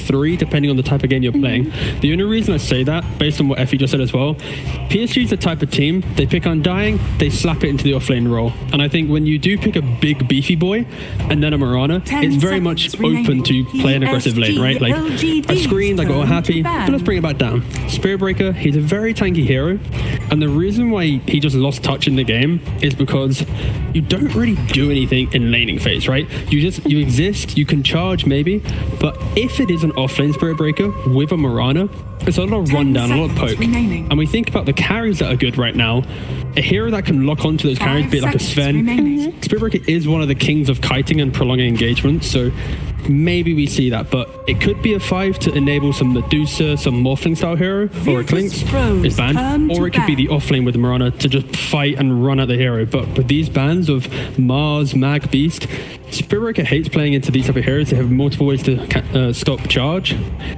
3, depending on the type of game you're playing. The only reason I say that, based on what Effie just said as well, PSG is the type of team, they pick Undying, they slap it into the offlane role. And I think when you do pick a big beefy boy and then a Mirana, it's very much open to play an aggressive lane, right? Like, I screamed, I got all happy, but let's bring it back down. Spirit Breaker, he's a very tanky hero, and the reason why he just lost touch in the game is because you don't really do anything in laning phase, right? You exist, you can charge maybe, but if it is an offlane Spirit Breaker with a Mirana, it's a lot of rundown, a lot of poke. And we think about the carries that are good right now. A hero that can lock onto those carries, a bit like a Sven. Spirit Breaker is one of the kings of kiting and prolonging engagement, so maybe we see that, but it could be a 5 to enable some Medusa, some Morphling style hero, or a Clinks is banned, or it could be the offlane with the Mirana to just fight and run at the hero. But with these bans of Mars, Mag, Beast, Spirit Breaker hates playing into these type of heroes. They have multiple ways to stop charge,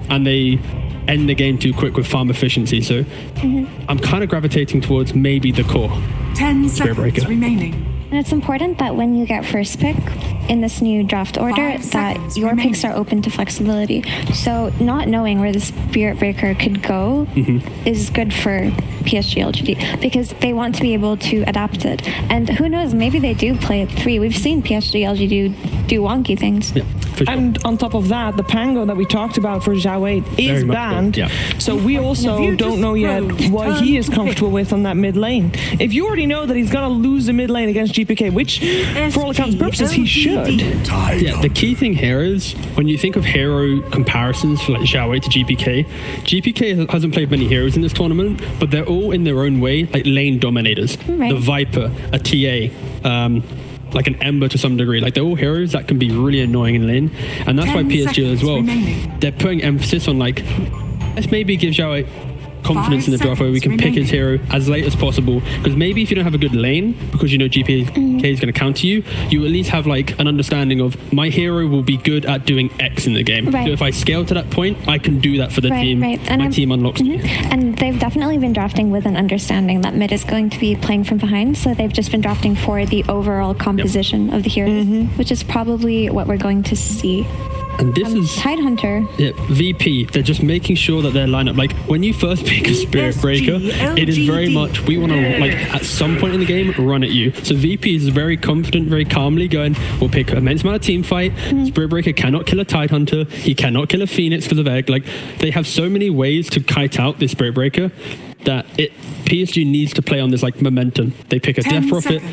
and they end the game too quick with farm efficiency. So I'm kind of gravitating towards maybe the core 10 Spirit Breaker. seconds remaining. And it's important that when you get first pick in this new draft order, that your picks are open to flexibility. So not knowing where the Spirit Breaker could go is good for PSG.LGD, because they want to be able to adapt it. And who knows, maybe they do play it 3. We've seen PSG.LGD do wonky things. Yeah, for sure. And on top of that, the Pango that we talked about for Zhao Wei is banned. Yeah. So we also don't know yet what he is comfortable with on that mid lane. If you already know that he's going to lose the mid lane against GPK, which for all accounts and purposes he should. Yeah, the key thing here is when you think of hero comparisons for like Zhao Wei to GPK hasn't played many heroes in this tournament, but they're all in their own way like lane dominators. The Viper, a TA, like an Ember to some degree. Like, they're all heroes that can be really annoying in lane, and that's why PSG as well, they're putting emphasis on like, let's maybe give Zhao Wei confidence in the draft where we can pick his hero as late as possible, because maybe if you don't have a good lane, because you know GPK is going to counter you, you at least have like an understanding of my hero will be good at doing X in the game. So if I scale to that point, I can do that for the team. And my team unlocks me. And they've definitely been drafting with an understanding that mid is going to be playing from behind, so they've just been drafting for the overall composition of the heroes, which is probably what we're going to see. And this is Tidehunter. Yeah, VP. They're just making sure that their lineup, like when you first pick a Spirit Breaker, it is very much, we want to like at some point in the game run at you. So VP is very confident, very calmly going, we'll pick an immense amount of team fight. Spirit Breaker cannot kill a Tidehunter. He cannot kill a Phoenix because of egg. Like, they have so many ways to kite out this Spirit Breaker that PSG needs to play on this like momentum. They pick a Death Prophet,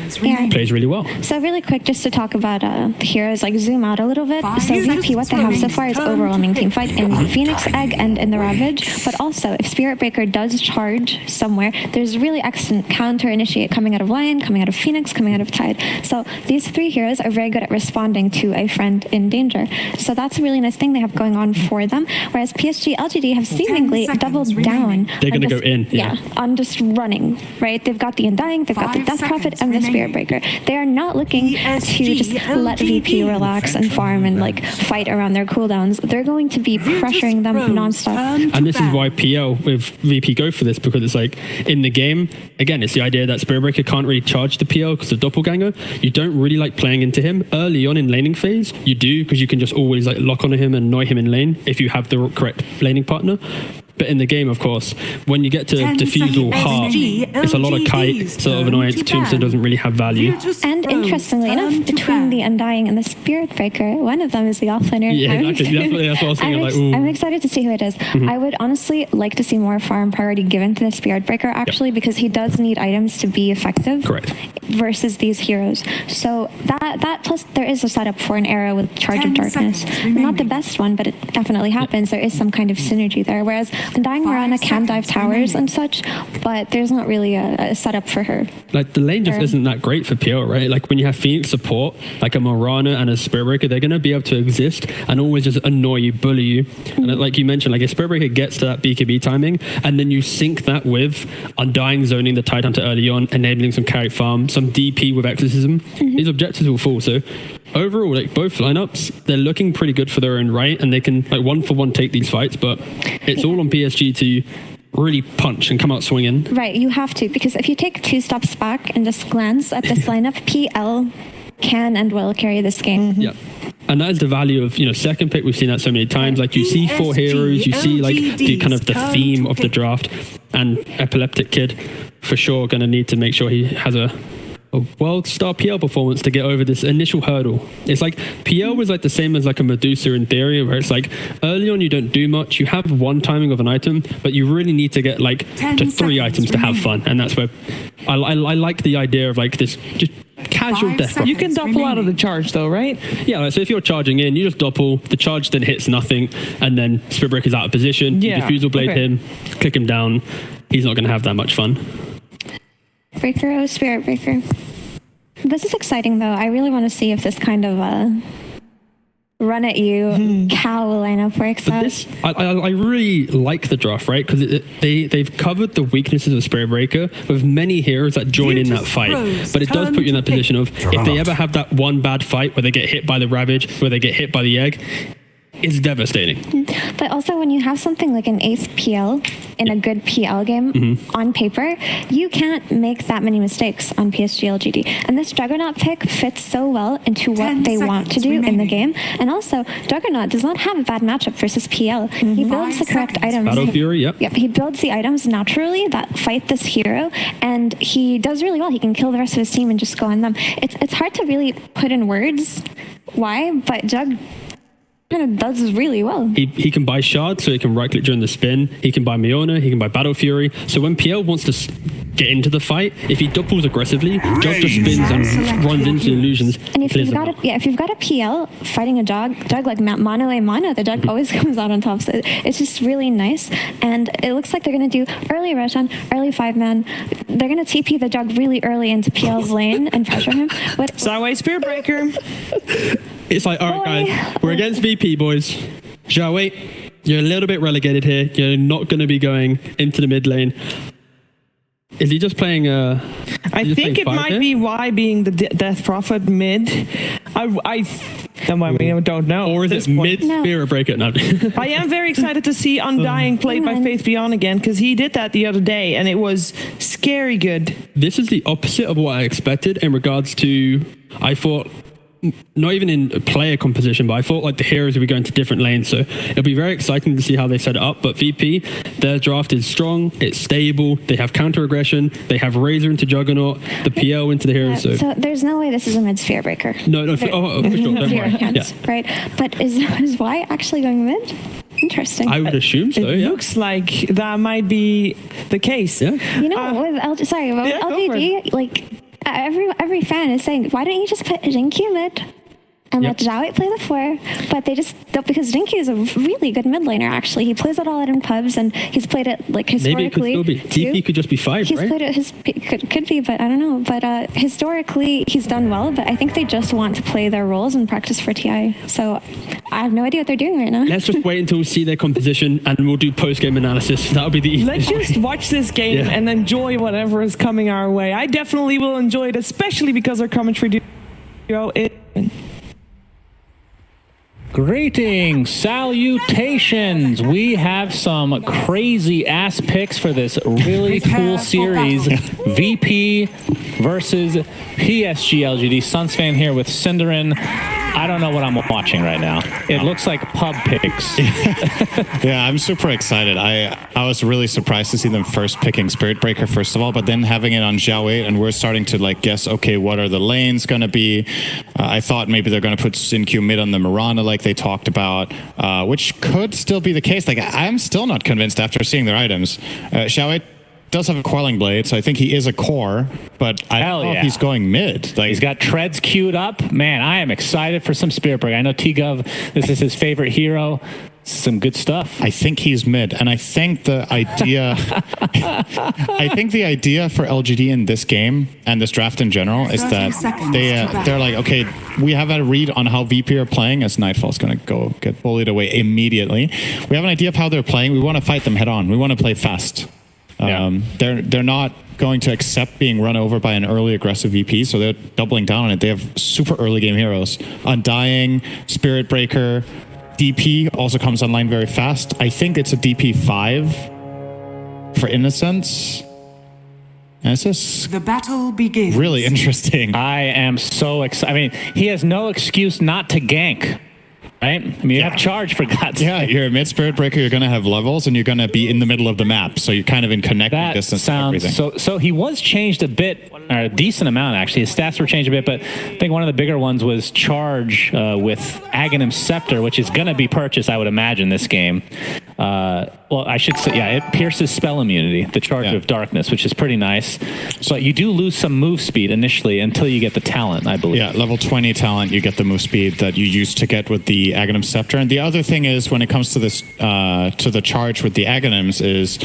plays really well. So really quick, just to talk about the heroes, like zoom out a little bit. So VP, what they have so far is overwhelming team fight in Phoenix, Egg, and in the Ravage. But also, if Spirit Breaker does charge somewhere, there's really excellent counter initiate coming out of Lion, coming out of Phoenix, coming out of Tide. So these 3 heroes are very good at responding to a friend in danger. So that's a really nice thing they have going on for them. Whereas PSG.LGD have seemingly doubled down. They're going to go in. Yeah, on just running, right? They've got the Undying, they've got the Death Prophet, and the Spirit Breaker. They are not looking to just let VP relax and farm and like fight around their cooldowns. They're going to be pressuring them nonstop. And this is why PL with VP go for this, because it's like in the game, again, it's the idea that Spirit Breaker can't really charge the PL because of Doppelganger. You don't really like playing into him. Early on in laning phase, you do, because you can just always like lock onto him and annoy him in lane if you have the correct laning partner. But in the game, of course, when you get to Diffusal, Heart, it's a lot of kite, it's a lot of annoyance. Tombstone doesn't really have value. And interestingly enough, between the Undying and the Spirit Breaker, one of them is the offlaner. Yeah, exactly. That's what I was thinking. I'm excited to see who it is. I would honestly like to see more farm priority given to the Spirit Breaker, actually, because he does need items to be effective. Correct. Versus these heroes. So that plus there is a setup for an era with Charge of Darkness. Not the best one, but it definitely happens. There is some kind of synergy there. Whereas Undying Mirana can dive towers and such, but there's not really a setup for her. Like, the lane just isn't that great for PL, right? Like, when you have Phoenix support, like a Mirana and a Spirit Breaker, they're going to be able to exist and always just annoy you, bully you. And like you mentioned, like, if Spirit Breaker gets to that BKB timing, and then you sync that with Undying zoning the Tidehunter early on, enabling some carry farm, some DP with Exorcism, these objectives will fall. So overall, like, both lineups, they're looking pretty good for their own right, and they can like 1-for-1 take these fights, but it's all on PSG to really punch and come out swinging. Right, you have to, because if you take 2 steps back and just glance at this lineup, PL can and will carry this game. Yeah. And that is the value of, second pick. We've seen that so many times. Like, you see 4 heroes, you see like the kind of the theme of the draft, and Epileptic Kid for sure going to need to make sure he has a world star PL performance to get over this initial hurdle. It's like PL was like the same as like a Medusa in theory, where it's like early on you don't do much, you have one timing of an item, but you really need to get like to 3 items to have fun. And that's where I like the idea of like this just casual death drop. You can doppel out of the charge though, right? Yeah, like, so if you're charging in, you just doppel, the charge then hits nothing, and then Spirit Breaker's out of position, you Diffusal Blade him, click him down, he's not going to have that much fun. Breaker, oh, Spirit Breaker. This is exciting, though. I really want to see if this kind of run at you cow lineup works out. I really like the draft, right? Because they've covered the weaknesses of Spirit Breaker with many heroes that join in that fight. But it does put you in that position of, if they ever have that one bad fight where they get hit by the Ravage, where they get hit by the Egg, it's devastating. But also, when you have something like an 8th PL in a good PL game on paper, you can't make that many mistakes on PSG.LGD. And this Juggernaut pick fits so well into what they want to do in the game. And also, Juggernaut does not have a bad matchup versus PL. He builds the correct items. Battle Fury, yep. He builds the items naturally that fight this hero, and he does really well. He can kill the rest of his team and just go on them. It's hard to really put in words why, but Jug kind of does really well. He can buy shards, so he can right click during the spin. He can buy Miona, he can buy Battle Fury. So when PL wants to get into the fight, if he doppels aggressively, Jug just spins and runs into illusions. And if you've got a PL fighting a Jug like mono a mono, the Jug always comes out on top. So it's just really nice. And it looks like they're going to do early Roshan, early 5-man. They're going to TP the Jug really early into PL's lane and pressure him. But Sideways Spirit Breaker. It's like, all right, guys, we're against VP, boys. Xiaowei, you're a little bit relegated here. You're not going to be going into the mid lane. Is he just playing I think it might be why being the Death Prophet mid. I don't know. Or is it mid Spirit Breaker? No. I am very excited to see Undying played by Faith Beyond again, because he did that the other day and it was scary good. This is the opposite of what I expected in regards to, I thought, not even in player composition, but I thought like the heroes would be going to different lanes, so it'll be very exciting to see how they set it up. But VP, their draft is strong, it's stable, they have counter aggression, they have Razor into Juggernaut, the PL into the heroes. So there's no way this is a mid Spirit Breaker. No, for sure, don't worry. Right, but is Y actually going mid? Interesting. I would assume so. It looks like that might be the case. Yeah. With LGD, like. Every fan is saying, why don't you just put Jinkyu mid and let Xiaowei play the 4? But they just don't, because Jinkyu is a really good mid laner, actually. He plays it all out in pubs, and he's played it like historically. Maybe it could still be. TP could just be 5, he's right? Played it could be, but I don't know. But historically, he's done well, but I think they just want to play their roles and practice for TI. So I have no idea what they're doing right now. Let's just wait until we see their composition, and we'll do post-game analysis. That'll be the easiest. Let's just watch this game and enjoy whatever is coming our way. I definitely will enjoy it, especially because our commentary duo is... Greetings, salutations. We have some crazy ass picks for this really cool series. VP versus PSG.LGD. Sunsfan here with Cinderin. I don't know what I'm watching right now. It looks like pub picks. Yeah, I'm super excited. I was really surprised to see them first picking Spirit Breaker, first of all, but then having it on Xiaowei, and we're starting to like guess, okay, what are the lanes going to be? I thought maybe they're going to put Xin-Q mid on the Mirana like they talked about, which could still be the case. Like, I'm still not convinced after seeing their items. Xiaowei does have a Quelling Blade, so I think he is a core, but I don't know if he's going mid. Like, he's got treads queued up. Man, I am excited for some Spirit Breaker. I know T-Gov, this is his favorite hero. Some good stuff. I think he's mid, and I think the idea for LGD in this game and this draft in general is that they're like, okay, we have a read on how VP are playing, as Nightfall's going to go get bullied away immediately. We have an idea of how they're playing. We want to fight them head on. We want to play fast. They're not going to accept being run over by an early aggressive VP, so they're doubling down on it. They have super early game heroes. Undying, Spirit Breaker, DP also comes online very fast. I think it's a DP 5 for Innocence. This is The battle begins. really interesting. I am so excited. I mean, he has no excuse not to gank. Right? I mean, you have charge for God's Yeah, sake. you're a mid Spirit Breaker, you're going to have levels, and you're going to be in the middle of the map. So you're kind of in connecting That distance to sounds everything. so he was changed a bit, or a decent amount actually. His stats were changed a bit, but I think one of the bigger ones was charge with Aghanim Scepter, which is going to be purchased, I would imagine, this game. Well, I should say, yeah, it pierces spell immunity, the charge of darkness, which is pretty nice. But you do lose some move speed initially until you get the talent, I believe. Yeah, level 20 talent, you get the move speed that you used to get with the Aghanim Scepter. And the other thing is, when it comes to this, to the charge with the Aghanims is,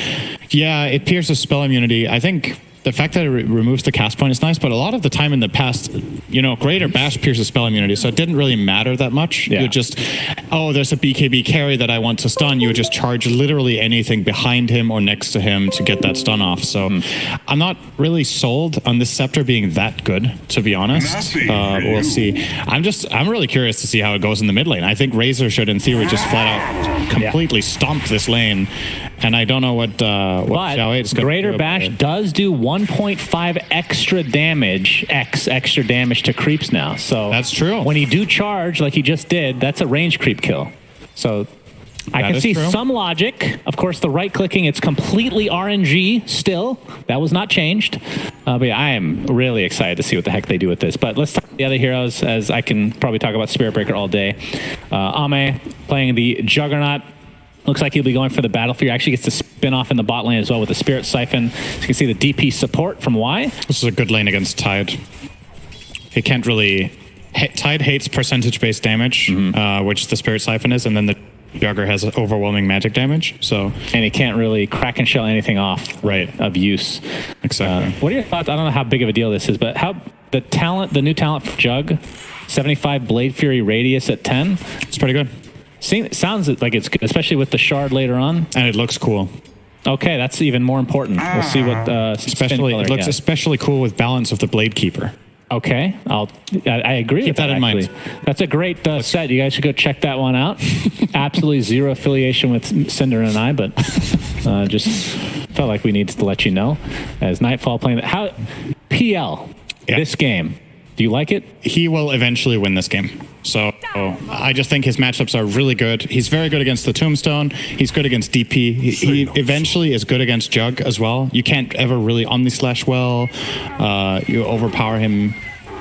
yeah, it pierces spell immunity. I think the fact that it removes the cast point is nice, but a lot of the time in the past, you know, Greater Bash pierces spell immunity, so it didn't really matter that much. Yeah. You just, oh, there's a BKB carry that I want to stun. You would just charge literally anything behind him or next to him to get that stun off. So I'm not really sold on this Scepter being that good, to be honest. We'll see. I'm really curious to see how it goes in the mid lane. I think Razor should, in theory, just flat out completely stomp this lane. And I don't know what Xiao 8 is going to do. Greater Bash does do 1.5 extra damage, extra damage to creeps now. So That's true. When you do charge, like he just did, that's a range creep kill. So I That can is see true. some logic. Of course, the right clicking, it's completely RNG still. That was not changed. But yeah, I am really excited to see what the heck they do with this. But let's talk about the other heroes, as I can probably talk about Spirit Breaker all day. Ame playing the Juggernaut. Looks like he'll be going for the Battlefield. Actually gets to spin off in the bot lane as well with the Spirit Siphon. So you can see the DP support from Y. This is a good lane against Tide. He can't really... Tide hates percentage-based damage, which the Spirit Siphon is, and then the Jugger has overwhelming magic damage, so... And he can't really crack and shell anything off of use. Exactly. What are your thoughts? I don't know how big of a deal this is, but how the new talent for Jug, 75 Blade Fury radius at 10. It's pretty good. Sounds like it's good, especially with the shard later on. And it looks cool. Okay, that's even more important. We'll see what It looks especially cool with balance of the Blade Keeper. Okay, I agree. Keep that in mind. That's a great set. You guys should go check that one out. Absolutely zero affiliation with Cinder and I, but just felt like we needed to let you know. As Nightfall playing how PL this game. Do you like it? He will eventually win this game. So I just think his matchups are really good. He's very good against the Tombstone. He's good against DP. He eventually is good against Jug as well. You can't ever really Omni-Slash well. You overpower him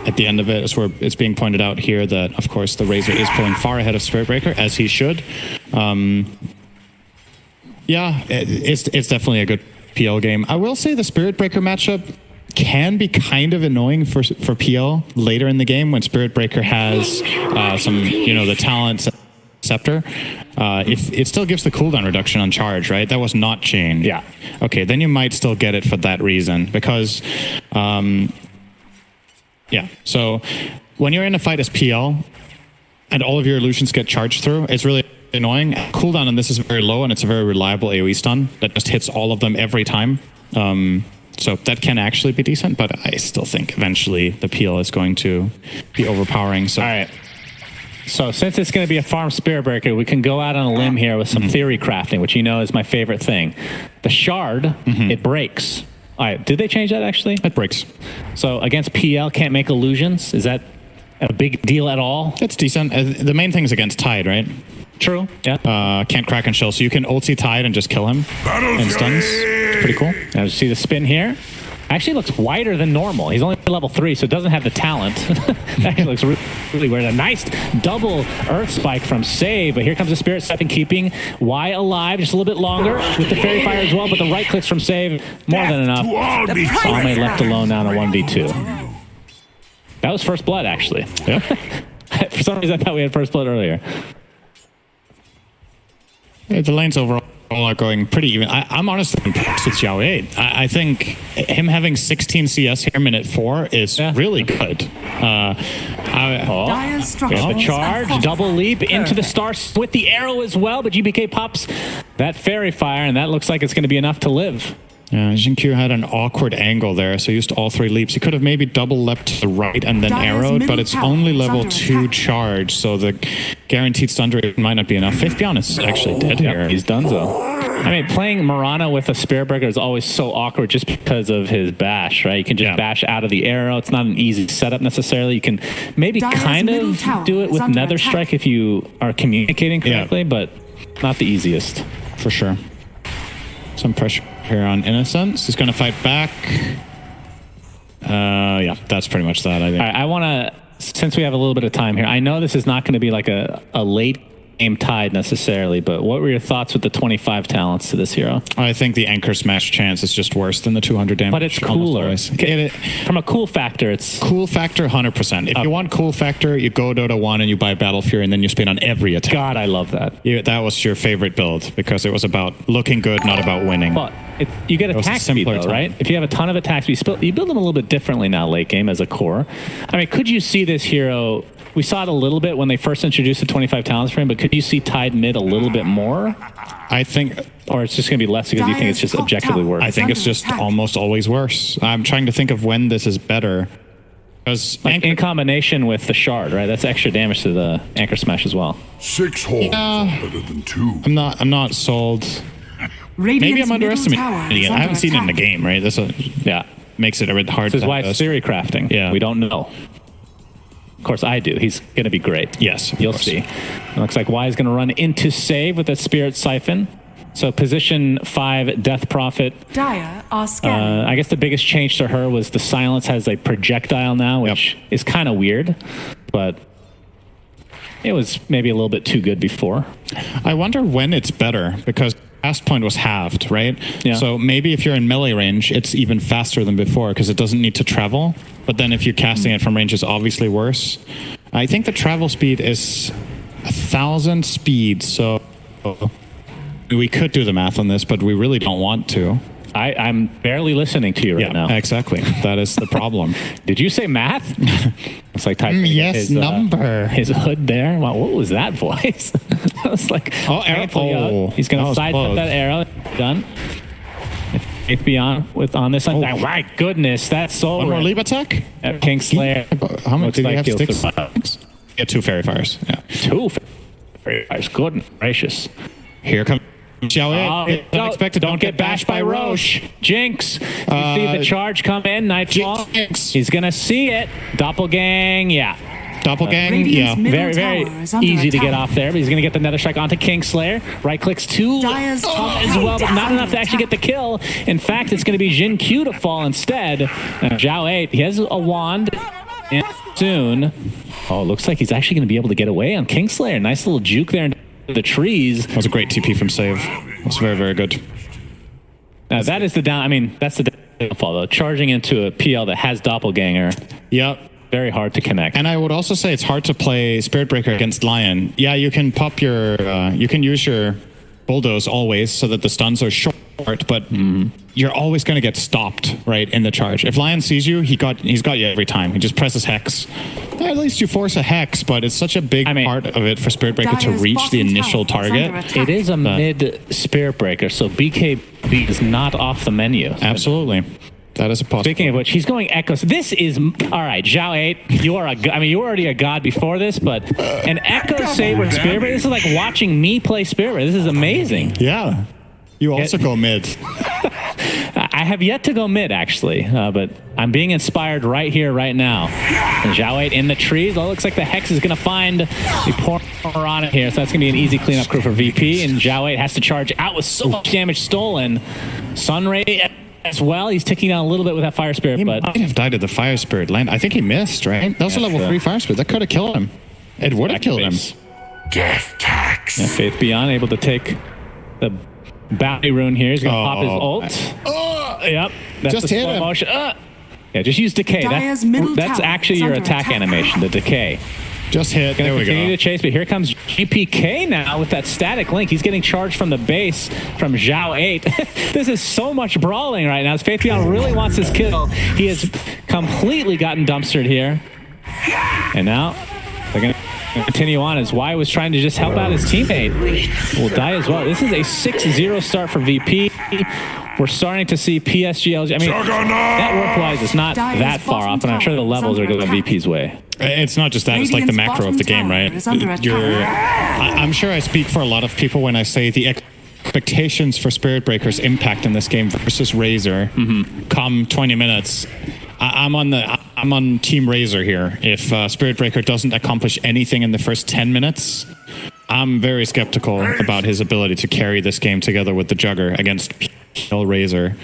at the end of it. It's where it's being pointed out here that, of course, the Razor is pulling far ahead of Spirit Breaker, as he should. Yeah, it's definitely a good PL game. I will say the Spirit Breaker matchup can be kind of annoying for PL later in the game when Spirit Breaker has some, the talent Scepter. If it still gives the cooldown reduction on charge, right? That was not changed. Yeah. Okay, then you might still get it for that reason because, So when you're in a fight as PL and all of your illusions get charged through, it's really annoying. Cooldown on this is very low and it's a very reliable AoE stun that just hits all of them every time. So that can actually be decent, but I still think eventually the PL is going to be overpowering. So. All right. So since it's going to be a farm Spirit Breaker, we can go out on a limb here with some theory crafting, which is my favorite thing. The shard, it breaks. All right. Did they change that actually? It breaks. So against PL, can't make illusions. Is that a big deal at all? It's decent. The main thing is against Tide, right? True. Yeah. Can't crack and shell, so you can ulti Tide and just kill him and stuns. It's pretty cool. Now you see the spin here. Actually looks wider than normal. He's only level 3, so it doesn't have the talent. That looks really weird. A nice double Earth Spike from Save, but here comes the Spirit Siphon keeping Y alive just a little bit longer with the Fairy Fire as well, but the right clicks from Save, more than enough. Ame left alone now in a 1v2. That was first blood, actually. Yeah. For some reason, I thought we had first blood earlier. The lanes overall are going pretty even. I'm honestly impressed with Xiao 8. I think him having 16 CS here minute 4 is really good. We have a charge, double leap into the star with the arrow as well, but GBK pops that Fairy Fire, and that looks like it's going to be enough to live. Yeah, Jinkyu had an awkward angle there, so he used all 3 leaps. He could have maybe double leapt to the right and then arrowed, but it's only level 2 charge, so the guaranteed stun rate might not be enough. Faith Beyond is actually dead here. He's done so. I mean, playing Murano with a Spirit Breaker is always so awkward just because of his bash, right? You can just bash out of the arrow. It's not an easy setup necessarily. You can maybe kind of do it with Nether Strike if you are communicating correctly, but not the easiest. For sure. Some pressure here on Innocence. He's going to fight back. Yeah, that's pretty much that, I think. All right, I want to, since we have a little bit of time here, I know this is not going to be like a late game tide necessarily, but what were your thoughts with the 25 talents to this hero? I think the Anchor Smash chance is just worse than the 200 damage. But it's cooler. From a cool factor, it's... Cool factor, 100%. If you want cool factor, you go Dota 1 and you buy Battle Fury and then you spin on every attack. God, I love that. That was your favorite build because it was about looking good, not about winning. But you get attack speed, though, right? If you have a ton of attack speed, you build them a little bit differently now late game as a core. I mean, could you see this hero... We saw it a little bit when they first introduced the 25 talents for him, but could you see Tide mid a little bit more? I think... Or it's just going to be less because you think it's just objectively worse? I think it's just almost always worse. I'm trying to think of when this is better. Because in combination with the Shard, right? That's extra damage to the Anchor Smash as well. 6 holes better than 2. I'm not sold. Maybe I'm underestimating it. I haven't seen it in the game, right? This makes it a bit hard. This is why it's theory crafting. Yeah. We don't know. Of course, I do. He's going to be great. Yes. You'll see. It looks like Y is going to run into save with that Spirit Siphon. So position 5, Death Prophet. Dire are scanning. I guess the biggest change to her was the Silence has a projectile now, which is kind of weird, but it was maybe a little bit too good before. I wonder when it's better, because cast point was halved, right? Yeah. So maybe if you're in melee range, it's even faster than before because it doesn't need to travel. But then if you're casting it from range, it's obviously worse. I think the travel speed is 1,000 speed, so we could do the math on this, but we really don't want to. I'm barely listening to you right now. Exactly. That is the problem. Did you say math? It's like typing yes, number. His hood there. Wow, what was that voice? I was like, arrow. He's going to sidestep that arrow. Done. If beyond on this one. My goodness, that's so one more leap attack? Kingslayer. How much did he have? 6? Yeah, 2 Fairy Fires. Yeah. 2 Fairy Fires. Good gracious. Here comes unexpected. Don't get bashed by Roche. Jinx. You see the charge come in. Nightfall. Jinx. He's going to see it. Doppelgang. Yeah. Doppelgang, very, very easy to get off there, but he's going to get the Nether Strike onto Kingslayer. Right clicks 2 as well, but not enough to actually get the kill. In fact, it's going to be Jin Q to fall instead. Zhao 8, he has a wand, and soon. Oh, looks like he's actually going to be able to get away on Kingslayer. Nice little juke there into the trees. That was a great TP from Save. That's very, very good. Now, that is the down. I mean, that's the downfall, though. Charging into a PL that has Doppelganger. Yep. Very hard to connect. And I would also say it's hard to play Spirit Breaker against Lion. Yeah, you can pop your, you can use your Bulldoze always so that the stuns are short, but you're always going to get stopped, right, in the charge. If Lion sees you, he's got you every time. He just presses Hex. At least you force a Hex, but it's such a big part of it for Spirit Breaker to reach the initial target. It is a mid Spirit Breaker, so BKB is not off the menu. Absolutely. That is a possibility. Speaking of which, he's going Echo. So this is all right. Zhao 8, you are you were already a god before this, but an Echo Saber Spirit Breaker. This is like watching me play Spirit Breaker. This is amazing. Yeah. You also go mid. I have yet to go mid, actually, but I'm being inspired right here, right now. And Zhao 8 in the trees. Oh, looks like the Hex is going to find the poor on it here, so that's going to be an easy cleanup crew for VP. And Zhao 8 has to charge out with so much damage stolen. Sunray as well. He's ticking down a little bit with that Fire Spirit, but might have died at the Fire Spirit land. I think he missed, right? That was a level 3 Fire Spirit. That could have killed him. It would have killed him. Death tax. Yeah, Faith Beyond able to take the bounty rune here. He's going to pop his ult. Yep. That's just the hit slow him. Motion. Yeah, just use Decay. That's actually your attack animation, the Decay. Just hit. There we go. Continue to chase, but here comes GPK now with that static link. He's getting charged from the base from Zhao 8. This is so much brawling right now. As Faith Beyond really wants his kill. He has completely gotten dumpstered here. And now they're going to continue on as Y was trying to just help out his teammate. Will die as well. This is a 6-0 start for VP. We're starting to see PSG.LGD. I mean, network-wise, it's not that far off, and I'm sure the levels are going VP's way. It's not just that. It's like the macro of the game, right? I'm sure I speak for a lot of people when I say the expectations for Spirit Breaker's impact in this game versus Razor come 20 minutes. I'm on Team Razor here. If Spirit Breaker doesn't accomplish anything in the first 10 minutes, I'm very skeptical about his ability to carry this game together with the Jugger against Razor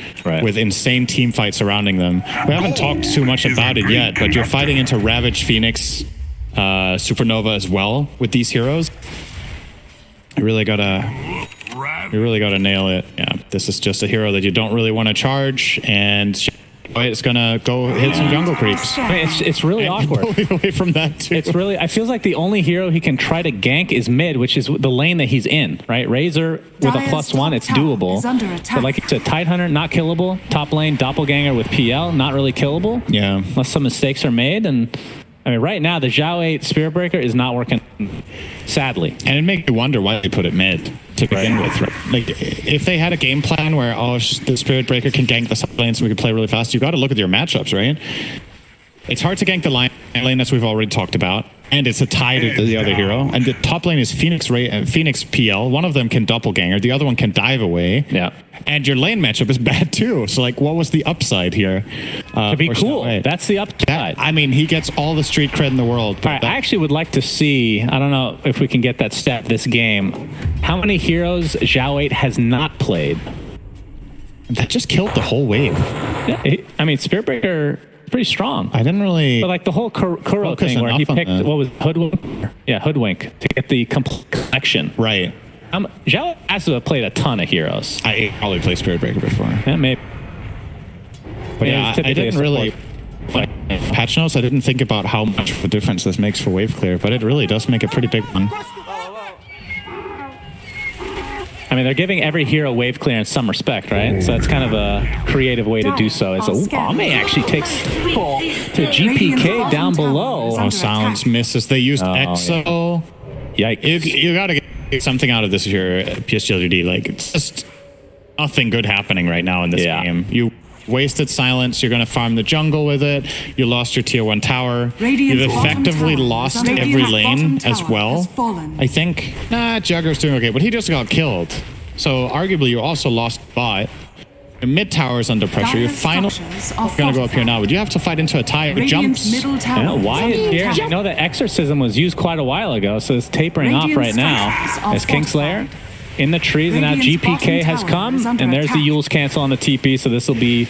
with insane team fights surrounding them. We haven't talked too much about it yet, but you're fighting into Ravage, Phoenix, Supernova as well with these heroes. You really gotta nail it. Yeah, this is just a hero that you don't really want to charge, and it's gonna go hit some jungle creeps. I mean, it's really awkward. Away from that too. It's really. I feels like the only hero he can try to gank is mid, which is the lane that he's in. Right, Razor with a +1, it's doable. But like it's a Tidehunter, not killable. Top lane Doppelganger with PL, not really killable. Yeah, unless some mistakes are made. And I mean, right now the Zhao 8 Spirit Breaker is not working. Sadly, and it makes you wonder why they put it mid to begin with. Right? Like, if they had a game plan where the Spirit Breaker can gank the side lane so we can play really fast, you got to look at your matchups, right? It's hard to gank the lane as we've already talked about, and it's a tie to the other hero. And the top lane is Phoenix PL. One of them can doppelganger, the other one can dive away. Yeah. And your lane matchup is bad too. So like, what was the upside here? To be cool. That's the upside. I mean, he gets all the street cred in the world. All right, I actually would like to see, I don't know if we can get that stat this game, how many heroes Zhao 8 has not played? That just killed the whole wave. Yeah, I mean, Spirit Breaker is pretty strong. I didn't really... But like the whole Kuro thing where he picked, what was Hoodwink? Yeah, Hoodwink, to get the complete collection. Right. Zhao has to have played a ton of heroes. I probably played Spirit Breaker before. Yeah, maybe. But yeah, I didn't really... Like, patch notes, I didn't think about how much of a difference this makes for wave clear, but it really does make a pretty big one. I mean, they're giving every hero wave clear in some respect, right? So that's kind of a creative way to do so. It's Ame actually takes to GPK down below. Oh, Silence misses. They used EXO. Yeah. Yikes. You gotta get something out of this here, PSG.LGD. Like, it's just nothing good happening right now in this game. You wasted Silence. You're going to farm the jungle with it. You lost your tier 1 tower. You've effectively lost every lane as well. I think. Jugger's doing okay, but he just got killed. So arguably you also lost bot. Your mid tower is under pressure. Your final going to go up here now, but you have to fight into a tie with jumps. Yeah, why is here? I know that Exorcism was used quite a while ago, so it's tapering off right now. As Kingslayer in the trees, and now GPK has come, and there's the Yule's cancel on the TP, so this will be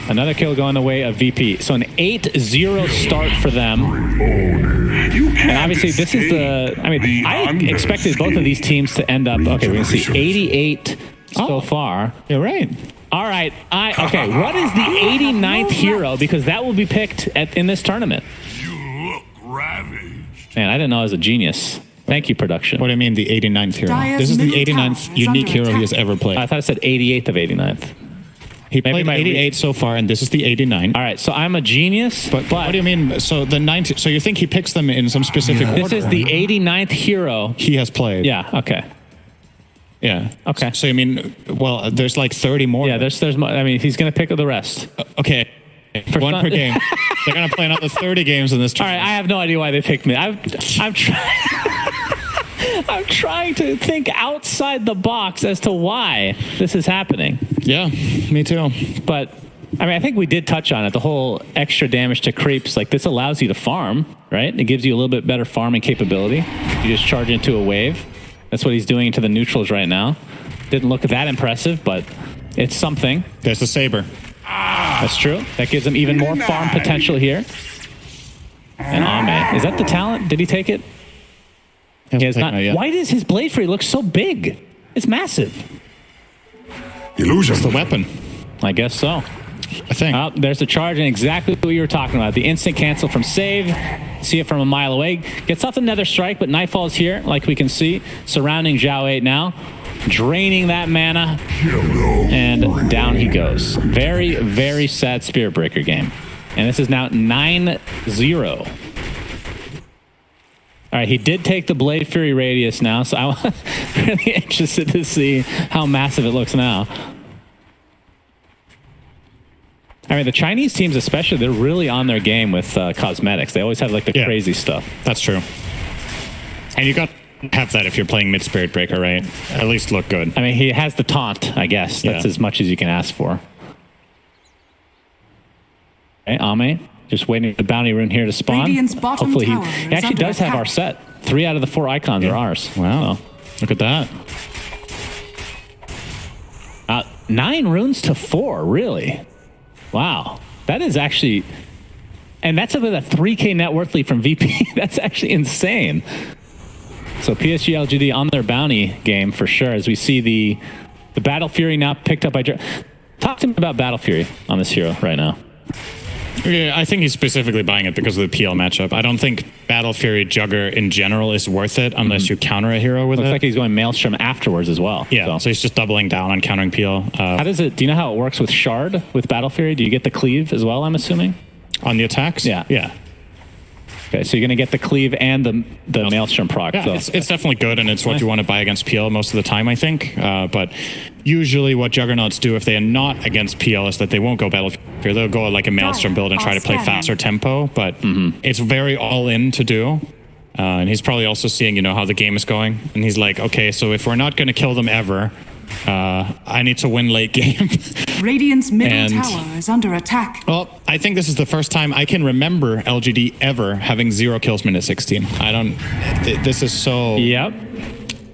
another kill going the way of VP. So an 8-0 start for them. And obviously this is the, I mean, I expected both of these teams to end up, okay, we're going to see 88 so far. You're right. All right, okay, what is the 89th hero? Because that will be picked in this tournament. You look ravaged. Man, I didn't know I was a genius. Thank you, production. What do you mean, the 89th hero? This is the 89th unique hero he has ever played. I thought it said 88th of 89th. He played 88 so far, and this is the 89. All right, so I'm a genius. But what do you mean? So the 90. So you think he picks them in some specific order? This is the 89th hero he has played. Yeah. Okay. Yeah. Okay. So you mean, well, there's like 30 more. Yeah. There's. I mean, he's gonna pick the rest. Okay. One per game. They're gonna play another 30 games in this tournament. All right. I have no idea why they picked me. I'm trying. I'm trying to think outside the box as to why this is happening. Yeah, me too. But I mean, I think we did touch on it. The whole extra damage to creeps, like this allows you to farm, right? It gives you a little bit better farming capability. You just charge into a wave. That's what he's doing to the neutrals right now. Didn't look that impressive, but it's something. There's the Saber. That's true. That gives him even more farm potential here. And Ame, is that the talent? Did he take it? He has not. Why does his Blade Fury look so big? It's massive. Illusion. It's the weapon. I guess so. I think. Oh, there's the charge, and exactly what you were talking about. The instant cancel from Save. See it from a mile away. Gets off the Nether Strike, but Nightfall's here, like we can see. Surrounding Zhao 8 now. Draining that mana. And down he goes. Very, very sad Spirit Breaker game. And this is now 9-0. All right, he did take the Blade Fury radius now, so I'm really interested to see how massive it looks now. I mean, the Chinese teams especially, they're really on their game with cosmetics. They always have like the crazy stuff. That's true. And you got have that if you're playing mid Spirit Breaker, right? At least look good. I mean, he has the taunt, I guess. That's as much as you can ask for. Okay, Ame, just waiting for the bounty rune here to spawn. Radiant's bottom Hopefully tower he is actually under does have attack. our set. 3 out of the 4 icons are ours. Wow. So, Look at that. 9 runes to 4, really? Wow. That is actually... And that's with a 3K net worth lead from VP. That's actually insane. So PSG.LGD on their bounty game for sure, as we see the Battle Fury now picked up by... Talk to me about Battle Fury on this hero right now. Yeah, I think he's specifically buying it because of the PL matchup. I don't think Battle Fury Jugger in general is worth it unless you counter a hero with Looks it. like he's going Maelstrom afterwards as well. Yeah, so he's just doubling down on countering PL. How does it... Do you know how it works with Shard, with Battle Fury? Do you get the cleave as well, I'm assuming? On the attacks? Yeah. Yeah. Okay, so you're going to get the cleave and the Maelstrom proc. Yeah, so. it's definitely good, and it's what you want to buy against PL most of the time, I think. But usually what Juggernauts do if they are not against PL is that they won't go Battle Fury. They'll go like a Maelstrom build and try to play faster tempo, but it's very all-in to do. And he's probably also seeing, how the game is going. And he's like, okay, so if we're not going to kill them ever, I need to win late game. Radiant's middle tower is under attack. Well, I think this is the first time I can remember LGD ever having 0 kills minute 16. This is so... Yep.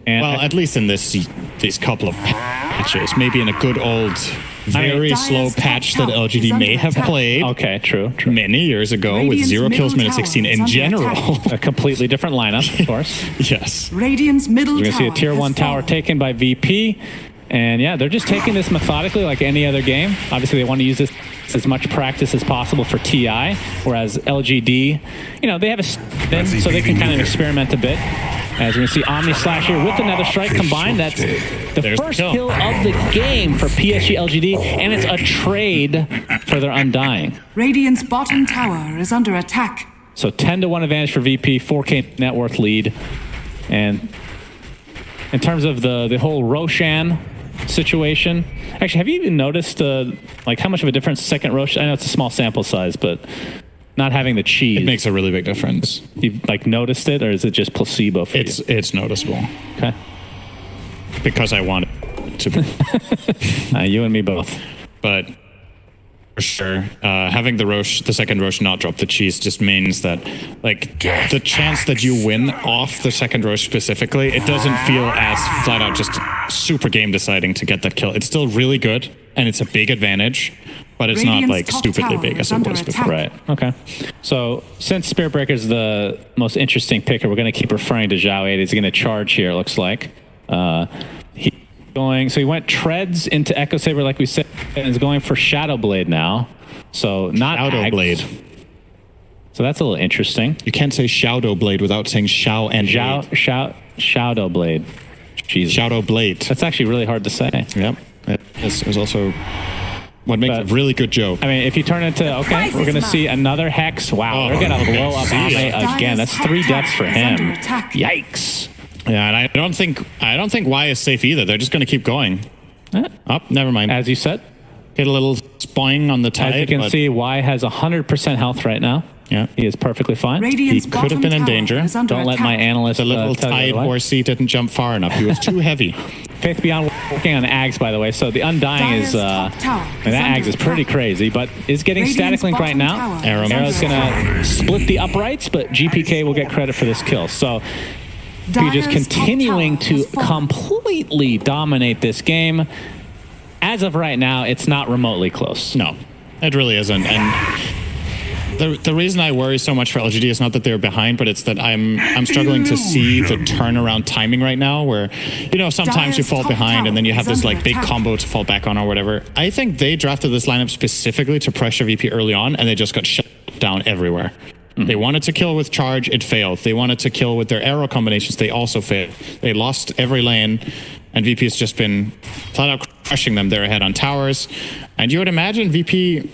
And well, at least in these couple of patches. Maybe in a good old, very slow patch that LGD may have played. Okay, true. Many years ago with 0 kills minute 16 in general. A completely different lineup, of course. Yes. Radiant's middle You're tower going to see a tier 1 tower taken by VP. And yeah, they're just taking this methodically like any other game. Obviously, they want to use this as much practice as possible for TI, whereas LGD, they have a spin, so they can kind of experiment a bit. As we see Omni Slash here with another strike combined. That's the first kill of the game for PSG.LGD, and it's a trade for their Undying. Radiant's bottom tower is under attack. So 10-1 advantage for VP, 4K net worth lead. And in terms of the whole Roshan situation, actually, have you even noticed how much of a difference second Roshan? I know it's a small sample size, but not having the cheese. It makes a really big difference. You've noticed it, or is it just placebo for you? It's noticeable. Okay. Because I want it to be. You and me both. But for sure, having the second Roche not drop the cheese just means that, the chance that you win off the second Roche specifically, it doesn't feel as flat out just super game deciding to get that kill. It's still really good, and it's a big advantage, but it's not stupidly big as it was before. Right. Okay. So since Spirit Breaker is the most interesting picker, we're going to keep referring to Zhao 8. He's going to charge here, it looks like. He went treads into Echo Saber, like we said, and is going for Shadow Blade now. So not Shadow Blade. So that's a little interesting. You can't say Shadow Blade without saying Shao and Shadow Blade. Jesus. Shadow Blade. That's actually really hard to say. Yep. It was also what makes a really good joke. I mean, if you turn into we're going to see another Hex. Wow, they're going to blow up Ame again. That's 3 deaths for him. Yikes. Yeah, and I don't think Y is safe either. They're just going to keep going. Never mind. As you said, hit a little spoing on the tide. As you can see, Y has 100% health right now. Yeah, he is perfectly fine. Radiant's he could have been in danger. Don't let my analyst. The little tide horsey didn't jump far enough. He was too heavy. Faith Beyond working on Ags, by the way. So the Undying is that Ags is pretty crazy, but is getting Static Link right now. Arrow's gonna split the uprights, but GPK will get credit for this kill. So you're just continuing to completely dominate this game. As of right now, it's not remotely close. No, it really isn't. And the reason I worry so much for LGD is not that they're behind, but it's that I'm struggling to see the turnaround timing right now where, sometimes you fall behind and then you have this big combo to fall back on or whatever. I think they drafted this lineup specifically to pressure VP early on, and they just got shut down everywhere. They wanted to kill with charge, it failed. They wanted to kill with their arrow combinations, they also failed. They lost every lane, and VP has just been flat out crushing them. They're ahead on towers, and you would imagine VP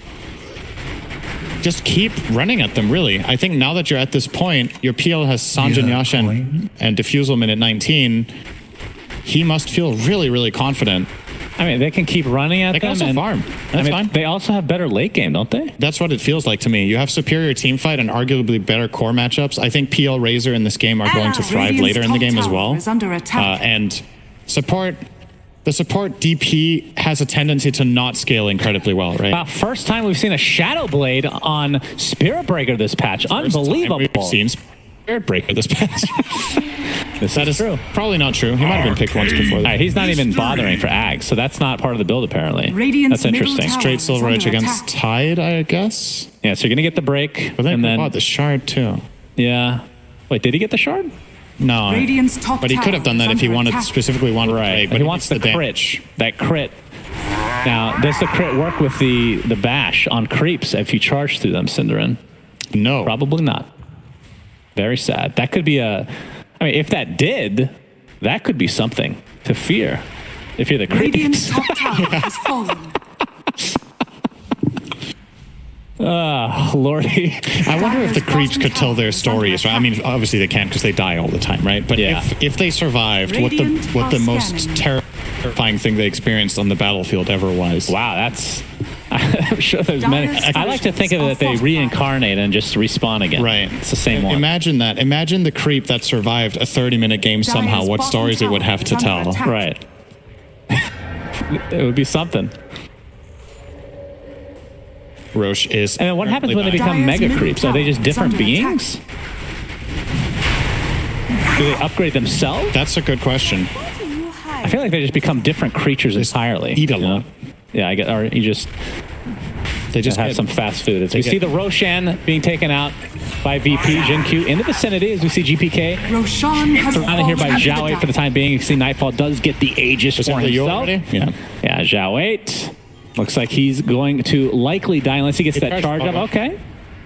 just keep running at them, really. I think now that you're at this point, your PL has Sanjin Yasha and Diffusal minute 19. He must feel really, really confident I mean, they can keep running at They can them. also farm. That's fine. They also have better late game, don't they? That's what it feels like to me. You have superior team fight and arguably better core matchups. I think PL Razor in this game are going to thrive Radiant's later in the top game as tower well. is under attack. And the support DP has a tendency to not scale incredibly well, right? Wow, first time we've seen a Shadow Blade on Spirit Breaker this patch. Unbelievable. We've seen Spirit Breaker this patch. That is true. probably not true. He might have been picked once before. All right, he's not even bothering for Ags, so that's not part of the build apparently. Radiant's That's interesting. middle tower Straight Silver is Edge under against attack. Tide, I guess. Yeah, so you're gonna get the break, But then and then the Shard too. yeah. Wait, did he get the shard? No, Radiant's top but he could have done that tower if he is wanted under attack. specifically wanted to Right, play, but he wants the crit. damage. That crit. Now, does the crit work with the bash on creeps if you charge through them, Cinderin? No, Probably not. Very sad. That could be I mean, if that did, that could be something to fear. If you're the Radiant's creeps. top tower has fallen. Lordy. I wonder if the creeps could tell their stories, right? I mean, obviously they can't because they die all the time, right? But Yeah. if they survived, what the most terrifying thing they experienced on the battlefield ever was. Wow, that's... I'm sure there's many. I like to think of it that they reincarnate and just respawn again. Right. It's the same one. Imagine that. Imagine the creep that survived a 30-minute game somehow. Dyer's What bottom stories it would tower have is to under tell. attack. Right. It would be something. Roche is. And then what happens when they become Dyer's mega middle creeps? Are they tower just is different under attack. beings? Do they upgrade themselves? That's a good question. I feel like they just become different creatures entirely. eat a you know? lot. Yeah, I get. Or you just They just have get some fast food. As we get- see the Roshan being taken out by VP Jin-Q in the vicinity as we see GPK Roshan has surrounded here by fallen Zhao to 8 the for the time being. You see Nightfall does get the Aegis Was for that the Yo himself. already? Yeah. Yeah, Zhao 8. Looks like he's going to likely die unless he gets that charge up. Okay.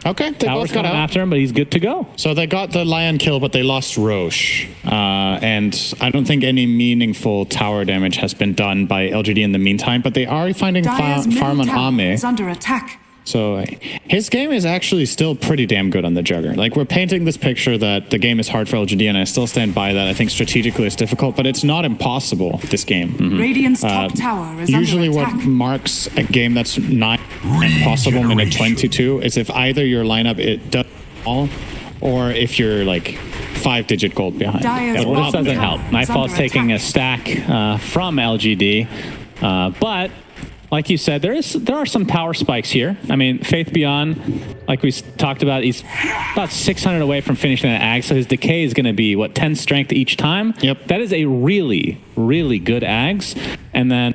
Okay, they Tower's both got coming out. after him, but he's good to go. So they got the Lion kill, but they lost Roche. And I don't think any meaningful tower damage has been done by LGD in the meantime, but they are finding Dyer's farm middle on tower Ame. is under attack. So his game is actually still pretty damn good on the Jugger. Like, we're painting this picture that the game is hard for LGD, and I still stand by that. I think strategically it's difficult, but it's not impossible, this game. Radiant's top tower is Usually under what attack. marks a game that's not impossible minute 22 is if either your lineup it does all, or if you're like 5-digit gold behind. Dyer's Well, this bottom doesn't tower help. is Nightfall's under taking a attack. stack from LGD, but like you said, there are some power spikes here. I mean, Faith Beyond, like we talked about, he's about 600 away from finishing that Ag, so his decay is going to be, 10 strength each time? Yep. That is a really, really good Ags. And then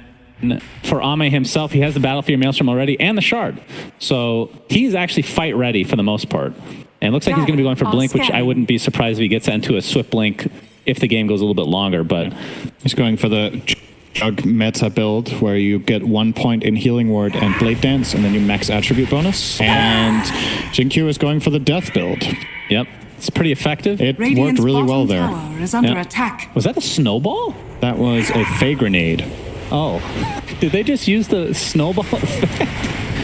for Ame himself, he has the Battlefield Maelstrom already and the Shard. So he's actually fight ready for the most part. And it looks like he's going to be going for Blink, which I wouldn't be surprised if he gets that into a Swift Blink if the game goes a little bit longer. But He's going for the Jug meta build where you get 1 point in Healing Word and Blade Dance, and then you max attribute bonus. And Jin-Q is going for the Death build. yep, it's pretty effective. It Radiant's worked really bottom well there. tower is under Yeah. attack. Was that a snowball? That was a Fey Grenade. Oh, did they just use the snowball effect?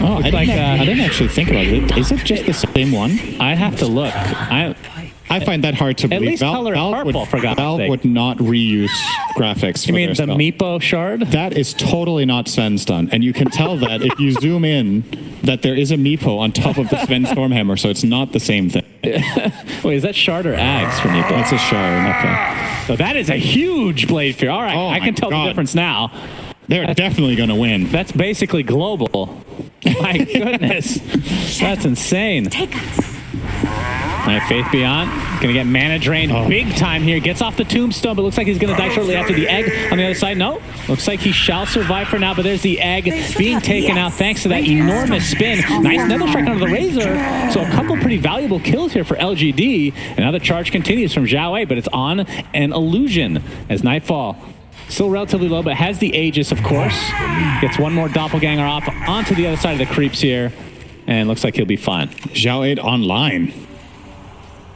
Oh, It's like, I didn't actually think about it. Is it just the same one? I have to look. I find that hard to believe. least color it purple, for God's Valve sake. would not reuse graphics. You mean the Meepo shard? That is totally not Sven's done. And you can tell that if you zoom in, that there is a Meepo on top of the Sven Stormhammer, so it's not the same thing. Wait, is that shard or Ags for Meepo? That's a shard. Okay. So that is a huge Blade Fear. All right, Oh I my can tell the God. difference now. They're definitely going to win. That's basically global. My goodness. That's insane. All right, Faith Beyond. Gonna get mana drained big time here. Gets off the tombstone, but looks like he's gonna die shortly after the egg on the other side. No, looks like he shall survive for now, but there's the egg being taken out thanks to that enormous spin. Nice nether strike under the Razor. So a couple pretty valuable kills here for LGD. Another charge continues from Zhao Wei, but it's on an illusion as Nightfall. Still relatively low, but has the Aegis, of course. Gets one more doppelganger off onto the other side of the creeps here. And looks like he'll be fine. Zhao 8 online.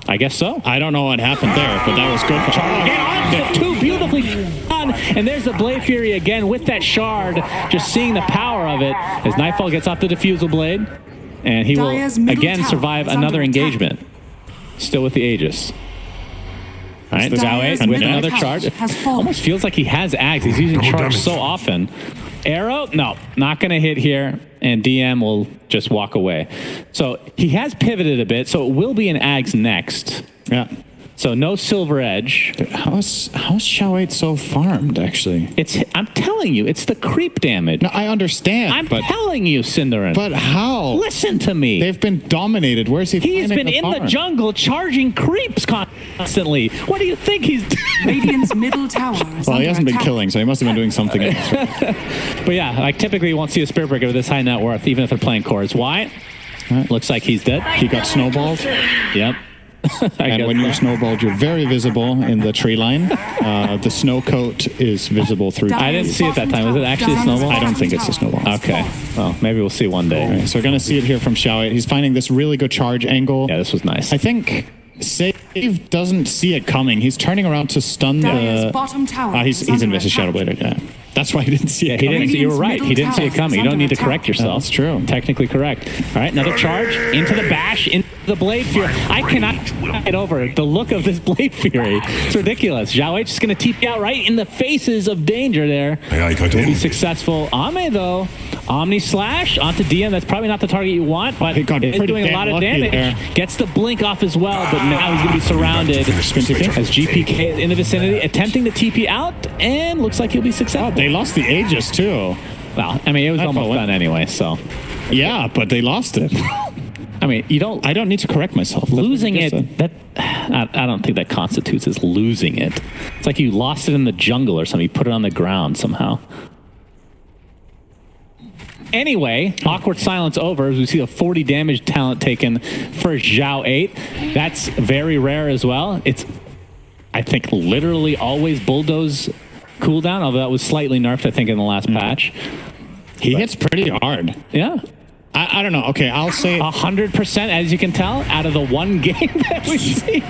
I guess so. I don't know what happened there, but that was good for Again, two beautifully done. And there's the Blade Fury again with that shard. Just seeing the power of it as Nightfall gets off the Diffusal Blade. And he will Dyer's middle again tower survive is under another attack. engagement. Still with the Aegis. All right, Dyer's Zhao Wei with middle another tower charge. It has fallen. almost feels like he has Ags. He's using charge so often. Arrow? No, not going to hit here. And DM will just walk away. So he has pivoted a bit. So it will be an Ags next. Yeah. So no Silver Edge. How's Xiao 8 so farmed, actually? I'm telling you, it's the creep damage. No, I understand. I'm telling you, Cinderin. But how? Listen to me. They've been dominated. Where's he? He's been in the farm? jungle charging creeps constantly. What do you think he's doing? Radiant's middle tower is Well, he under hasn't been attack. killing, so he must have been doing something else. But yeah, like typically you won't see a Spirit Breaker with this high net worth, even if they're playing cores. Why? Looks like he's dead. He got snowballed. Yep. And when you're snowballed, you're very visible in the tree line. The snow coat is visible through. I didn't see it that time. Was it actually a snowball? I don't think it's a snowball. Okay. Well, maybe we'll see one day. Right, so we're going to see it here from Xiao 8. He's finding this really good charge angle. Yeah, this was nice. I think Save doesn't see it coming. He's turning around to stun Dyer's the... bottom tower he's is under Invested attack. Shadowblader, yeah. That's why he didn't see it He coming. didn't see. You were right. He didn't see it coming. You don't need to correct yourself. That's true. Technically correct. All right, another charge into the bash, into the Blade Fury. I cannot get over the look of this Blade Fury. It's ridiculous. Xiao H is going to TP out right in the faces of danger there. Will be successful. Ame, though, Omni Slash onto DM. That's probably not the target you want, but He got it's pretty doing a damn lot of lucky damage. there. Gets the blink off as well, but now he's going to be surrounded as GPK is in the vicinity, attempting to TP out, and looks like he'll be successful. They lost the Aegis, too. Well, I mean, it was That's almost what- done anyway, so. Yeah, but they lost it. I mean, I don't need to correct myself. Losing That's what it, I don't think that constitutes as losing it. It's like you lost it in the jungle or something. You put it on the ground somehow. Anyway, awkward silence over as we see a 40 damage talent taken for Xiao 8. That's very rare as well. It's, I think, literally always bulldoze cooldown, although that was slightly nerfed, I think, in the last patch. He hits pretty hard. Yeah. I don't know. Okay, I'll say 100%, as you can tell, out of the one game that we see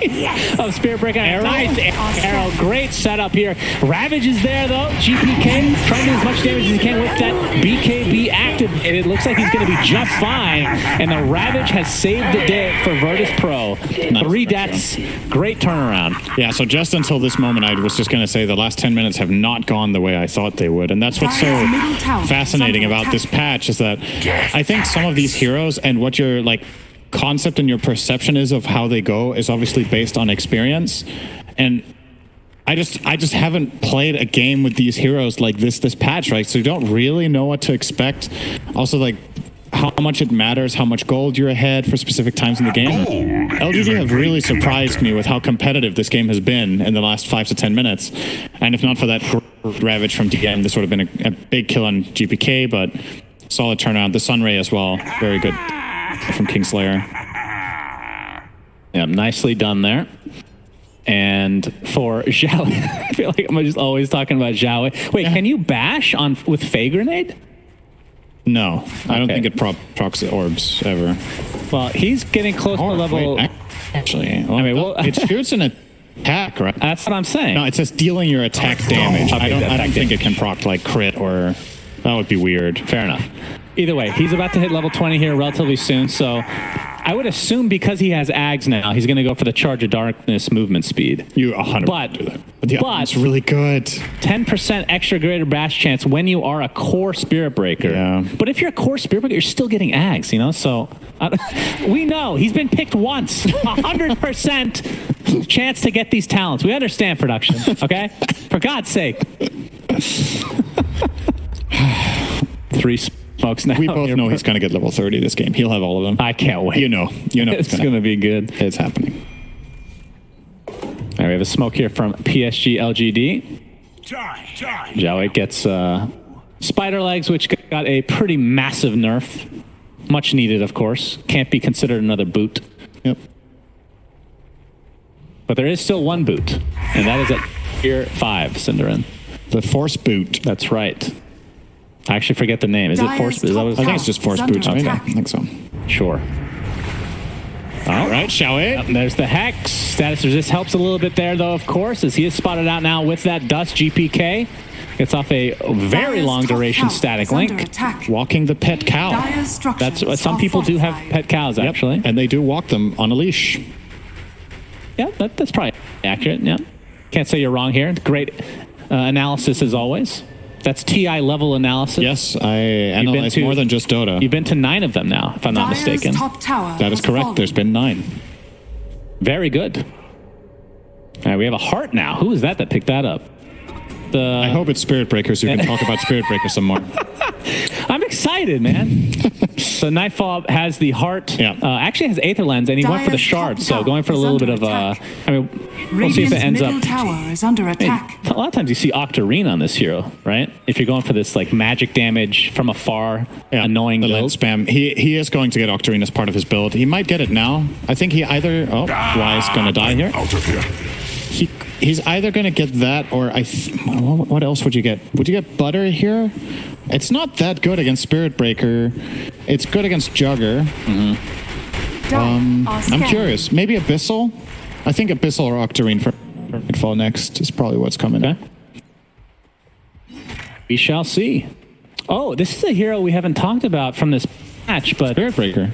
of Spirit Breaker. Nice arrow. Great setup here. Ravage is there, though. GPK trying to do as much damage as he can with that BKB activated. It looks like he's going to be just fine. And the Ravage has saved the day for Virtus Pro. 3 deaths. Great turnaround. Yeah, so just until this moment, I was just going to say the last 10 minutes have not gone the way I thought they would. And that's what's so fascinating about this patch is that I think some of these heroes and what your like concept and your perception is of how they go is obviously based on experience. And I just haven't played a game with these heroes like this patch, right? So you don't really know what to expect. Also, like, how much it matters, how much gold you're ahead for specific times in the game. LGD have really surprised me with how competitive this game has been in the last 5 to 10 minutes. And if not for that Ravage from DM, this would have been a big kill on GPK, but solid turnaround. The Sunray as well. Very good from Kingslayer. Yeah, nicely done there. And for Xiao, I feel like I'm just always talking about Xiao. Wait, can you bash with Fey Grenade? No, I don't think it procs orbs ever. Well, he's getting close to level. Wait, actually, well, I mean, well, it shoots an attack, right? That's what I'm saying. No, it says dealing your attack damage. Okay, I don't think it can proc like crit or that would be weird. Fair enough. Either way, he's about to hit level 20 here relatively soon, so I would assume because he has Ags now, he's going to go for the Charge of Darkness movement speed. You 100% but do that. But it's really good. 10% extra greater bash chance when you are a core Spirit Breaker. Yeah. But if you're a core Spirit Breaker, you're still getting Ags, you know? So we know he's been picked once. 100% chance to get these talents. We understand production, okay? For God's sake. 3 smokes now. We both know he's going to get level 30 this game. He'll have all of them. I can't wait. You know it's going to be good. It's happening. All right, we have a smoke here from PSG.LGD. Xiao 8 gets Spider Legs, which got a pretty massive nerf. Much needed, of course. Can't be considered another boot. Yep. But there is still one boot, and that is at tier 5, Cinderin. The Force Boot. That's right. I actually forget the name. Is it Force Boot? I think it's just Force Boot. I think so. Sure. All right, Xiao 8. There's the Hex. Status Resist helps a little bit there, though, of course, as he is spotted out now with that Dust GPK. Gets off a very long duration static link. Walking the pet cow. That's what some people do have pet cows, actually. And they do walk them on a leash. Yeah, that's probably accurate, yeah. Can't say you're wrong here. Great analysis as always. That's TI level analysis. Yes, I analyze more than just Dota. You've been to 9 of them now, if I'm not Dire's mistaken. top tower That is has correct. fallen. There's been 9. Very good. All right, we have a heart now. Who is that picked that up? I hope it's Spirit Breakers who can talk about Spirit Breakers some more. I'm excited, man. So Nightfall has the heart. Yeah. Actually has Aether Lens, and he went for the Dire's shard. top So tower going for a is little bit under of. attack. I mean, we'll see if it ends Radiant's up. middle tower is under attack. A lot of times you see Octarine on this hero, right? If you're going for this like magic damage from afar, annoying the build. lead spam. He is going to get Octarine as part of his build. He might get it now. I think he either. Oh, Wise going to die here. Out of here. He's either going to get that or what else would you get? Would you get Butter here? It's not that good against Spirit Breaker. It's good against Jugger. I'm curious. Maybe Abyssal? I think Abyssal or Octarine for Nightfall next is probably what's coming. Okay. We shall see. Oh, this is a hero we haven't talked about from this match, but Spirit Breaker.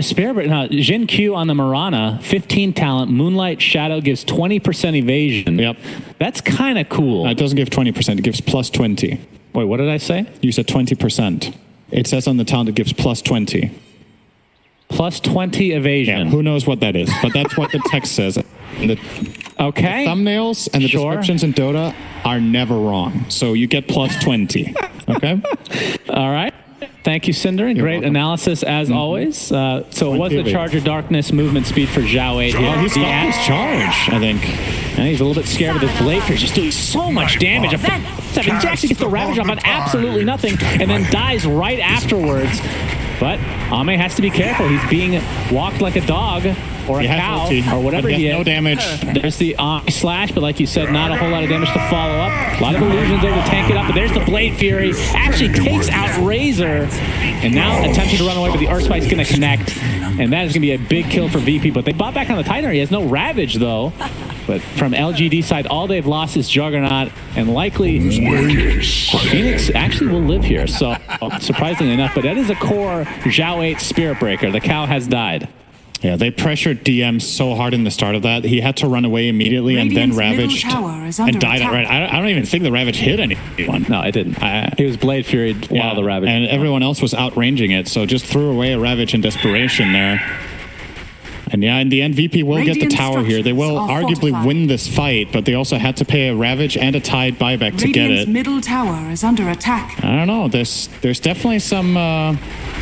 Spirit Breaker. No, Jin Q on the Mirana, 15 talent. Moonlight Shadow gives 20% evasion. Yep. That's kind of cool. It doesn't give 20%. It gives plus 20. Wait, what did I say? You said 20%. It says on the talent it gives plus 20. Plus 20 evasion. Yeah, who knows what that is? But that's what the text says. The Okay. thumbnails and the descriptions in Dota are never wrong. So you get plus 20. Okay? All right. Thank you, Cinder. Great welcome. analysis as always. So it was the TV. Charger Darkness movement speed for Zhao 8 here. Oh, he stopped his charge, I think. And he's a little bit scared of his blade. He's just doing so much damage. He actually gets the Ravage off on absolutely nothing and then dies right afterwards. But Ame has to be careful. He's being walked like a dog or a He has cow ulti, or whatever but he is. no damage. There's the slash, but like you said, not a whole lot of damage to follow up. A lot of illusions there to tank it up, but there's the Blade Fury. Actually takes out Razor, and now attempting to run away, but the Earthspike's going to connect, and that is going to be a big kill for VP. But they bought back on the Titan. He has no Ravage, though. But from LGD side, all they've lost is Juggernaut, and likely Phoenix actually will live here. So surprisingly enough, but that is a core Zhao 8 Spirit Breaker. The cow has died. Yeah, they pressured DM so hard in the start of that. He had to run away immediately and then Radiant's ravaged middle tower is under and died attack. outright. I don't even think the Ravage hit anyone. No, it didn't. He was Blade Furied while the Ravage. And everyone else was outranging it, so just threw away a Ravage in desperation there. And yeah, in the end, VP will get the Radiant tower here. They will structures are arguably fortified. win this fight, but they also had to pay a Ravage and a Tide buyback to get Radiant's it. middle tower is under attack. I don't know. There's definitely some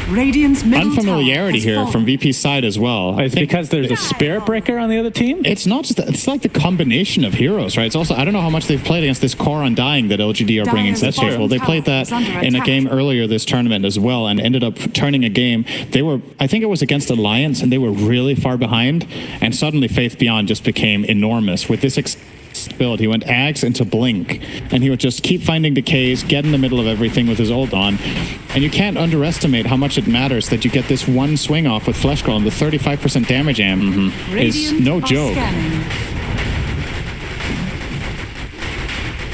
Radiant's middle unfamiliarity tower here has from fallen. VP's side as well. It's because there's a Spirit Breaker on the other team? It's not just that, it's like the combination of heroes, right? It's also, I don't know how much they've played against this core Undying that LGD are bringing to the Dire's bottom table. They played tower that is under in a attack. game earlier this tournament as well and ended up turning a game. They were, I think it was against Alliance, and they were really far behind, and suddenly Faith Beyond just became enormous. With this build, he went Axe into Blink, and he would just keep finding decays, get in the middle of everything with his ult on, and you can't underestimate how much it matters that you get this one swing off with Flesh Golem. The 35% damage amp is Radiant no are joke. scanning.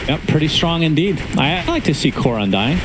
Yep, pretty strong indeed. I like to see Core Undying.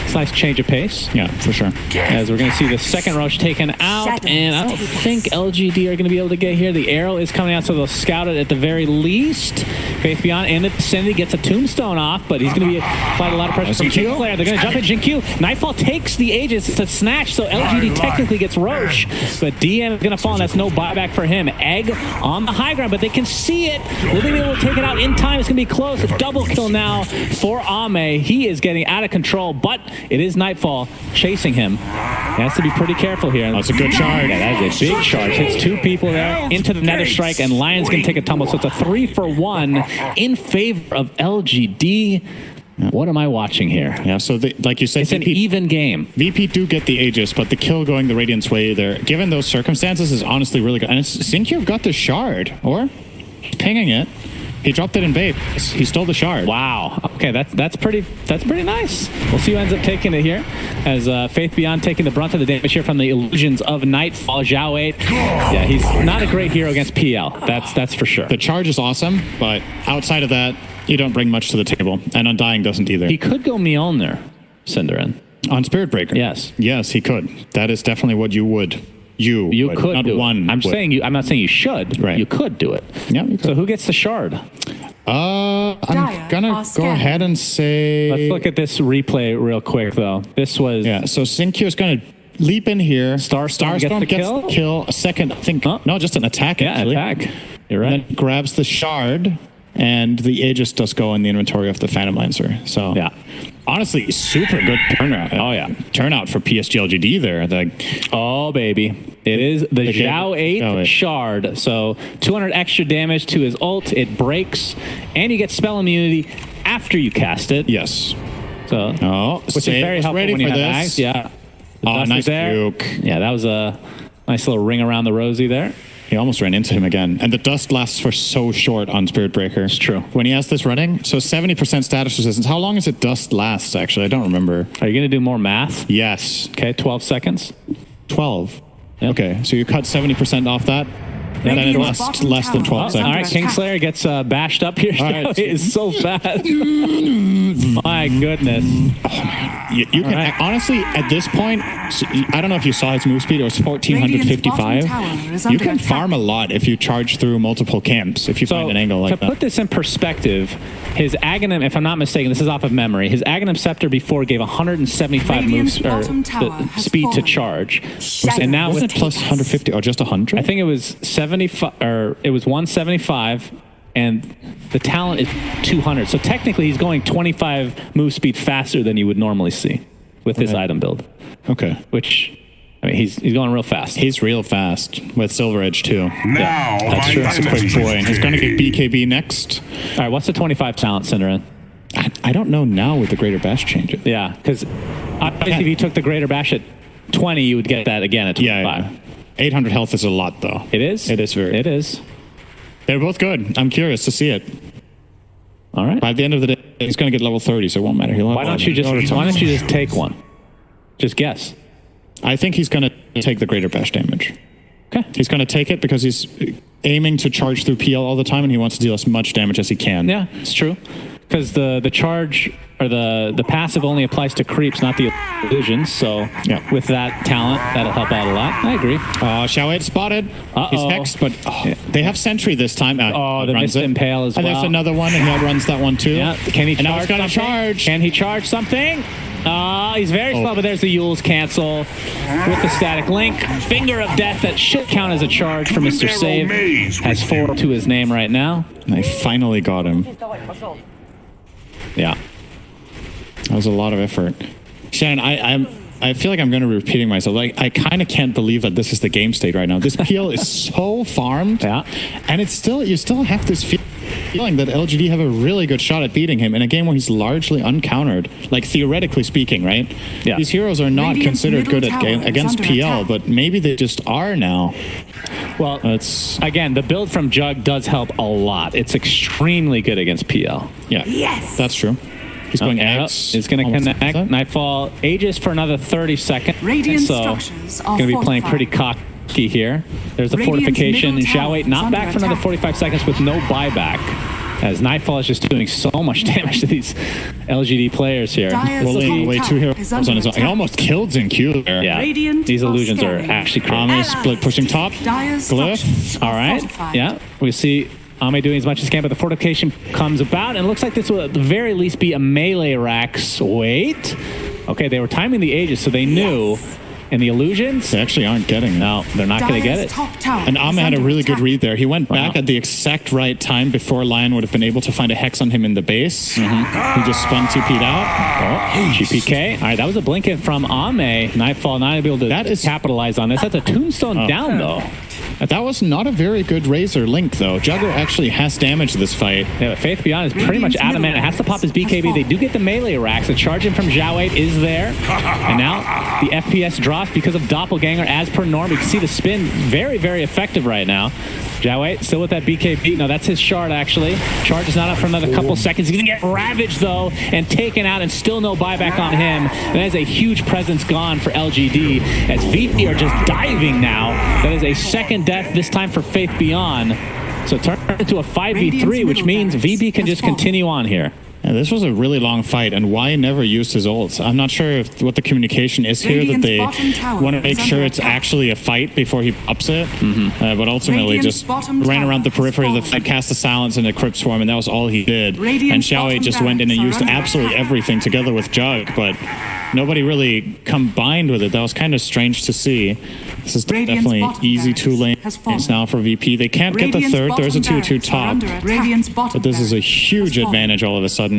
It's a nice change of pace. Yeah, for sure. As we're going to see the second rush taken out, and I don't think LGD are going to be able to get here. The arrow is coming out, so they'll scout it at the very least. Faith Beyond in the vicinity gets a tombstone off, but he's going to be applied a lot of pressure from Jin Claire. They're going to jump in Jin Q. Nightfall takes the Aegis. It's a snatch, so LGD technically gets Roche, but DM is going to fall, and that's no buyback for him. Egg on the high ground, but they can see it. Will they be able to take it out in time? It's going to be close. A double kill now for Ame. He is getting out of control, but it is Nightfall chasing him. He has to be pretty careful here. That's a good charge. Yeah, that is a big charge. Hits two people there into the Nether Strike, and Lion's going to take a tumble. So it's a 3-for-1 in favor of LGD. What am I watching here? Yeah, so like you said, It's an even game. VP do get the Aegis, but the kill going the Radiant's way there, given those circumstances, is honestly really good. And Sinkyov got the shard, or pinging it. He dropped it in bait. He stole the shard. Wow. Okay, that's pretty nice. We'll see who ends up taking it here. As Faith Beyond taking the brunt of the damage here from the illusions of Nightfall. Zhao 8. Yeah, he's not a great hero against PL. That's for sure. The charge is awesome, but outside of that, you don't bring much to the table. And Undying doesn't either. He could go Mjolnir, Cinderin. On Spirit Breaker? Yes. Yes, he could. That is definitely what you would. You would, could not do one it. I'm would. saying you. I'm not saying you should. Right. You could do it. Yeah, you could. So who gets the shard? I'm Dire gonna are go scanning. ahead and say. Let's look at this replay real quick, though. This was Yeah, so Sinkyo is going to leap in here. Starstorm gets the kill? A second, I think. Huh? No, just an attack, yeah, actually. attack. You're right. And then grabs the shard, and the Aegis does go in the inventory of the Phantom Lancer. So, Yeah. honestly, super good turnout. Oh, yeah. Turnout for PSG.LGD there. Oh, baby. It is the They did. Zhao 8 Zhao 8. shard. So 200 extra damage to his ult. It breaks, and you get spell immunity after you cast it. Yes. So, Oh, which is very helpful ready when you for have this. Axe. Yeah. The Oh, dust nice is there. juke. Yeah, that was a nice little ring around the rosy there. He almost ran into him again. And the dust lasts for so short on Spirit Breaker. It's true. When he has this running, so 70% status resistance. How long is it dust lasts, actually? I don't remember. Are you going to do more math? Yes. Okay, 12 seconds. 12. Yep. Okay, so you cut 70% off that. And then it Radiant's lasts bottom less than tower 12 is seconds. All right, Kingslayer gets bashed up here. All right. It is so fast. My goodness. You can right. honestly at this point. I don't know if you saw his move speed. It was 1455. Radiant's bottom tower is You under can attack. farm a lot if you charge through multiple camps. If you find an angle like to that. put this in perspective, his Aghanim, if I'm not mistaken, this is off of memory, his Aghanim Scepter before gave 175 Radiant's moves or bottom tower the has speed to fallen. charge. And now Wasn't with it plus 150 or just 100? I think it was 75 or it was 175 and the talent is 200. So technically he's going 25 move speed faster than you would normally see with this Right. item build, Okay. which I mean he's going real fast. He's real fast with Silver Edge too. Now, That's true. That's a quick boy. And he's going to get BKB next. All right, what's the 25 talent, Cinderin? I don't know now with the Greater Bash changes. Yeah, because obviously if you took the Greater Bash at 20, you would get that again at 25. Yeah. 800 health is a lot though. It is? It is very. It is. They're both good. I'm curious to see it. All right. By the end of the day, he's going to get level 30, so it won't matter. He'll have Why all don't of you them. just take one? Just guess. I think he's going to take the Greater Bash damage. Okay. He's going to take it because he's aiming to charge through PL all the time, and he wants to deal as much damage as he can. Yeah, it's true. Because the charge or the passive only applies to creeps, not the illusions. So Yeah. with that talent, that'll help out a lot. I agree. Shao 8 spotted. Uh-oh. He's hexed, but they have Sentry this time. Oh, the outruns Mist it. Impale as and well. there's another one, and he outruns that one too. Yeah. Can he And now charge he's going to something? charge. Can he charge something? He's very slow, but there's the Yule's cancel with the static link. Finger of Death that should count as a charge for Mr. Save. Has 4 to his name right now. And they finally got him. Yeah. That was a lot of effort. Shannon, I feel like I'm going to be repeating myself. Like, I kind of can't believe that this is the game state right now. This PL is so farmed. Yeah. And it's still, you still have this feeling that LGD have a really good shot at beating him in a game where he's largely uncountered. Like, theoretically speaking, right? Yeah. These heroes are not Radiant's considered good middle at tower is against under PL, attack. but maybe they just are now. Well, It's, again, the build from Jug does help a lot. It's extremely good against PL. yeah. Yes. That's true. He's going X. It's going to almost connect. that. Nightfall Aegis for another 30 seconds. Radiant so structures are going to be playing fortified. pretty cocky here. There's the Radiant's fortification. middle Zhao tower 8 is not under back for another attack. 45 seconds with no buyback. As Nightfall is just doing so much damage to these LGD players here. Dire's Well, top wait, tower 2 heroes is on under his own. He attack. almost killed Zinq there. Yeah, Radiant these are illusions are scanning. actually crazy. Ame split pushing top. Dire's Glyph. structures are All right. fortified. Yeah. We see Ame doing as much as he can, but the fortification comes about, and it looks like this will at the very least be a melee Rax. Wait. Okay, they were timing the Aegis, so they knew. And the illusions? They actually aren't getting it. No, they're not going to get Dire's it. top tower And is Ame had a under really good attack. read there. He went back Wow. at the exact right time before Lion would have been able to find a hex on him in the base. Mm-hmm. He just spun 2P'd out. Oh, GPK. All right, that was a blink in from Ame. Nightfall not able to That is- capitalize on this. That's a tombstone down, though. That was not a very good Razor link, though. Jugger actually has damaged this fight. Yeah, but Faith Beyond is pretty much out of mana. It has to pop his BKB. They do get the melee racks. The charge in from Zhao 8 is there. And now the FPS drops because of Doppelganger as per norm. You can see the spin very, very effective right now. Zhao 8 still with that BKB. No, that's his shard, actually. Charge is not up for another couple seconds. He's going to get ravaged, though, and taken out, and still no buyback on him. That is a huge presence gone for LGD as VP are just diving now. That is a second death, this time for Faith Beyond. So turn it into a 5v3, which means VP can just continue on here. Yeah, this was a really long fight, and Y never used his ults. I'm not sure what the communication is here, that they want to make sure it's actually a fight before he pops it, but ultimately just ran around the periphery of the fight, cast the silence and a Crypt Swarm, and that was all he did. And Xiao just went in and used absolutely everything together with Jug, but nobody really combined with it. That was kind of strange to see. This is definitely easy 2 lanes now for VP. They can't get the third. There's a 2-2 top, but this is a huge advantage all of a sudden.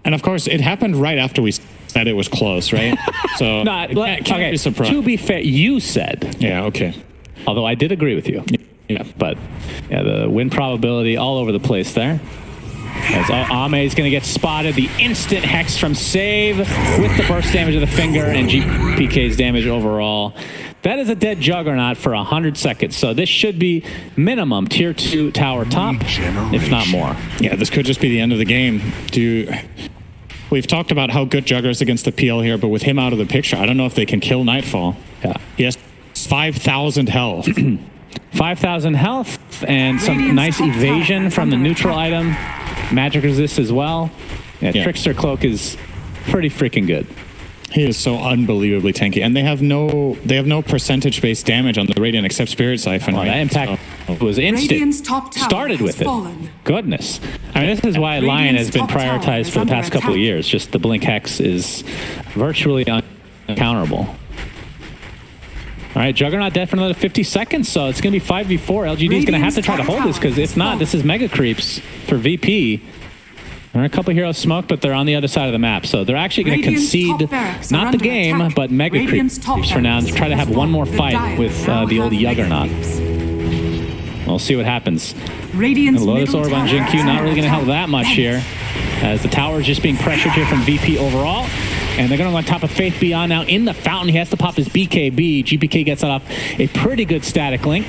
And of course, it happened right after we said it was close, right? So can't be surprised. To be fair, you said. Yeah, okay. Although I did agree with you. Yeah. But yeah, the win probability all over the place there. As Ame is going to get spotted, the instant hex from Save with the burst damage of the finger and GPK's damage overall. That is a dead Juggernaut for 100 seconds, so this should be minimum tier 2 tower top, if not more. Yeah, this could just be the end of the game. We've talked about how good Jugger is against the PL here, but with him out of the picture, I don't know if they can kill Nightfall. Yeah. He has 5,000 health. 5,000 health and some nice evasion from the neutral item. Magic resist as well. Yeah, Trickster Cloak is pretty freaking good. He is so unbelievably tanky, and they have no percentage-based damage on the Radiant except Spirit Siphon. Well, that impact was instant. Started with it. Goodness. I mean, this is why Lion has been prioritized for the past couple of years. Just the Blink Hex is virtually uncounterable. All right, Juggernaut dead for another 50 seconds, so it's going to be 5v4. LGD is going to have to try to hold this, because if not, this is Mega Creeps for VP. There are a couple heroes smoked, but they're on the other side of the map, so they're actually going to concede not the game, but Mega Creeps for now, and try to have one more fight with the old Juggernaut. We'll see what happens. And Lotus Orb on Jin-Q, not really going to help that much here, as the tower is just being pressured here from VP overall. And they're going to go on top of Faith Beyond now in the fountain. He has to pop his BKB. GPK gets that off a pretty good static link.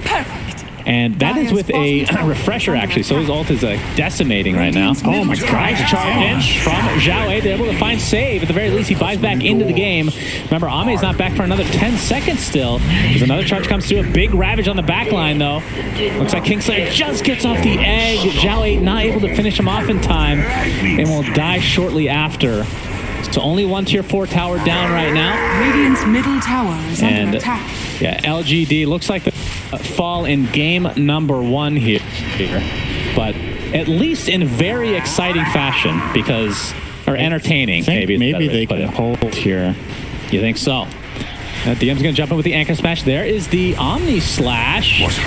Perfect. And that is with a refresher, actually. So his ult is decimating right now. Oh my God. Nice charge in from Zhao. They're able to find Save. At the very least, he buys back into the game. Remember, Ame's not back for another 10 seconds still. There's another charge comes through. A big Ravage on the back line, though. Looks like Kingslayer just gets off the egg. Zhao not able to finish him off in time and will die shortly after. So only one tier 4 tower down right now. Radiant's middle tower is under attack. Yeah, LGD looks like the fall in game number 1 here. But at least in very exciting fashion, because, or entertaining, maybe they can hold here. You think so? DM's going to jump in with the Anchor Smash. There is the Omni Slash. It's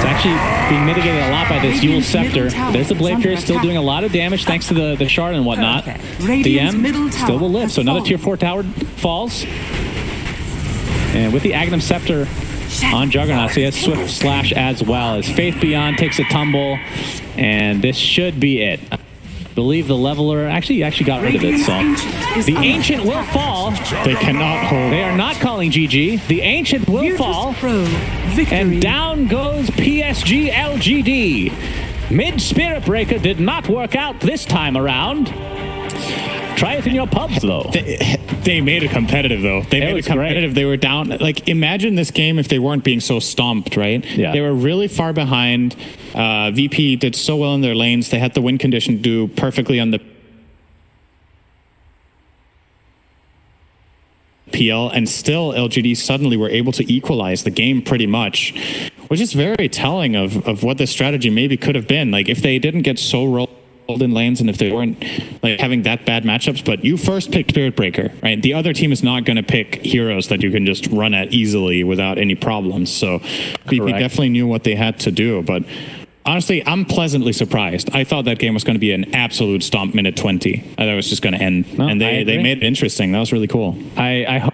actually being mitigated a lot by this Yule Scepter. There's the Blade Fury still doing a lot of damage thanks to the shard and whatnot. DM still will live. So another tier 4 tower falls. And with the Agnum Scepter on Juggernaut, so he has Swift Slash as well, as Faith Beyond takes a tumble. And this should be it. I believe the leveler actually got rid of it, so the Ancient will fall. They cannot hold. They are not calling GG. The Ancient will fall, and down goes PSG.LGD. Mid Spirit Breaker did not work out this time around. Try it in your pubs, though. They made it competitive, though. They made it competitive. Great. They were down. Like, imagine this game if they weren't being so stomped, right? Yeah. They were really far behind. VP did so well in their lanes. They had the win condition do perfectly on the PL, and still LGD suddenly were able to equalize the game pretty much, which is very telling of what the strategy maybe could have been. Like, if they didn't get so rolled in lanes, and if they weren't like having that bad matchups, but you first pick Spirit Breaker, right? The other team is not going to pick heroes that you can just run at easily without any problems. So VP definitely knew what they had to do, but honestly, I'm pleasantly surprised. I thought that game was going to be an absolute stomp minute 20. I thought it was just going to end, and they made it interesting. That was really cool. I hope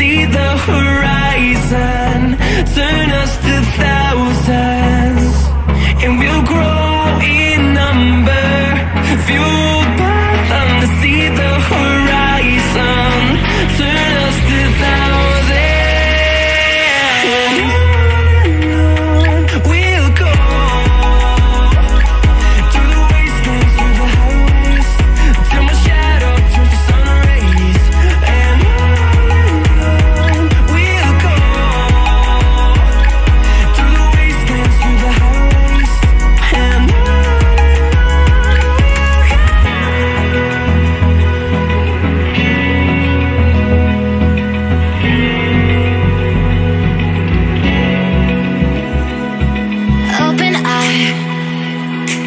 see the horizon, turn us to thousands, and we'll grow in number, fueled by them to see the horizon, turn us to thousands, and on we'll go, through the wastelands, through the highways, till my shadow turns to sun rays, and on we'll go, through the wastelands, through the highways, and Open eye,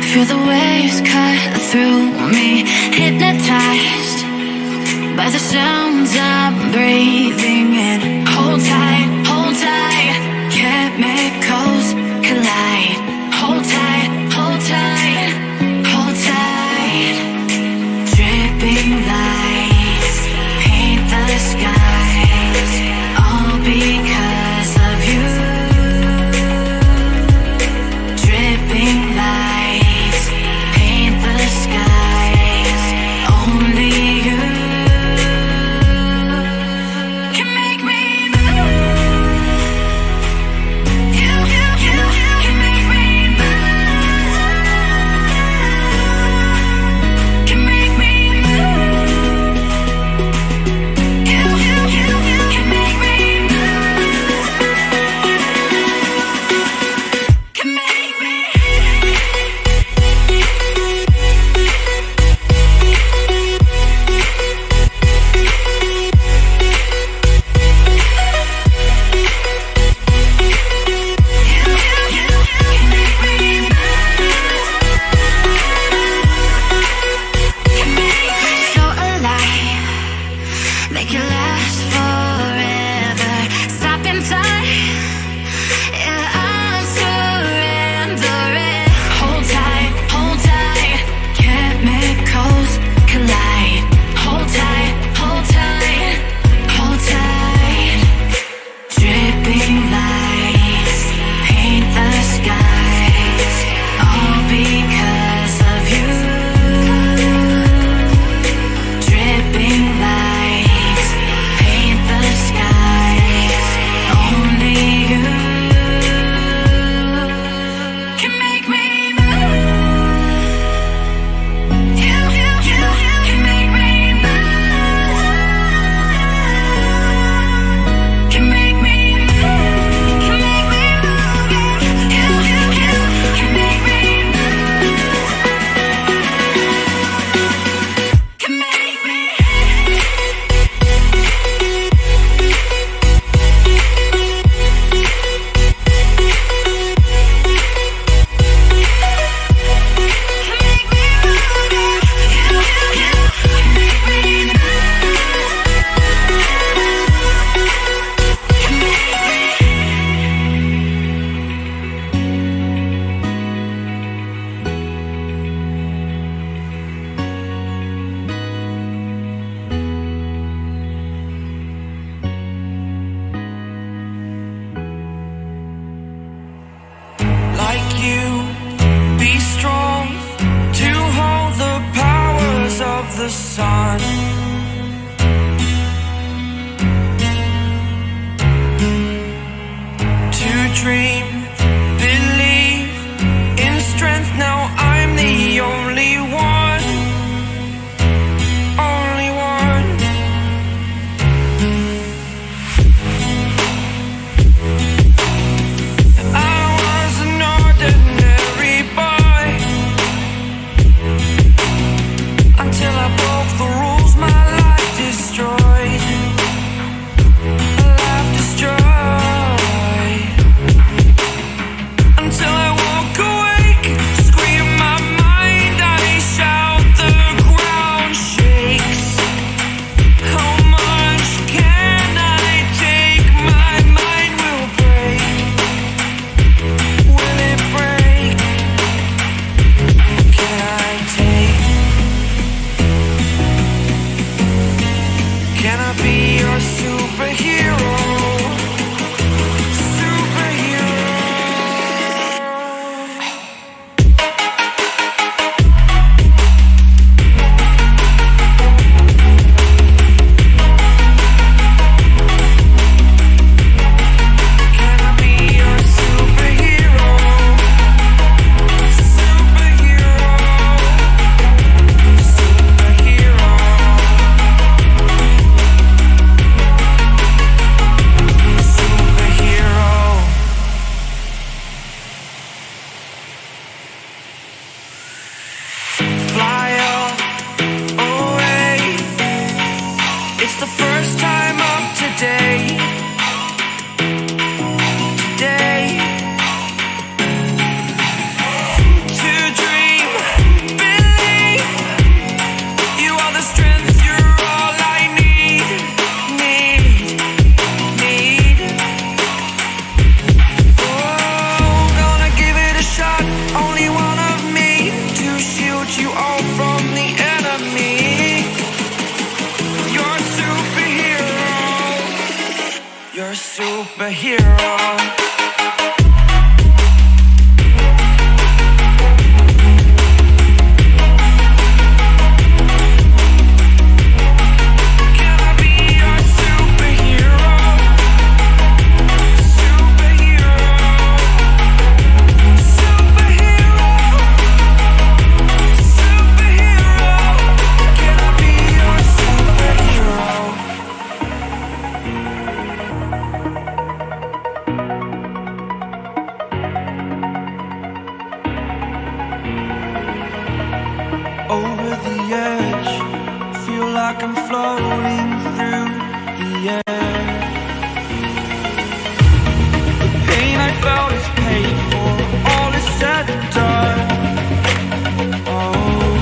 feel the waves cut through me, hypnotized by the sounds I'm breathing in. Hold tight, chemicals collide. Hold tight, hold tight, hold tight. Dripping lights paint the skies, all because of you. Dripping lights paint the skies, only you can make me move. You can make me move. Can make me move. You can make me move. Can make me. So alive, make it last forever. Stop in time, yeah, I'm surrendering. Hold tight, chemicals collide. Hold tight, hold tight. Dripping lights paint the skies, all because of you. Dripping lights paint the skies, only you can make me move. You can make me move. Can make me move. Can make me move. You can make me move. Can make me. like you, be strong to hold the powers of the sun. To dream, believe in strength. Now I'm the only one, only one. I was an ordinary boy until I broke the rules. My life destroyed, life destroyed. Until I walk awake, scream my mind, I shout, the ground shakes. How much can I take? My mind will break. Will it break? Can I take? Can I be your superhero? the first time of today. Today. To dream, believe. You are the strength, you're all I need. Oh, gonna give it a shot. Only one of me to shield you all from the enemy. You're a superhero. You're a superhero. Can I be your superhero? Superhero. Superhero. Superhero. Can I be your superhero? Over the edge, feel like I'm floating through the air. The pain I felt is paid for, all is said and done. Oh,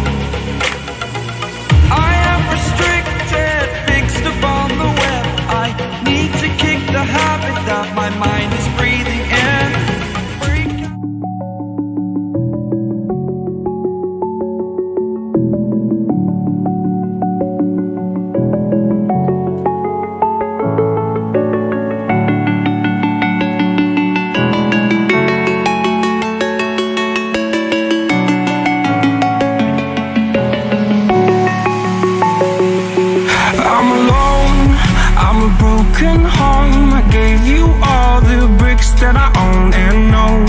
I am restricted, fixed upon the web. I need to kick the habit that my mind is breathing in. I'm alone, I'm a broken home. I gave you all the bricks that I own and know.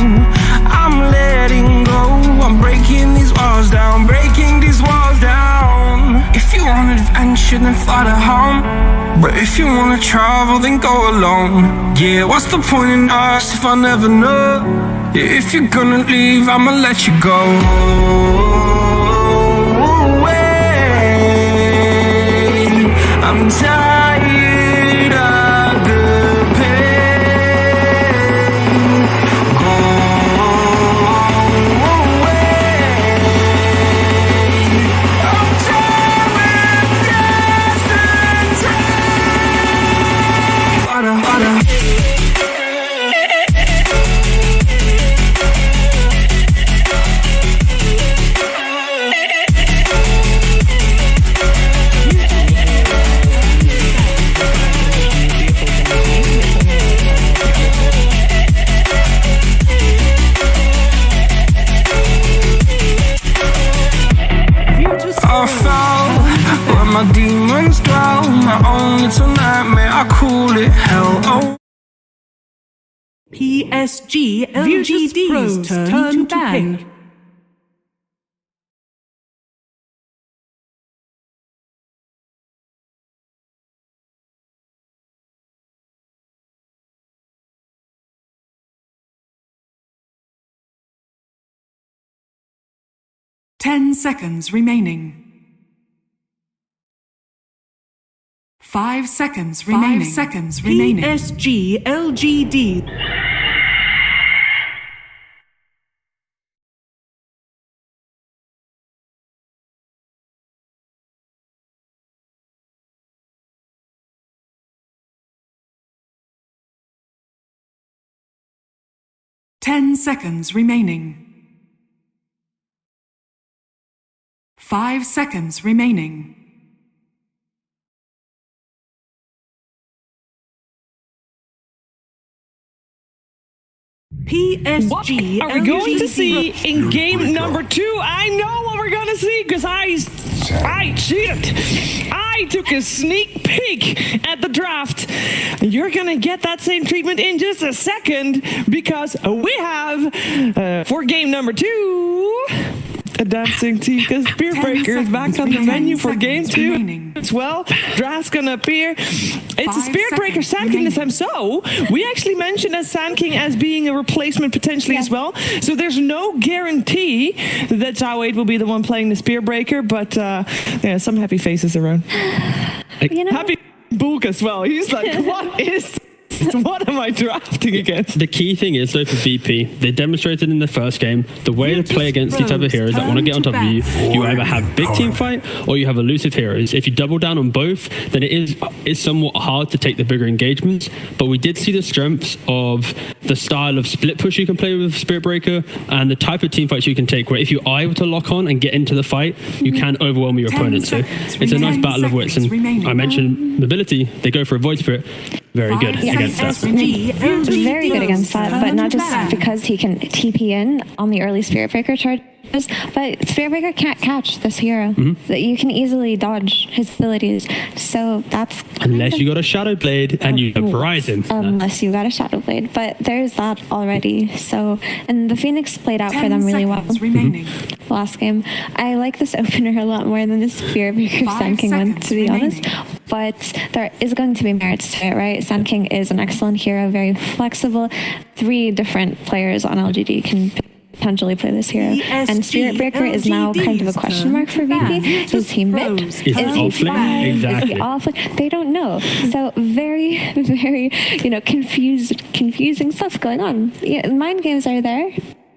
I'm letting go, I'm breaking these walls down, breaking these walls down. If you want adventure, then fly to home. But if you wanna travel, then go alone. Yeah, what's the point in us if I never know? Yeah, if you're gonna leave, I'ma let you go. I'm tired of the pain. Go away. I'm tired of dancing time. Harder. I fell where my demons dwell. My own little nightmare, I call it hell. Oh. PSG.LGD's turn to pick. Ten seconds remaining. 5 seconds remaining. 5 seconds remaining. PSG.LGD. Ten seconds remaining. 5 seconds remaining. PSG. What are we going to see in game number 2? I know what we're going to see because I cheated. I took a sneak peek at the draft. You're going to get that same treatment in just a second because we have, for game number 2, a dancing Tika Spear Breaker is back on the menu for game 2 as well. Draft's gonna appear. It's a Spirit Breaker Sand King this time. So we actually mentioned as Sand King as being a replacement potentially as well. So there's no guarantee that Zawade will be the one playing the Spear Breaker, but yeah, some happy faces around. You know, Happy book as well. He's like, what am I drafting against? The key thing is, though, for VP, they demonstrated in the first game, the way to play against these type of heroes that want to get on top of you, you either have big team fight or you have elusive heroes. If you double down on both, then it's somewhat hard to take the bigger engagements. But we did see the strengths of the style of split push you can play with Spirit Breaker and the type of team fights you can take, where if you are able to lock on and get into the fight, you can overwhelm your opponent. So it's a nice battle of wits. And I mentioned mobility, they go for a Void Spirit. Very good against that. Very good against that, but not just because he can TP in on the early Spirit Breaker charges, but Spirit Breaker can't catch this hero. That you can easily dodge his abilities. So that's unless you got a Shadow Blade and you surprise him. Unless you got a Shadow Blade, but there's that already. So, and the Phoenix played out for them really well. Last game, I like this opener a lot more than the Spirit Breaker Sand King one, to be honest. But there is going to be merits to it, right? Sand King is an excellent hero, very flexible. 3 different players on LGD can potentially play this hero. And Spirit Breaker is now kind of a question mark for VP. Is he mid? Is he fly? Exactly. Is he off? They don't know. So very, very, confusing stuff going on. Yeah, mind games are there.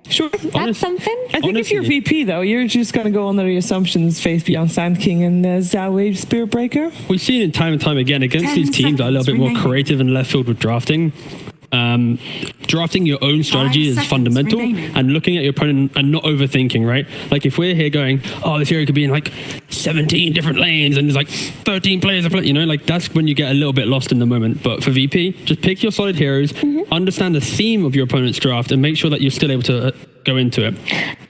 Sure. That's something. I think if you're VP, though, you're just going to go under the assumptions Face Beyond Sand King and Zhao Wave Spirit Breaker. We've seen it time and time again against these teams that are a little bit more creative and left field with drafting. Drafting your own strategy is fundamental, and looking at your opponent and not overthinking, right? Like if we're here going, oh, this hero could be in like 17 different lanes and there's like 13 players to play, like that's when you get a little bit lost in the moment. But for VP, just pick your solid heroes, understand the theme of your opponent's draft, and make sure that you're still able to go into it.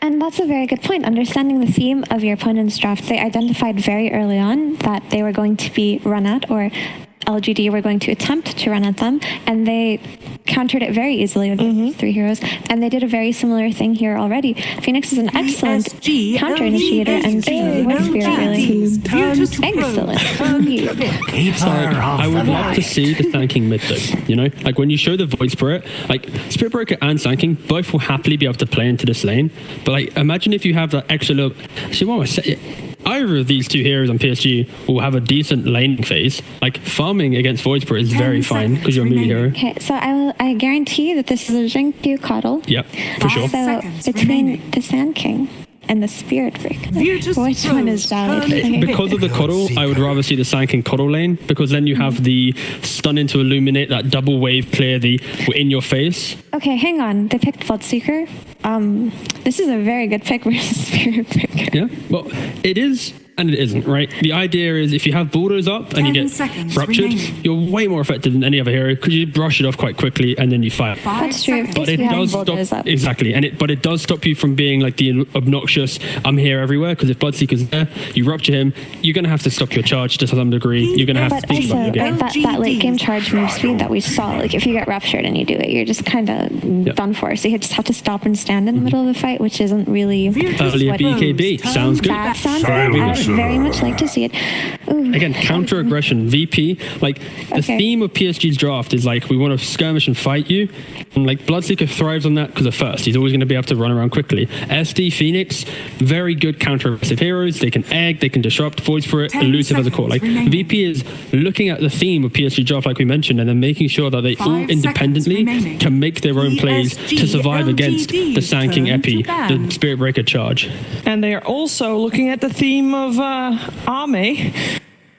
And that's a very good point. Understanding the theme of your opponent's draft, they identified very early on that they were going to be run at, or LGD were going to attempt to run at them, and they countered it very easily with these 3 heroes, and they did a very similar thing here already. Phoenix is an excellent counter initiator, and Void Spirit really excellent. I would love to see the Sand King mid though, like when you show the Void Spirit, like Spirit Breaker and Sand King both will happily be able to play into this lane, but like imagine if you have that extra little, actually what was I say? Either of these 2 heroes on PSG will have a decent laning phase. Like farming against Void Spirit is very fine because you're a melee hero. Okay, so I guarantee that this is a Jinkyu Coddle. Yep, for sure. So between the Sand King and the Spirit Breaker, which one is valid? Because of the Coddle, I would rather see the Sand King Coddle lane, because then you have the stun into illuminate, that double wave clear, the in your face. Okay, hang on. They picked Bloodseeker. This is a very good pick versus Spirit Breaker. Yeah, well, it is and it isn't, right? The idea is if you have borders up and you get ruptured, you're way more effective than any other hero because you brush it off quite quickly and then you fight. That's true. But it does stop exactly, but it does stop you from being like the obnoxious "I'm here everywhere." Because if Bloodseeker's there, you rupture him, you're going to have to stop your charge to some degree. You're going to have to think about your game. That late game charge move speed that we saw, like if you get ruptured and you do it, you're just kind of done for. So you just have to stop and stand in the middle of the fight, which isn't really earlier BKB. Sounds good. That sounds good. I would very much like to see it. Ooh. Again, counter aggression. VP, like the theme of PSG's draft is like we want to skirmish and fight you, and like Bloodseeker thrives on that because of first. He's always going to be able to run around quickly. SD Phoenix, very good counter aggressive heroes. They can egg, they can disrupt, Void Spirit, elusive as a core. Like VP is looking at the theme of PSG draft, like we mentioned, and then making sure that they all independently can make their own plays to survive against the Sand King Epi, the Spirit Breaker charge. And they are also looking at the theme of Ame.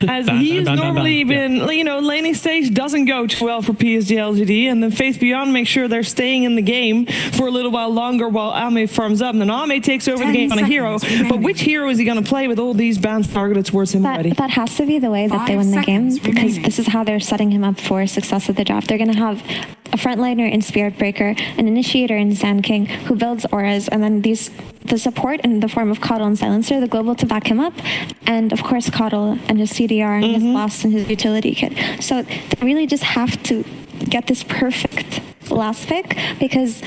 As he's normally been, laning stage doesn't go too well for PSG.LGD, and then Face Beyond make sure they're staying in the game for a little while longer while Ame farms up. And then Ame takes over the game on a hero. But which hero is he going to play with all these bans targeted towards him already? That has to be the way that they win the game, because this is how they're setting him up for success at the draft. They're going to have a frontliner in Spirit Breaker, an initiator in Sand King who builds auras, and then the support in the form of Coddle and Silencer, the global to back him up, and of course Coddle and his CDR and his blast and his utility kit. So they really just have to get this perfect last pick, because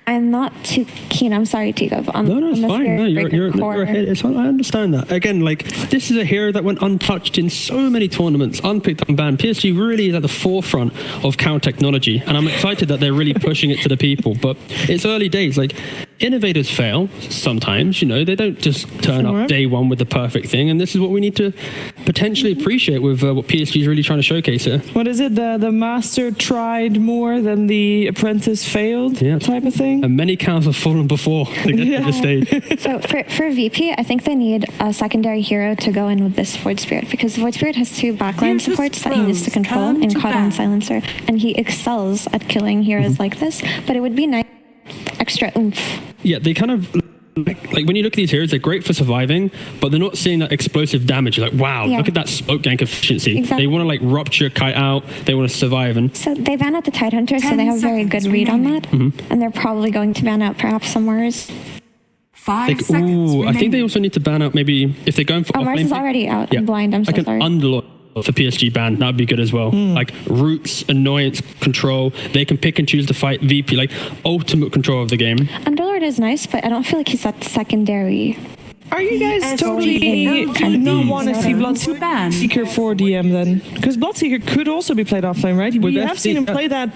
I'm not too keen. I'm sorry, Tigo. No, it's fine. No, you're core. ahead. It's fine. I understand that. Again, like, this is a hero that went untouched in so many tournaments, unpicked, unbanned. PSG really is at the forefront of counter technology, and I'm excited that they're really pushing it to the people. But it's early days. Like, innovators fail sometimes. You know, they don't just turn up day one with the perfect thing, and this is what we need to potentially appreciate with what PSG is really trying to showcase here. What is it? The master tried more than the apprentice failed type of thing? And many cows have fallen before to get to the stage. So for VP, I think they need a secondary hero to go in with this Void Spirit, because Void Spirit has two backline supports that he needs to control in Kata and Silencer, and he excels at killing heroes like this, but it would be nice extra oomph. Yeah, they kind of... Like when you look at these heroes, they're great for surviving, but they're not seeing that explosive damage. You're like, wow, look at that smoke gank efficiency. Exactly. They want to like rupture Kite out. They want to survive. And so they ban out the Tide Hunter, so they have a very good read on that. And they're probably going to ban out perhaps some Mars. 5 seconds I think they also need to ban out maybe if they're going for Mars is already out and blind. I'm so like sorry. an Underlord for PSG ban, that'd be good as well. Like roots, annoyance, control. They can pick and choose to fight VP, like ultimate control of the game. Underlord is nice, but I don't feel like he's that secondary. Are you guys totally not want to see Bloodseeker for DM then? Because Bloodseeker could also be played offlane, right? We have seen him play that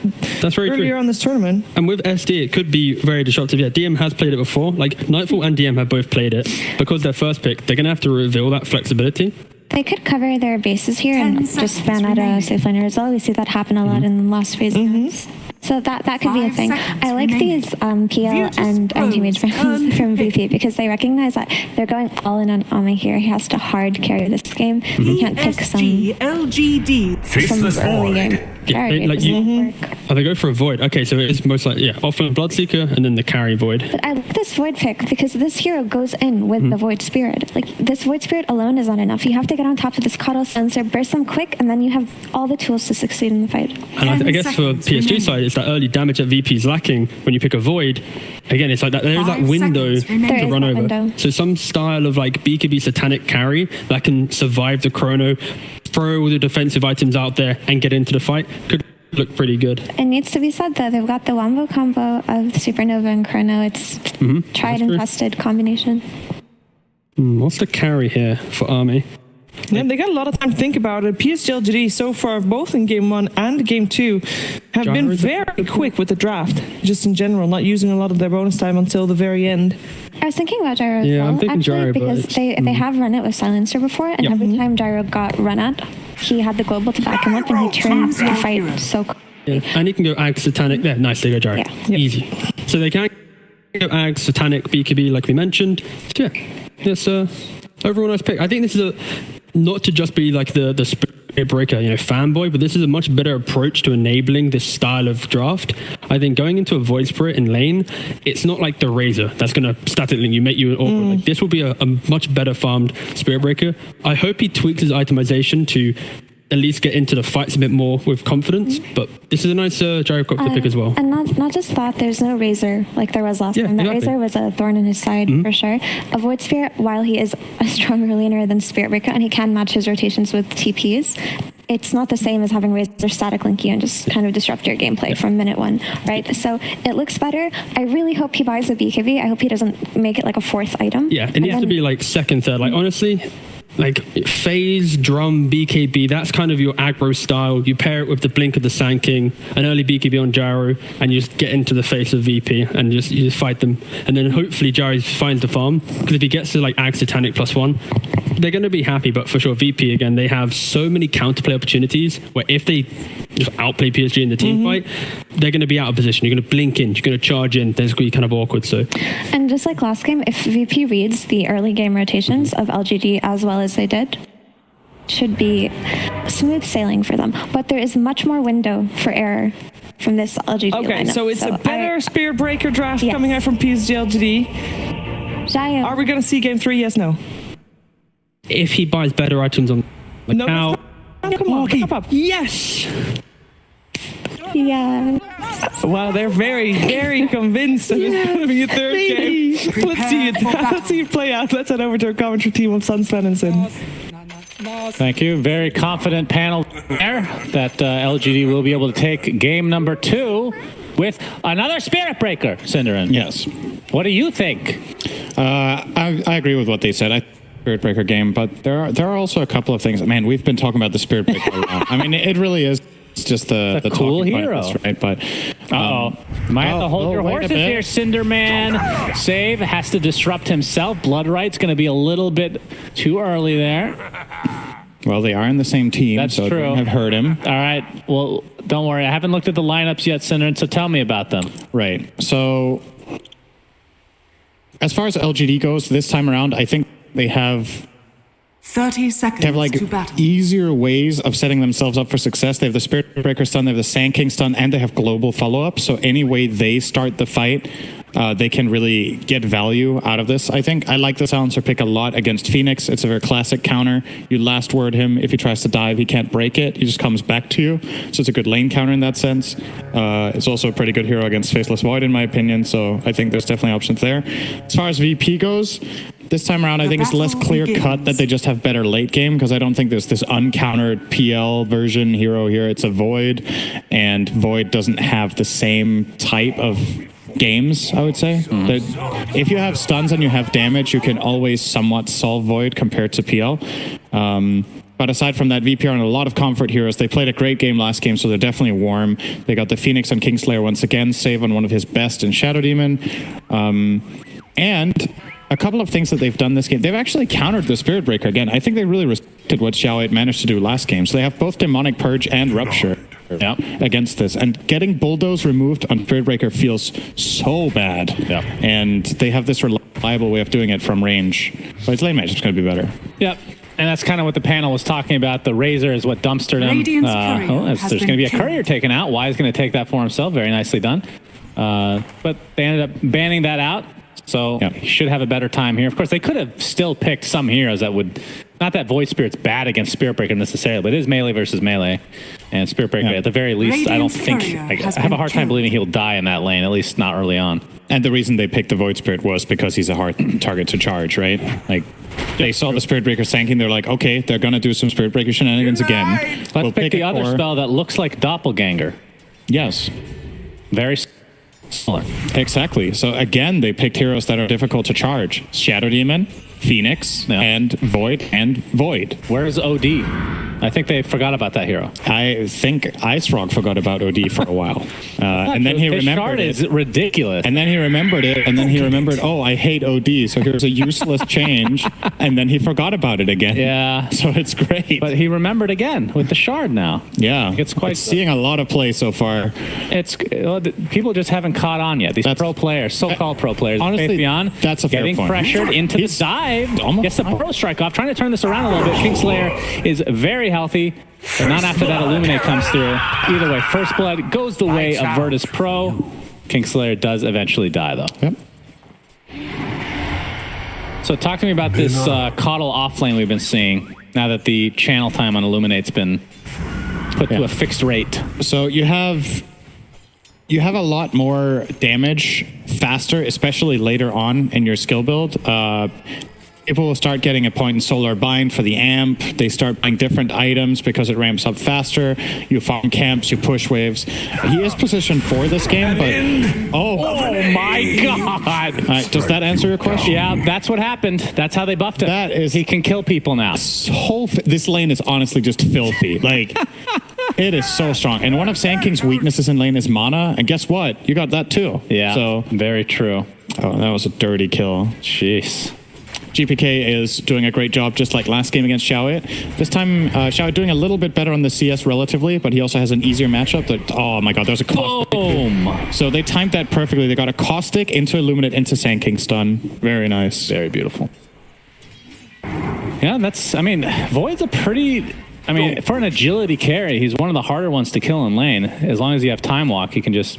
earlier on this tournament. And with SD, it could be very disruptive. Yeah, DM has played it before. Like Nightfall and DM have both played it. Because they're first pick, they're going to have to reveal that flexibility. They could cover their bases here and just ban out a safe laner as well. We see that happen a lot in the last phase. So that could be a thing. I like these PL and anti mage bans from VP because they recognize that they're going all in on Ame here. He has to hard carry this game. He can't pick some early game. Yeah, they go for a Void. Okay, so it's most likely, offline Bloodseeker and then the carry Void. But I like this Void pick because this hero goes in with the Void Spirit. Like, this Void Spirit alone is not enough. You have to get on top of this Cuddle Sensor, burst them quick, and then you have all the tools to succeed in the fight. And I guess for PSG side, it's that early damage that VP is lacking when you pick a Void. Again, it's like that. There's that window to run over. So some style of like BKB Satanic carry that can survive the Chrono, throw all the defensive items out there and get into the fight could look pretty good. It needs to be said though, they've got the Wombo combo of Supernova and Chrono. It's tried and tested combination. What's the carry here for Army? Yeah, they got a lot of time to think about it. PSG.LGD so far, both in Game 1 and Game 2, have been very quick with the draft, just in general, not using a lot of their bonus time until the very end. I was thinking about Gyro as well, I'm thinking actually, Gyro, because they have run it with Silencer before, and every time Gyro got run at, he had the global to back him up, and he turned the fight so quickly. Yeah. And he can go Ag, Satanic. There, nice, they go Gyro. Yeah. Easy. So they can go Ag, Satanic, BKB, like we mentioned. So it's overall nice pick. I think this is not to just be like the Spirit Breaker, fanboy, but this is a much better approach to enabling this style of draft. I think going into a Void Spirit in lane, it's not like the Razor that's going to static link you, make you awkward. Like, this will be a much better farmed Spirit Breaker. I hope he tweaks his itemization to at least get into the fights a bit more with confidence, but this is a nice gyrocopter pick as well. And not just that, there's no Razor like there was last time. That Razor was a thorn in his side for sure. A Void Spirit, while he is a stronger laner than Spirit Breaker and he can match his rotations with TPs, it's not the same as having Razor static link you and just kind of disrupt your gameplay from minute one, right? So it looks better. I really hope he buys a BKB. I hope he doesn't make it like a fourth item. Yeah, it needs to be like second, third. Like honestly, like phase, drum, BKB, that's kind of your aggro style. You pair it with the blink of the Sand King, an early BKB on Gyro, and you just get into the face of VP and you just fight them. And then hopefully Gyro finds the farm, because if he gets to like Ag Satanic +1, they're going to be happy. But for sure, VP, again, they have so many counterplay opportunities where if they just outplay PSG in the team fight, they're going to be out of position. You're going to blink in, you're going to charge in, then it's going to be kind of awkward. So, and just like last game, if VP reads the early game rotations of LGD as well as they did, should be smooth sailing for them. But there is much more window for error from this LGD Okay, lineup. so it's a better Spear Breaker draft coming out from PSG.LGD. Giant. Are we going to see Game 3? Yes, no? if he buys better items on the account. Come on, come up. Yes! Yeah. Wow, they're very, very convinced that it's going to be a third game. Let's see it. Let's see it play out. Let's head over to our commentary team of Sun Svensson. Thank you. Very confident panel there that LGD will be able to take game number 2 with with another Spirit Breaker, Cinderin. Yes. What do you think? I agree with what they said. Spirit Breaker game, but there are also a couple of things. Man, we've been talking about the Spirit Breaker a lot. I mean, it really is. It's just the cool talking hero, point, right? But might have to hold your horses here, Cinderman. Save has to disrupt himself. Bloodright's going to be a little bit too early there. Well, they are in the same team, That's so true. I've heard him. All right. Well, don't worry. I haven't looked at the lineups yet, Cinderin. So tell me about them. Right. So, as far as LGD goes, this time around, I think they have 30 seconds They have like to battle. easier ways of setting themselves up for success. They have the Spirit Breaker stun, they have the Sand King stun, and they have global follow-up. So any way they start the fight, they can really get value out of this. I think I like the Silencer pick a lot against Phoenix. It's a very classic counter. You last word him. If he tries to dive, he can't break it. He just comes back to you. So it's a good lane counter in that sense. It's also a pretty good hero against Faceless Void, in my opinion. So I think there's definitely options there. As far as VP goes, this time around, I think it's less clear-cut that they just have better late game, because I don't think there's this uncountered PL version hero here. It's a Void, and Void doesn't have the same type of games, I would say. That if you have stuns and you have damage, you can always somewhat solve Void compared to PL. But aside from that, VP are in a lot of comfort heroes. They played a great game last game, so they're definitely warm. They got the Phoenix and Kingslayer once again, save on one of his best in Shadow Demon. And a couple of things that they've done this game. They've actually countered the Spirit Breaker again. I think they really respected what Xiao 8 managed to do last game. So they have both Demonic Purge and Rupture against this. And getting Bulldoze removed on Spirit Breaker feels so bad. And they have this reliable way of doing it from range. But its lane match is going to be better. Yep. And that's kind of what the panel was talking about. The Razor is what dumpstered him. There's going to be a courier taken out. Wise going to take that for himself. Very nicely done. But they ended up banning that out. So he should have a better time here. Of course, they could have still picked some heroes that would... Not that Void Spirit's bad against Spirit Breaker necessarily, but it is melee versus melee. And Spirit Breaker, at the very least, I don't think... I have a hard time believing he'll die in that lane, at least not early on. And the reason they picked the Void Spirit was because he's a hard target to charge, right? Like, they saw the Spirit Breaker sanking, they're like, okay, they're going to do some Spirit Breaker shenanigans again. Let's pick the other spell that looks like Doppelganger. Yes. Very similar. Exactly. So again, they picked heroes that are difficult to charge. Shadow Demon, Phoenix, and Void, Where's OD? I think they forgot about that hero. I think Ice Frog forgot about OD for a while. And then he remembered it. Is ridiculous. And then he remembered it, and then he remembered, oh, I hate OD, so here's a useless change. And then he forgot about it again. Yeah. So it's great. But he remembered again with the shard now. Yeah. It's quite... seeing a lot of play so far. It's people just haven't caught on yet. These pro players, so-called pro players, honestly, Faithion, that's a fair getting point. pressured into the dive. Gets the pro strike off, trying to turn this around a little bit. Kingslayer is very healthy, but not after that Illuminate comes through. Either way, first blood goes the way of Virtus Pro. Kingslayer does eventually die, though. Yep. So talk to me about this Coddle off lane we've been seeing now that the channel time on Illuminate's been put to a fixed rate. So you have a lot more damage faster, especially later on in your skill build. People will start getting a point in Solar Bind for the amp. They start buying different items because it ramps up faster. You farm camps, you push waves. He is positioned for this game, but... Oh my God! Does that answer your question? Yeah, that's what happened. That's how they buffed him. That is... He can kill people now. This lane is honestly just filthy. Like... It is so strong. And one of Sand King's weaknesses in lane is mana. And guess what? You got that too. Yeah, so very true. Oh, that was a dirty kill. Jeez. GPK is doing a great job, just like last game against Xiao 8. This time, Xiao 8 doing a little bit better on the CS relatively, but he also has an easier matchup. Oh my God, there's a caustic. Boom! So they timed that perfectly. They got a caustic into Illuminate into Sand King stun. Very nice. Very beautiful. Yeah, that's... I mean, Void's a pretty... I mean, for an agility carry, he's one of the harder ones to kill in lane. As long as you have time walk, he can just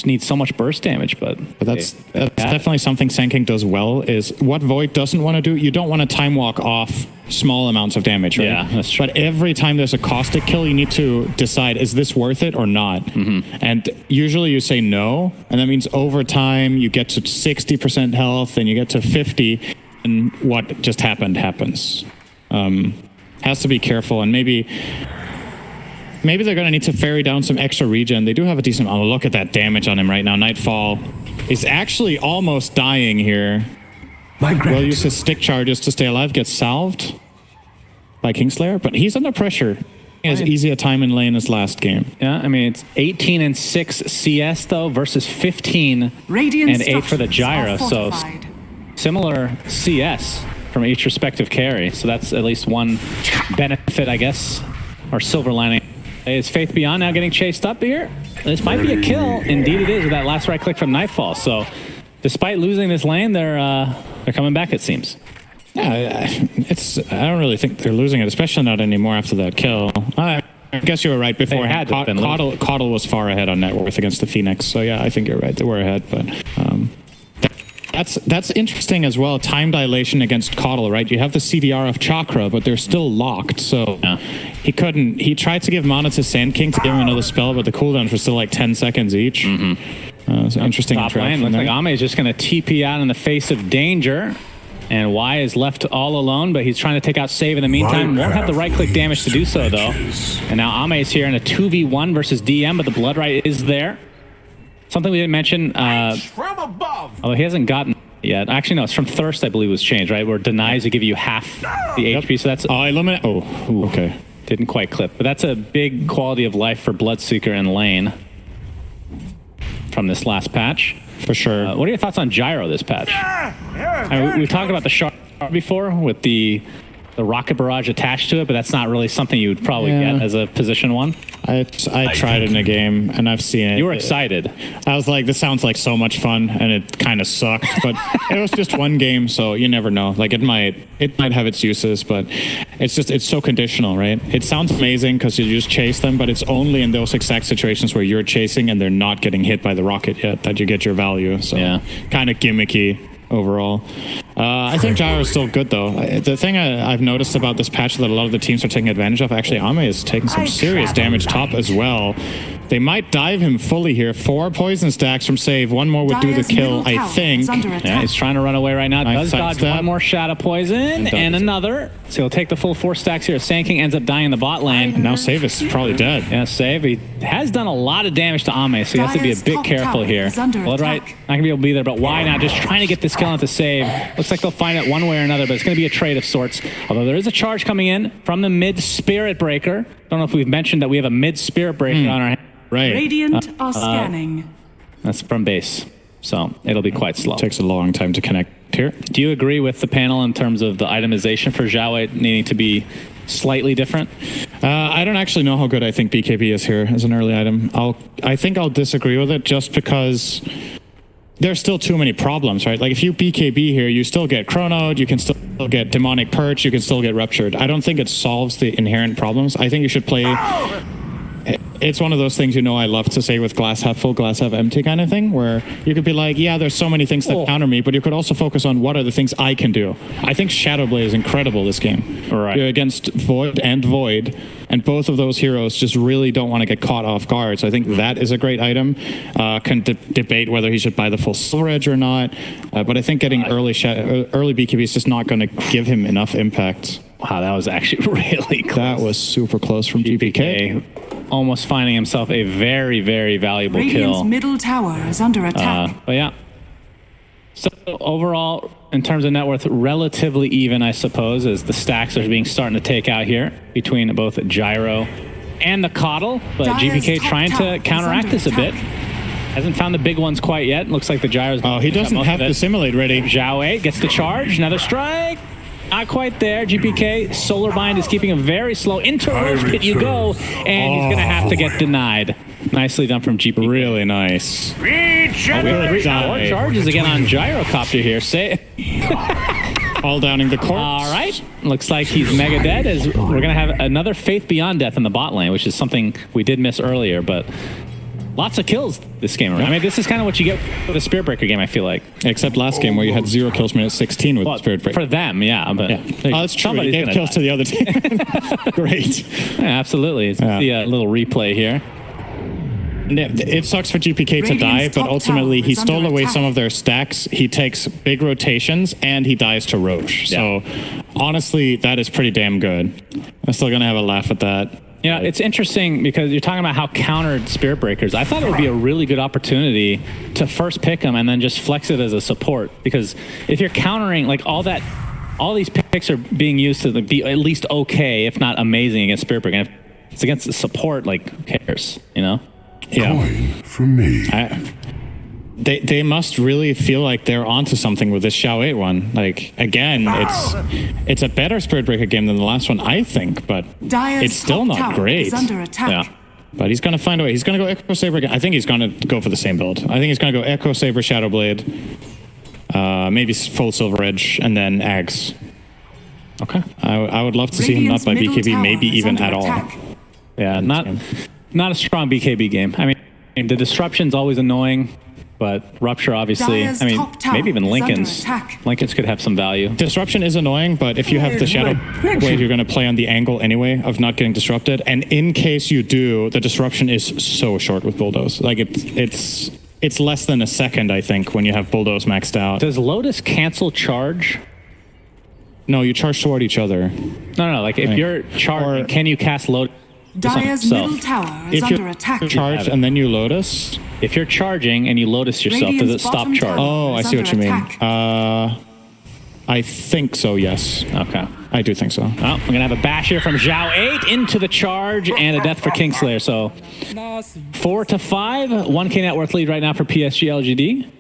need so much burst damage. But that's definitely something Sand King does well, is what Void doesn't want to do. You don't want to time walk off small amounts of damage, right? Yeah, that's true. But every time there's a caustic kill, you need to decide, is this worth it or not? And usually you say no, and that means over time you get to 60% health, and you get to 50, and what just happens. Has to be careful, and maybe maybe they're going to need to ferry down some extra regen. They do have a decent... Oh, look at that damage on him right now. Nightfall is actually almost dying here. Will use his stick charges to stay alive. Gets salved by Kingslayer, but he's under pressure. He has easy a time in lane as last game. Yeah, I mean, it's 18 and 6 CS, though, versus 15 and 8 for the Gyro. So similar CS from each respective carry. So that's at least one benefit, I guess, or silver lining. Is Faith Beyond now getting chased up here? This might be a kill. Indeed it is, with that last right click from Nightfall. So despite losing this lane, they're coming back, it seems. Yeah, I don't really think they're losing it, especially not anymore after that kill. I guess you were right before. Coddle was far ahead on net worth against the Phoenix. So yeah, I think you're right. They were ahead, but that's interesting as well. Time dilation against Coddle, right? You have the CDR of Chakra, but they're still locked. So he couldn't. He tried to give mana to Sand King to give him another spell, but the cooldowns were still like 10 seconds each. It's an interesting top lane. Looks like Ame is just going to TP out in the face of danger. And Y is left all alone, but he's trying to take out Save in the meantime. Won't have the right-click damage to do so, though. And now Ame is here in a 2v1 versus DM, but the Blood Right is there. Something we didn't mention, although he hasn't gotten it yet. Actually, no, it's from Thirst, I believe, was changed, right? Where denies to give you half the HP, so that's... Oh, I eliminate... Oh, okay. Didn't quite clip. But that's a big quality of life for Bloodseeker in lane from this last patch. For sure. What are your thoughts on Gyro this patch? I mean, we talked about the Shard before with the Rocket Barrage attached to it, but that's not really something you would probably get as a position 1. I tried it in a game, and I've seen it. You were excited. I was like, this sounds like so much fun, and it kind of sucked, but it was just one game, so you never know. Like, it might have its uses, but it's so conditional, right? It sounds amazing because you just chase them, but it's only in those exact situations where you're chasing and they're not getting hit by the rocket yet that you get your value. So kind of gimmicky overall. I think Gyro is still good, though. The thing I've noticed about this patch that a lot of the teams are taking advantage of, actually, Ame is taking some serious damage top as well. They might dive him fully here. 4 poison stacks from Save. 1 more would do the kill, I think. Yeah, he's trying to run away right now. Does dodge 1 more Shadow Poison and another. So he'll take the full 4 stacks here. Sand King ends up dying in the bot lane. And now Save is probably dead. Yeah, Save. He has done a lot of damage to Ame, so he has to be a bit careful here. Blood Right, not going to be able to be there, but why not? Just trying to get this kill into Save. Looks like they'll find it one way or another, but it's going to be a trade of sorts. Although there is a charge coming in from the mid Spirit Breaker. Don't know if we've mentioned that we have a mid Spirit Breaker on our hand. Right. Radiant are scanning. That's from base, so it'll be quite slow. Takes a long time to connect here. Do you agree with the panel in terms of the itemization for Xiaowei needing to be slightly different? I don't actually know how good I think BKB is here as an early item. I think I'll disagree with it just because there's still too many problems, right? Like if you BKB here, you still get chronoed, you can still get demonic perch, you can still get ruptured. I don't think it solves the inherent problems. I think you should play... It's one of those things, I love to say with glass half full, glass half empty kind of thing, where you could be like, yeah, there's so many things that counter me, but you could also focus on what are the things I can do. I think Shadowblade is incredible this game. Right. You're against Void, and both of those heroes just really don't want to get caught off guard. So I think that is a great item. Can debate whether he should buy the full Silver Edge or not, but I think getting early BKB is just not going to give him enough impact. Wow, that was actually really close. That was super close from GPK. Almost finding himself a very, very valuable Radiant's kill. middle tower is under attack. But yeah. So overall, in terms of net worth, relatively even, I suppose, as the stacks are starting to take out here between both Gyro and the Coddle. But GPK trying to counteract this a bit. Hasn't found the big ones quite yet. Looks like the Gyro's... Oh, he doesn't have the Simulate ready. Xiaowei gets the charge. Another strike. Not quite there. GPK, Solar Bind is keeping him very slow. Into Roach Pit you go, and he's going to have to get denied. Nicely done from GPK. Really nice. We have 3 more charges again on Gyrocopter here. All downing the corpse. All right. Looks like he's mega dead, as we're going to have another Faith Beyond Death in the bot lane, which is something we did miss earlier, but... Lots of kills this game around. I mean, this is kind of what you get with a Spirit Breaker game, I feel like. Except last game where you had 0 kills minute 16 with Spirit Breaker. For them, yeah. But that's true. You gave kills to the other team. Great. Yeah, absolutely. It's the little replay here. It sucks for GPK to die, but ultimately he stole away some of their stacks. He takes big rotations, and he dies to Roche. So honestly, that is pretty damn good. I'm still going to have a laugh at that. Yeah, it's interesting because you're talking about how countered Spirit Breakers. I thought it would be a really good opportunity to first pick them and then just flex it as a support. Because if you're countering, like all these picks are being used to be at least okay, if not amazing, against Spirit Breaker. And if it's against the support, like who cares, you know? Yeah. Coin for me. They must really feel like they're onto something with this Xiao 8 one. Like, again, it's a better Spirit Breaker game than the last one, I think, but Dire's it's still top not tower great. is under attack. Yeah. But he's going to find a way. He's going to go Echo Saber again. I think he's going to go for the same build. I think he's going to go Echo Saber, Shadow Blade, maybe full Silver Edge, and then Ags. Okay. I would love to see him not by Radiant's middle BKB, maybe tower is even under at attack. all. Yeah, not a strong BKB game. I mean, the disruption's always annoying, but Rupture obviously. Dire's I mean, top tower maybe even is under Lincoln's. attack. Lincoln's could have some value. Disruption is annoying, but if you have the Shadow Blade, you're going to play on the angle anyway of not getting disrupted. And in case you do, the disruption is so short with Bulldoze. Like it's less than a second, I think, when you have Bulldoze maxed out. Does Lotus cancel charge? No, you charge toward each other. No. Like if you're charging, can you cast Lotus? Dire's yourself? middle tower is If under you attack. charge and then you Lotus. If you're charging and you Lotus yourself, does it Radiant's stop bottom charge? tower Oh, I is see what you under mean. attack. I think so, yes. Okay. I do think so. Well, we're going to have a bash here from Zhao 8 into the charge and a death for Kingslayer. So 4-5, 1K net worth lead right now for PSG.LGD.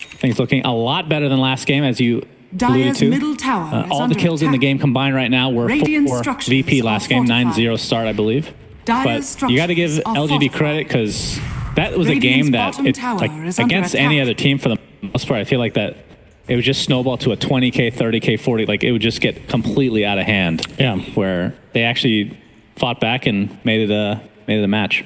Things looking a lot better than last game, as you alluded Dire's to. middle tower is All the under kills in the attack. game combined right now were Radiant 4 structures VP are last game, fortified. 9-0 start, I believe. Dire's But you got to give structures are LGD fortified. credit because that was a Radiant's game that, bottom tower like, is under against any attack. other team for the most part, I feel like that it would just snowball to a 20K, 30K, 40. Like, it would just get completely out of hand. Yeah. Where they actually fought back and made it a match.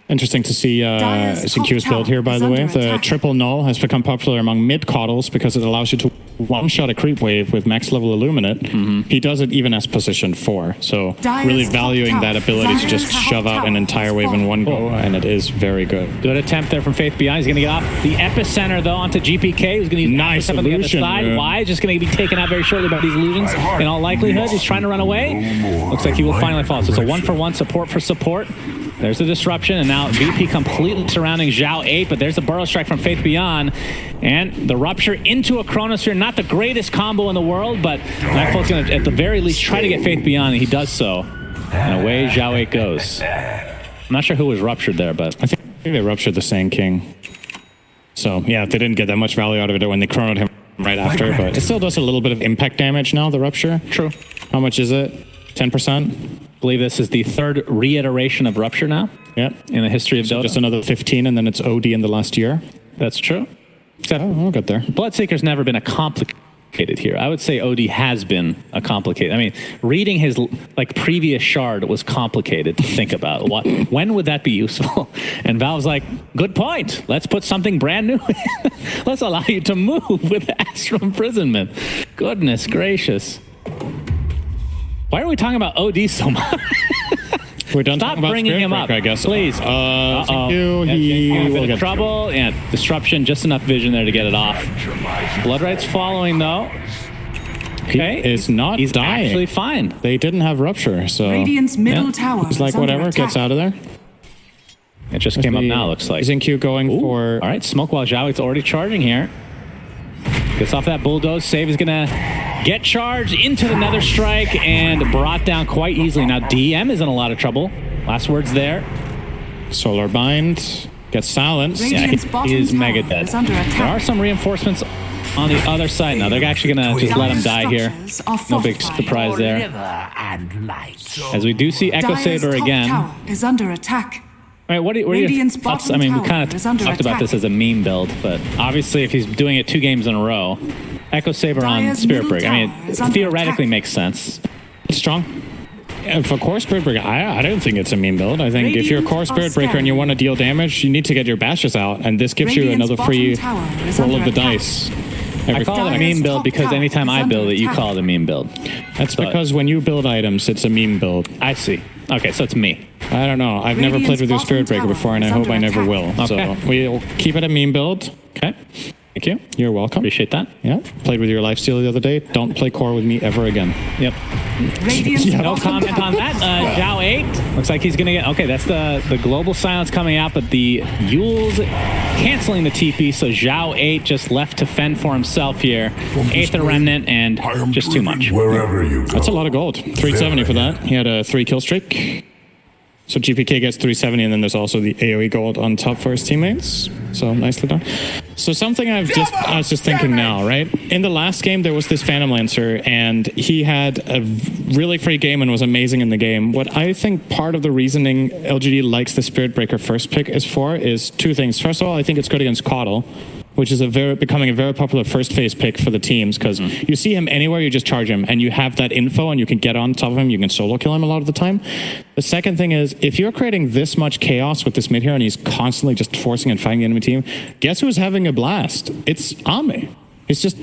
Interesting to see Dire's CQ's top build here, by tower the is way. under The attack. triple null has become popular among mid-coddles because it allows you to one-shot a creep wave with max-level Illuminate. He does it even as position 4. So Dire's really top valuing tower. that ability to just Dire's top shove out an tower entire is wave in one go, Cool. and it is very good. Good attempt there from Faith Beyond. He's going to get off the epicenter, though, onto GPK. He's going to use Nice Epicenter on the other illusion, side. man. Why? Just going to be taken out very shortly by these illusions. In all likelihood, he's trying to run away. Looks like he will finally fall. So it's a 1-for-1 support for support. There's the disruption, and now VP completely surrounding Zhao 8, but there's a Burrow Strike from Faith Beyond, and the Rupture into a Chronosphere. Not the greatest combo in the world, but Nightfall's going to, at the very least, try to get Faith Beyond, and he does so. And away Zhao 8 goes. I'm not sure who was ruptured there, but I think they ruptured the Sand King. So, yeah, they didn't get that much value out of it when they chronoed him right after, but it still does a little bit of impact damage now, the Rupture. true. How much is it? 10%? I believe this is the third reiteration of Rupture now Yep. in the history of Dota. Just another 15, and then it's OD in the last year. That's true. Except Oh, we'll get there. Bloodseeker's never been a complicated here. I would say OD has been a complicated. I mean, reading his like previous shard was complicated to think about. When would that be useful? And Valve's like, good point. Let's put something brand new in. Let's allow you to move with Astral Imprisonment. Goodness gracious. Why are we talking about OD so much? We're done Stop talking about bringing Spirit him up, Breaker, I guess. please. CQ, he a will bit get of trouble. Yeah, disruption, just enough vision there to get it off. Bloodright's following though. Okay, is not he's dying. actually fine. They didn't have Rupture, so... Radiant's middle tower He's is like, under whatever, attack. gets out of there. It just came up now, looks like. Xingqiu going Ooh, for... all right, Smoke while Zhao already charging here. Gets off that bulldoze. Save is gonna get charged into the Nether Strike and brought down quite easily. Now DM is in a lot of trouble. Last words there. Solar Bind. Gets silenced. Radiant's He bottom is tower mega dead. is under attack. There are some reinforcements on the other side now. They're actually gonna just let him die here. Structures are No big fortified. surprise there. As we do see Echo Dire's Saber top again. tower is under attack. All right, what are your Radiant's thoughts? bottom I mean, we tower kind of is under talked about attack. this as a meme build, but obviously if he's doing it 2 games in a row, Echo Saber on Dire's Spirit middle Breaker, I mean, tower is it under theoretically attack. makes sense. It's strong. And for core Spirit Breaker, I don't think it's a meme build. I think if you're a core Radiant Spirit are Breaker and you scanning. want to deal damage, you need to get your bashes out, and this gives you Radiant's another free bottom tower is roll under of the attack. dice. I call it a Dire's meme build top because tower anytime is I under build it, you attack. call it a meme build. That's But- because when you build items, it's a meme build. I see. Okay, so it's me. I don't know. I've never played Radiant's with your bottom Spirit Breaker tower before, and I is hope under I never attack. will. Okay. So we'll keep it a meme build. Okay. Thank you. You're welcome. Appreciate that. Yeah. Played with your lifesteal the other day. Don't play core with me ever again. Yep. Radiant's No comment on that. Zhao 8. Looks like he's going to get... Okay, that's the global silence coming out, but the Yule's canceling the TP, so Zhao 8 just left to fend for himself here. Aether Remnant, and just too much. Wherever you go. That's a lot of gold. 370 for that. He had a 3 kill streak. So GPK gets 370, and then there's also the AoE gold on top for his teammates. So nicely done. So something I was just thinking now, right? In the last game, there was this Phantom Lancer, and he had a really free game and was amazing in the game. What I think part of the reasoning LGD likes the Spirit Breaker first pick is two things. First of all, I think it's good against Caudle, which is becoming a very popular first phase pick for the teams, because you see him anywhere, you just charge him, and you have that info, and you can get on top of him, you can solo kill him a lot of the time. The second thing is, if you're creating this much chaos with this mid here, and he's constantly just forcing and fighting the enemy team, guess who's having a blast? It's Ame. It's just,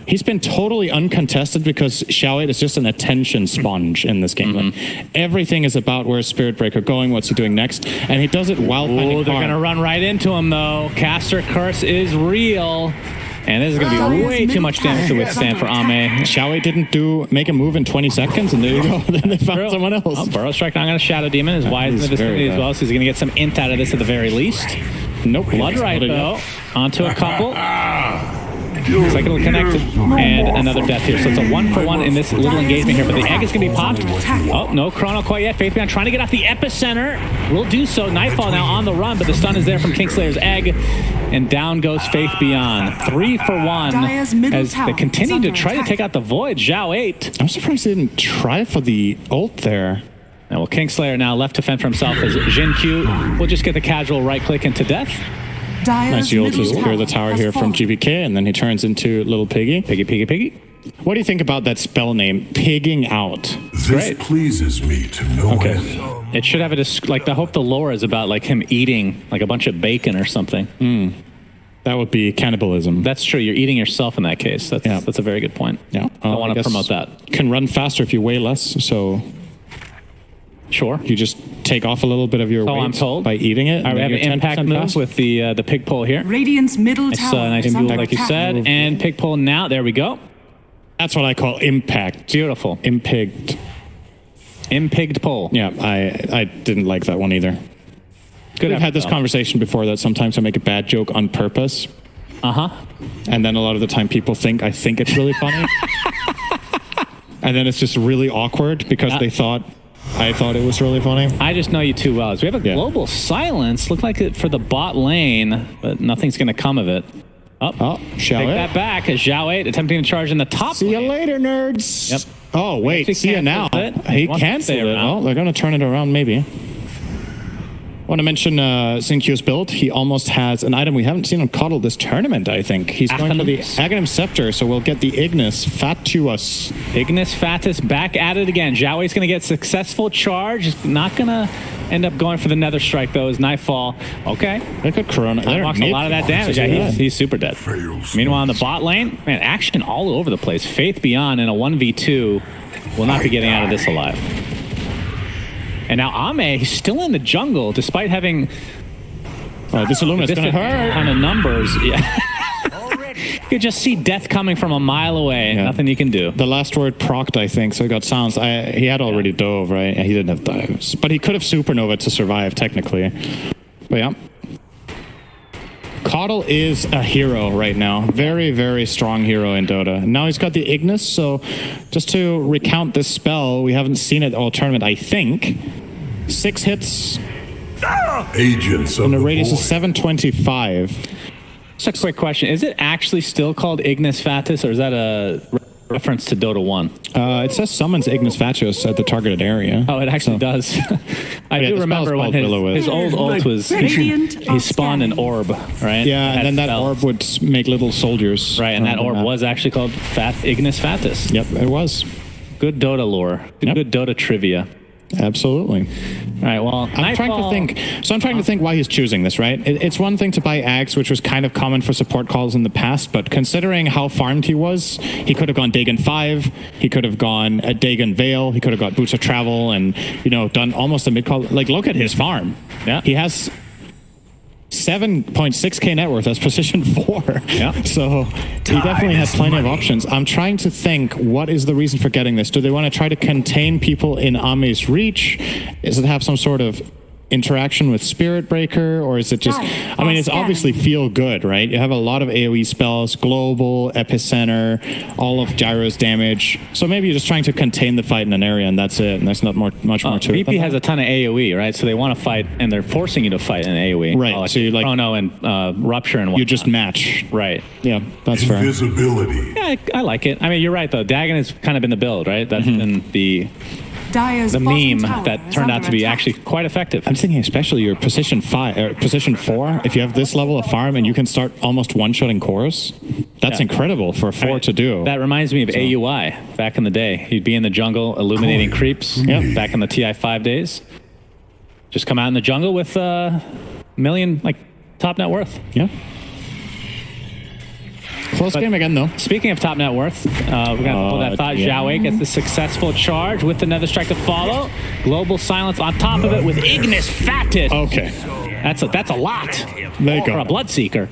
he's been totally uncontested because Xiao 8 is just an attention sponge in this game. Like, everything is about where's Spirit Breaker going, what's he doing next, and he does it while finding they're going to run right into him, though. Caster Curse is real. And this is going to be way too much damage to withstand for Ame. Xiao 8 didn't make a move in 20 seconds, and there you go. Then they found someone else. Oh, Burrow Strike not going to Shadow Demon. Is wise in the vicinity as well, so he's going to get some int out of this at the very least. Nope. Blood right, though. Onto a couple. Looks like it'll connect, and another death here. So it's a 1-for-1 in this little engagement here, but the egg is going to be popped. Oh, no chrono quite yet. Faithbeyond trying to get off the epicenter. Will do so. Nightfall now on the run, but the stun is there from Kingslayer's egg, and down goes Faithbeyond. 3-for-1 as they continue to try to take out the Void. Zhao 8. I'm surprised they didn't try for the ult there. And well, Kingslayer now left to fend for himself as Jin Q will just get the casual right click into death. Nice ult to secure the tower here from GBK, and then he turns into Little Piggy. Piggy. What do you think about that spell name, Pigging Out? This pleases me to no end. It should have I hope the lore is about like him eating like a bunch of bacon or something. That would be cannibalism. That's true. You're eating yourself in that case. That's a very good point. Yeah. I want to promote that. Can run faster if you weigh less, so... Sure. You just take off a little bit of your weight I'm told. by eating it. I have an impact move with the pig pole here. Radiant's middle tower. Nice move, like you said. And pig pole now. There we go. That's what I call impact. Beautiful. Impigged pole. Yeah, I didn't like that one either. We've had this conversation before that sometimes I make a bad joke on purpose. And then a lot of the time people think I think it's really funny. And then it's just really awkward because I thought it was really funny. I just know you too well. So we have a global silence. Look like it for the bot lane, but nothing's going to come of it. Take that back as Zhao 8 attempting to charge in the top See lane. you later, nerds. Yep. Oh, wait. See you now. He canceled it. Well, they're going to turn it around maybe. I want to mention Xinqiu's build. He almost has an item we haven't seen on Caudle this tournament, I think. He's going for the Aghanim Scepter, so we'll get the Ignis Fatuus. Ignis Fatus back at it again. Zhao 8's going to get successful charge. Not going to end up going for the Nether Strike, though, as Nightfall. Okay. Look at Corona. Unlocks a lot of that damage. Yeah, he's super dead. Meanwhile, on the bot lane, man, action all over the place. Faithbeyond in a 1v2 will not be getting out of this alive. And now Ame, he's still in the jungle, despite having... this Illumina's going to hurt. Kind of numbers. Yeah. You could just see death coming from a mile away. Yeah. Nothing you can do. The last word procced, I think, so he got silence. He had already dove, right? Yeah, he didn't have dives. But he could have supernova to survive, technically. But yeah. Caudle is a hero right now. Very, very strong hero in Dota. Now he's got the Ignis, so just to recount this spell, we haven't seen it all tournament, I think. 6 hits. Agents of and the the radius is void. 725. Just a quick question. Is it actually still called Ignis Fatus, or is that a reference to Dota 1? It says summons Ignis Fatuus at the targeted area. Oh, it actually does. I do remember when his old ult was he spawned an orb, right? Yeah, and then that orb would make little soldiers. Right, and that orb was actually called Ignis Fatus. Yep, it was. Good Dota lore. Good Dota trivia. Absolutely. All right, well, I'm trying to think why he's choosing this, right? It's one thing to buy Ags, which was kind of common for support calls in the past, but considering how farmed he was, he could have gone Dagon 5, he could have gone a Dagon Veil, he could have got Boots of Travel, and, done almost a mid-call. Like, look at his farm. Yeah. He has 7.6k net worth as position 4. Yeah. So he definitely has plenty of options. I'm trying to think, what is the reason for getting this? Do they want to try to contain people in Ame's reach? Does it have some sort of interaction with Spirit Breaker, or is it just, I mean, it's obviously feel good, right? You have a lot of AoE spells, global, epicenter, all of Gyro's damage. So maybe you're just trying to contain the fight in an area, and that's it. And there's not much more to it. VP has a ton of AoE, right? So they want to fight, and they're forcing you to fight in AoE. Right. Like So you like Chrono and Rupture and whatnot. you just match. Right. Yeah, that's fair. Invisibility. Yeah, I like it. I mean, you're right, though. Dagon has kind of been the build, right? That's been the meme that turned out to be actually quite effective. I'm thinking especially your position 5 or position 4. If you have this level of farm and you can start almost one-shotting cores, that's incredible for a 4 to do. That reminds me of AUI back in the day. He'd be in the jungle illuminating creeps back in the TI5 days. Just come out in the jungle with a million, like, top net worth. Yeah. Close game again, though. Speaking of top net worth, we're going to pull that thought. Zhao Wei gets the successful charge with the Nether Strike to follow. Global Silence on top of it with Ignis Fatus. Okay. That's a lot. There you go. For a Bloodseeker.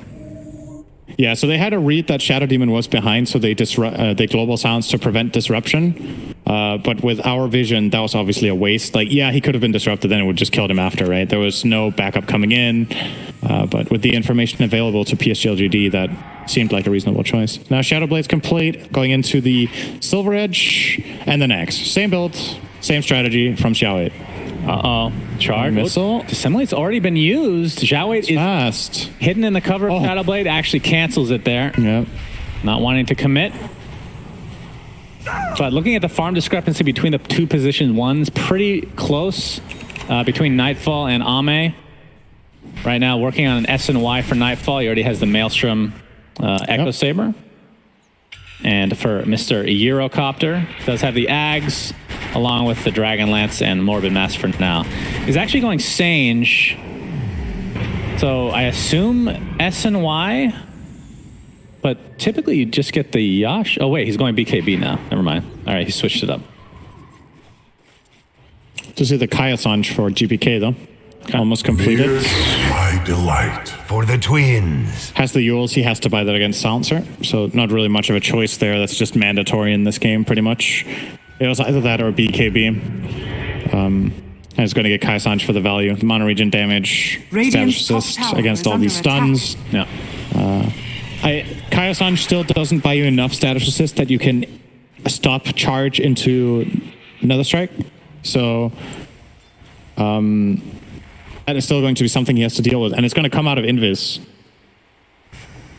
Yeah, so they had to read that Shadow Demon was behind, so they global silence to prevent disruption. But with our vision, that was obviously a waste. Like, yeah, he could have been disrupted, then it would just killed him after, right? There was no backup coming in. But with the information available to PSG.LGD, that seemed like a reasonable choice. Now Shadow Blade's complete, going into the Silver Edge and the next. Same build, same strategy from Xiao 8. Uh-oh. Charge. Missile. Dissimulate's already been used. Zhao Wei is fast. Hidden in the cover of Shadow Blade. Actually cancels it there. Yep. Not wanting to commit. But looking at the farm discrepancy between the two position ones, pretty close between Nightfall and Ame. Right now working on an S and Y for Nightfall. He already has the Maelstrom Echo Saber. And for Mr. Eurocopter, does have the Ags, along with the Dragon Lance and Morbid Mass for now. He's actually going Sange. So I assume S and Y, but typically you just get the Yash. Oh wait, he's going BKB now. Never mind. All right, he switched it up. To see the Kaya Sanj for GPK though. Almost completed. My delight. For the twins. Has the Yules, he has to buy that against Silencer. So not really much of a choice there. That's just mandatory in this game, pretty much. It was either that or BKB. And it's going to get Kai Sanj for the value. The mono region damage, status assist against all these stuns. Yeah. Kai Sanj still doesn't buy you enough status assist that you can stop charge into Nether Strike. So that is still going to be something he has to deal with, and it's going to come out of Invis.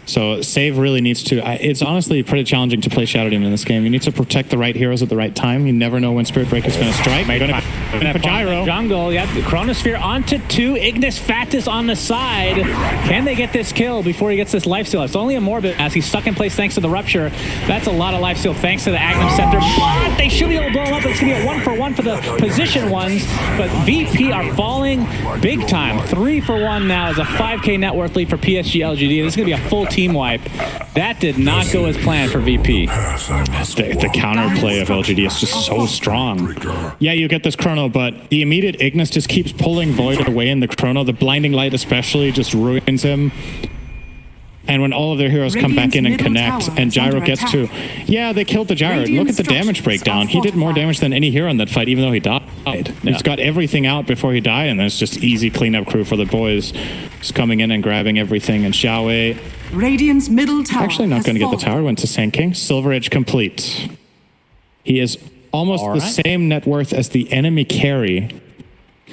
So save really needs to... it's honestly pretty challenging to play Shadow Demon in this game. You need to protect the right heroes at the right time. You never know when Spirit Breaker is going to strike. Going to Gyro. Jungle, yeah, the Chronosphere onto 2. Ignis Fatus on the side. Can they get this kill before he gets this lifesteal? It's only a Morbid as he's stuck in place thanks to the Rupture. That's a lot of lifesteal thanks to the Agnum Scepter. But they should be able to blow him up. It's going to be a 1-for-1 for the position ones. But VP are falling big time. 3-for-1 now is a 5k net worth lead for PSG.LGD. This is going to be a full team wipe. That did not go as planned for VP. The counterplay of LGD is just so strong. Yeah, you get this Chrono, but the immediate Ignis just keeps pulling Void away in the Chrono. The Blinding Light especially just ruins him. And when all of their heroes come back in and connect, and Gyro gets to... Yeah, they killed the Gyro. Look at the damage breakdown. He did more damage than any hero in that fight, even though he died. Yeah. He's got everything out before he died, and it's just easy cleanup crew for the boys. Just coming in and grabbing everything. And Xiao Wei... Radiant's middle tower Actually not going to get the tower. Went to Sand King. Silver Edge complete. He is almost the same net worth as the enemy carry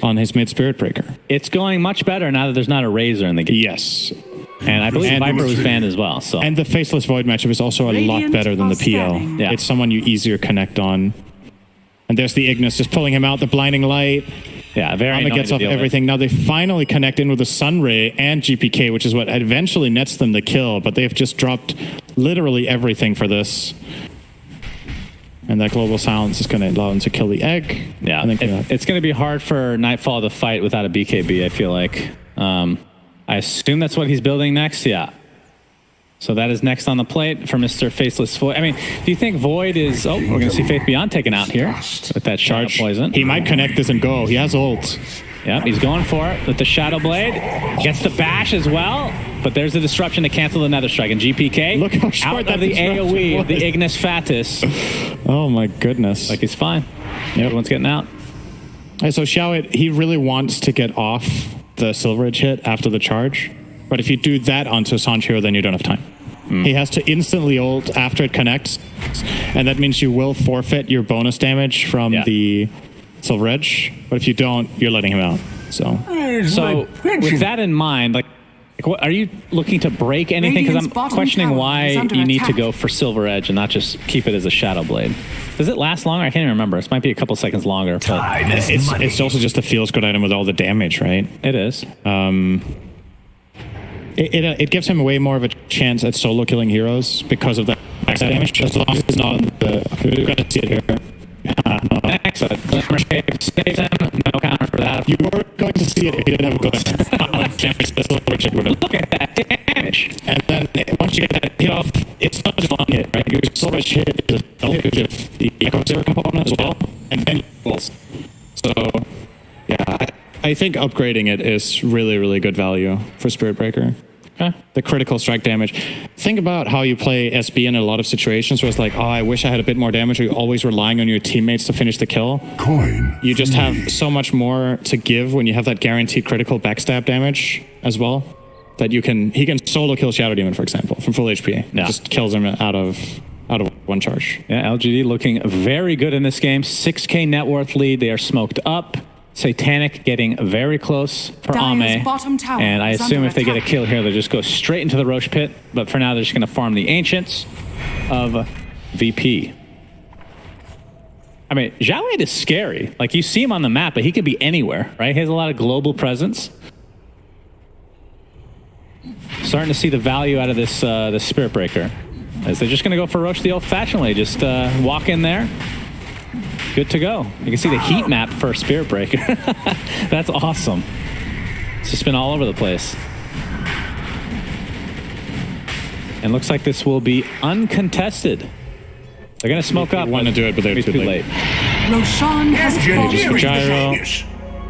on his mid Spirit Breaker. It's going much better now that there's not a Razor in the game. Yes. And I believe Viper was banned as well. So. And the Faceless Void matchup is also a lot better than the PL. Yeah. It's someone you easier connect on. And there's the Ignis just pulling him out, the Blinding Light. Yeah, very Ama gets off everything. Now they finally connect in with the Sunray and GPK, which is what eventually nets them the kill, but they've just dropped literally everything for this. And that Global Silence is going to allow them to kill the egg. Yeah, it's going to be hard for Nightfall to fight without a BKB, I feel like. I assume that's what he's building next, yeah. So that is next on the plate for Mr. Faceless Void. I mean, do you think Void is... Oh, we're going to see Faith Beyond taken out here with that charge poison. He might connect this and go. He has ult. Yep, he's going for it with the Shadow Blade. Gets the bash as well, but there's a disruption to cancel the Nether Strike. And GPK, look how short out that of the AoE, was. the Ignis Fatus. Oh my goodness. Like he's fine. Yep. Everyone's getting out. Hey, so Xiao, he really wants to get off the Silver Edge hit after the charge. But if you do that onto Sancho, then you don't have time. He has to instantly ult after it connects. And that means you will forfeit your bonus damage from the Silver Edge. But if you don't, you're letting him out. So with that in mind, like what, are you looking to break anything? Because I'm questioning why you need to go for Silver Edge and not just keep it as a Shadow Blade. Does it last longer? I can't even remember. This might be a couple seconds longer. But it's also just a feels good item with all the damage, right? It is. It gives him way more of a chance at solo killing heroes because of that backside damage. As long as it's not we're gonna see it here. Saves him. No counter for that. You were going to see it if you didn't have a good damage. Look at that damage. And then once you get that hit off, it's not just one hit, right? Your Silver Edge hit is a double hit of the Echo Zero component as well, and then pulls. So, yeah, I think upgrading it is really, really good value for Spirit Breaker. Okay. The critical strike damage. Think about how you play SB in a lot of situations where it's like, oh, I wish I had a bit more damage, or you're always relying on your teammates to finish the kill. You just have so much more to give when you have that guaranteed critical backstab damage as well. That he can solo kill Shadow Demon, for example, from full HP. Yeah. Just kills him out of one charge. Yeah, LGD looking very good in this game. 6K net worth lead. They are smoked up. Satanic getting very close for Ame. And I assume if they get a kill here, they'll just go straight into the Roche pit. But for now, they're just going to farm the Ancients of VP. I mean, Xiao is scary. Like, you see him on the map, but he could be anywhere, right? He has a lot of global presence. Starting to see the value out of this Spirit Breaker. As they're just going to go for Roche the old-fashioned way. Just walk in there. Good to go. You can see the heat map for Spirit Breaker. That's awesome. It's just been all over the place. And looks like this will be uncontested. They're going to smoke up. They want to do it, but they're too late. Roshan has fallen. Gyro.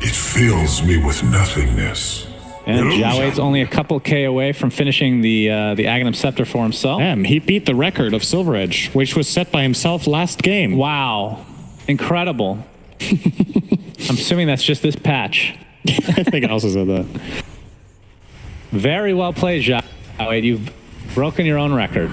It fills me with nothingness. And Jiaowei's only a couple K away from finishing the Aghanim Scepter for himself. Damn, he beat the record of Silver Edge, which was set by himself last game. Wow. Incredible. I'm assuming that's just this patch. I think I also said that. Very well played, Jiawei. You've broken your own record.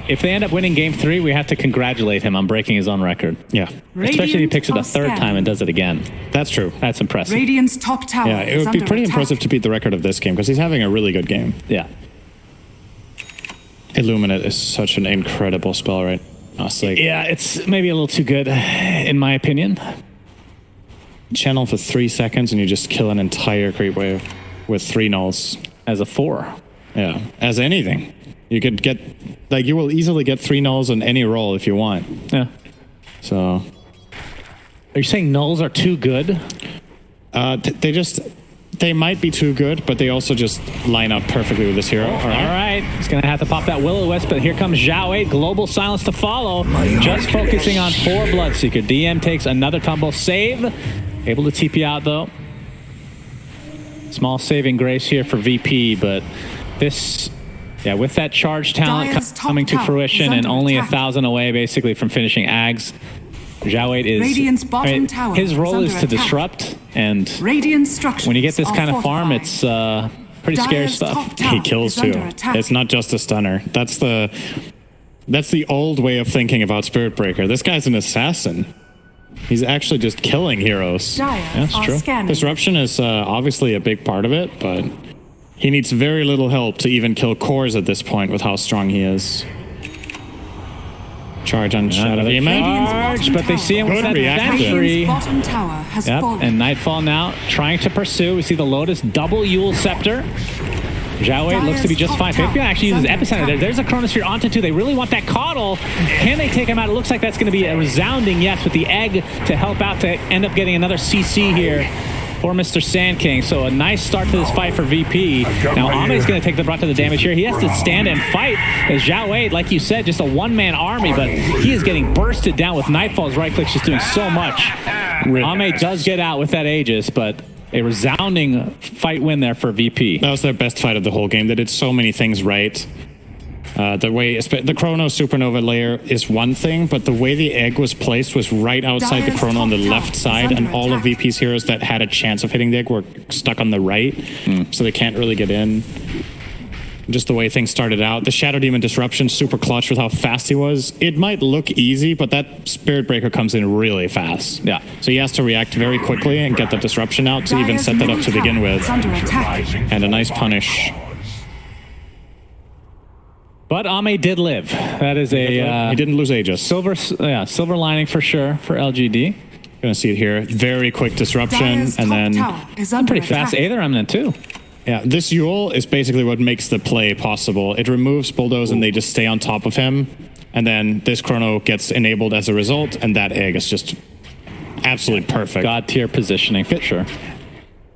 If they end up winning game 3, we have to congratulate him on breaking his own record. Yeah. Especially if he picks it a third time and does it again. That's true. That's impressive. Radiant's top tower. Yeah, it would be pretty impressive to beat the record of this game because he's having a really good game. Yeah. Illuminate is such an incredible spell, right? Yeah, it's maybe a little too good, in my opinion. Channel for 3 seconds and you just kill an entire creep wave with 3 nulls. As a 4. Yeah, as anything. You could get, like, you will easily get 3 nulls on any roll if you want. Yeah. So. Are you saying nulls are too good? They might be too good, but they also just line up perfectly with this hero. All right. He's going to have to pop that Will-O-Wisp, but here comes Xiao. Global silence to follow. Just focusing on 4 Bloodseeker. DM takes another tumble save. Able to TP out, though. Small saving grace here for VP, but this... Yeah, with that charge talent coming to fruition and only 1,000 away, basically, from finishing Ags, Xiao is... his role is to disrupt, and when you get this kind of farm, it's pretty scary stuff. He kills too. It's not just a stunner. That's the old way of thinking about Spirit Breaker. This guy's an assassin. He's actually just killing heroes. That's true. Disruption is obviously a big part of it, but he needs very little help to even kill cores at this point with how strong he is. Charge on Shadow Demon. Charge, but they see him with that Sentry. Yep, and Nightfall now trying to pursue. We see the Lotus double Yule Scepter. Xiao looks to be just fine. They're going to actually use his Epicenter. There's a Chronosphere onto 2. They really want that Coddle. Can they take him out? It looks like that's going to be a resounding yes with the Egg to help out to end up getting another CC here. for Mr. Sand King. So a nice start to this fight for VP. Now Ame's going to take the brunt of the damage here. He has to stand and fight as Zhao Wei, like you said, just a one-man army, but he is getting bursted down with Nightfall's right click, just doing so much. Ame does get out with that Aegis, but a resounding fight win there for VP. That was their best fight of the whole game. They did so many things right. The way the Chrono Supernova layer is one thing, but the way the egg was placed was right outside the Chrono on the left side, and all of VP's heroes that had a chance of hitting the egg were stuck on the right, so they can't really get in. Just the way things started out. The Shadow Demon Disruption, super clutch with how fast he was. It might look easy, but that Spirit Breaker comes in really fast. Yeah. So he has to react very quickly and get that disruption out to even set that up to begin with. And a nice punish. But Ame did live. That is a... he didn't lose Aegis. Silver lining for sure for LGD. Gonna see it here. Very quick disruption, and then... Pretty fast Aether Remnant too. Yeah, this Yule is basically what makes the play possible. It removes Bulldoze and they just stay on top of him. And then this Chrono gets enabled as a result, and that egg is just absolutely perfect. God tier positioning for sure.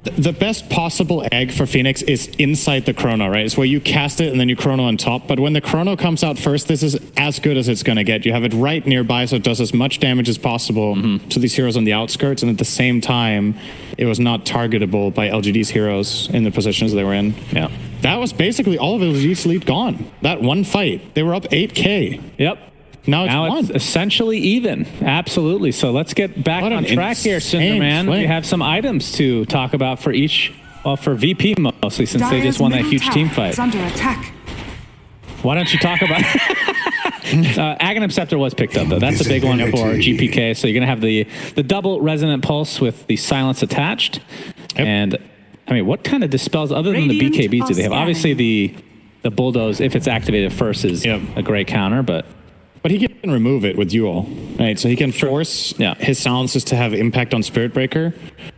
The best possible egg for Phoenix is inside the Chrono, right? It's where you cast it and then you Chrono on top. But when the Chrono comes out first, this is as good as it's going to get. You have it right nearby, so it does as much damage as possible to these heroes on the outskirts. And at the same time, it was not targetable by LGD's heroes in the positions they were in. Yeah. That was basically all of LGD's lead gone. That one fight. They were up 8K. Yep. Now it's essentially even. Absolutely. So let's get back on track here, Cinderman. We have some items to talk about for each, well, for VP mostly, since they just won that huge team fight. Under attack. Why don't you talk about... Aghanim Scepter was picked up, though. That's a big one for GPK. So you're going to have the double Resonant Pulse with the Silence attached. Yep. And, I mean, what kind of dispels, other than the BKBs, do they have? Obviously, the Bulldoze, if it's activated first, is a great counter, but... But he can remove it with Yule, right? So he can force his silences to have impact on Spirit Breaker.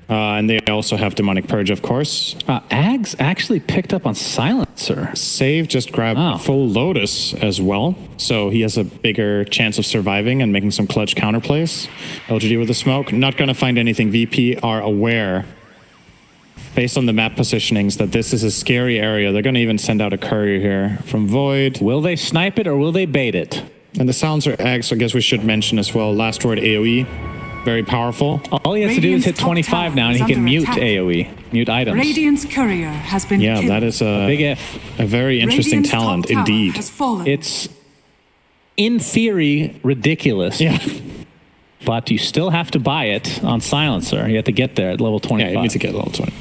And they also have Demonic Purge, of course. Ags actually picked up on Silencer. Save just grabbed full Lotus as well. So he has a bigger chance of surviving and making some clutch counterplays. LGD with the smoke. Not going to find anything. VP are aware, based on the map positionings, that this is a scary area. They're going to even send out a courier here from Void. Will they snipe it or will they bait it? And the Silencer Eggs, I guess we should mention as well. Last word AoE. Very powerful. All he has to do is hit 25 now, and he can mute AoE, mute items. Radiant's courier has been killed. That is a big if. A very interesting Radiant's talent, top tower indeed. has fallen. It's, in theory, ridiculous. Yeah. But you still have to buy it on Silencer. You have to get there at level 25. Yeah, you need to get level 20.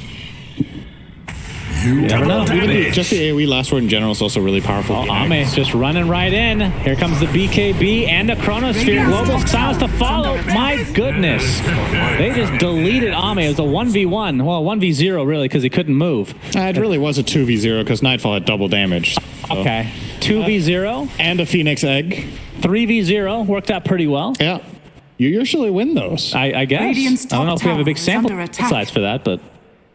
You never know. Just the AoE last word in general is also really powerful. Ame just running right in. Here comes the BKB and the Chronosphere. Global Silence to follow. My goodness. They just deleted Ame. It was a 1v1. Well, 1v0 really, because he couldn't move. It really was a 2v0 because Nightfall had double damage. So. Okay. 2v0. And a Phoenix Egg. 3v0. Worked out pretty well. Yeah. You usually win those. I guess. Radiant's I don't know if we have a big top sample tower is under attack. size for that, but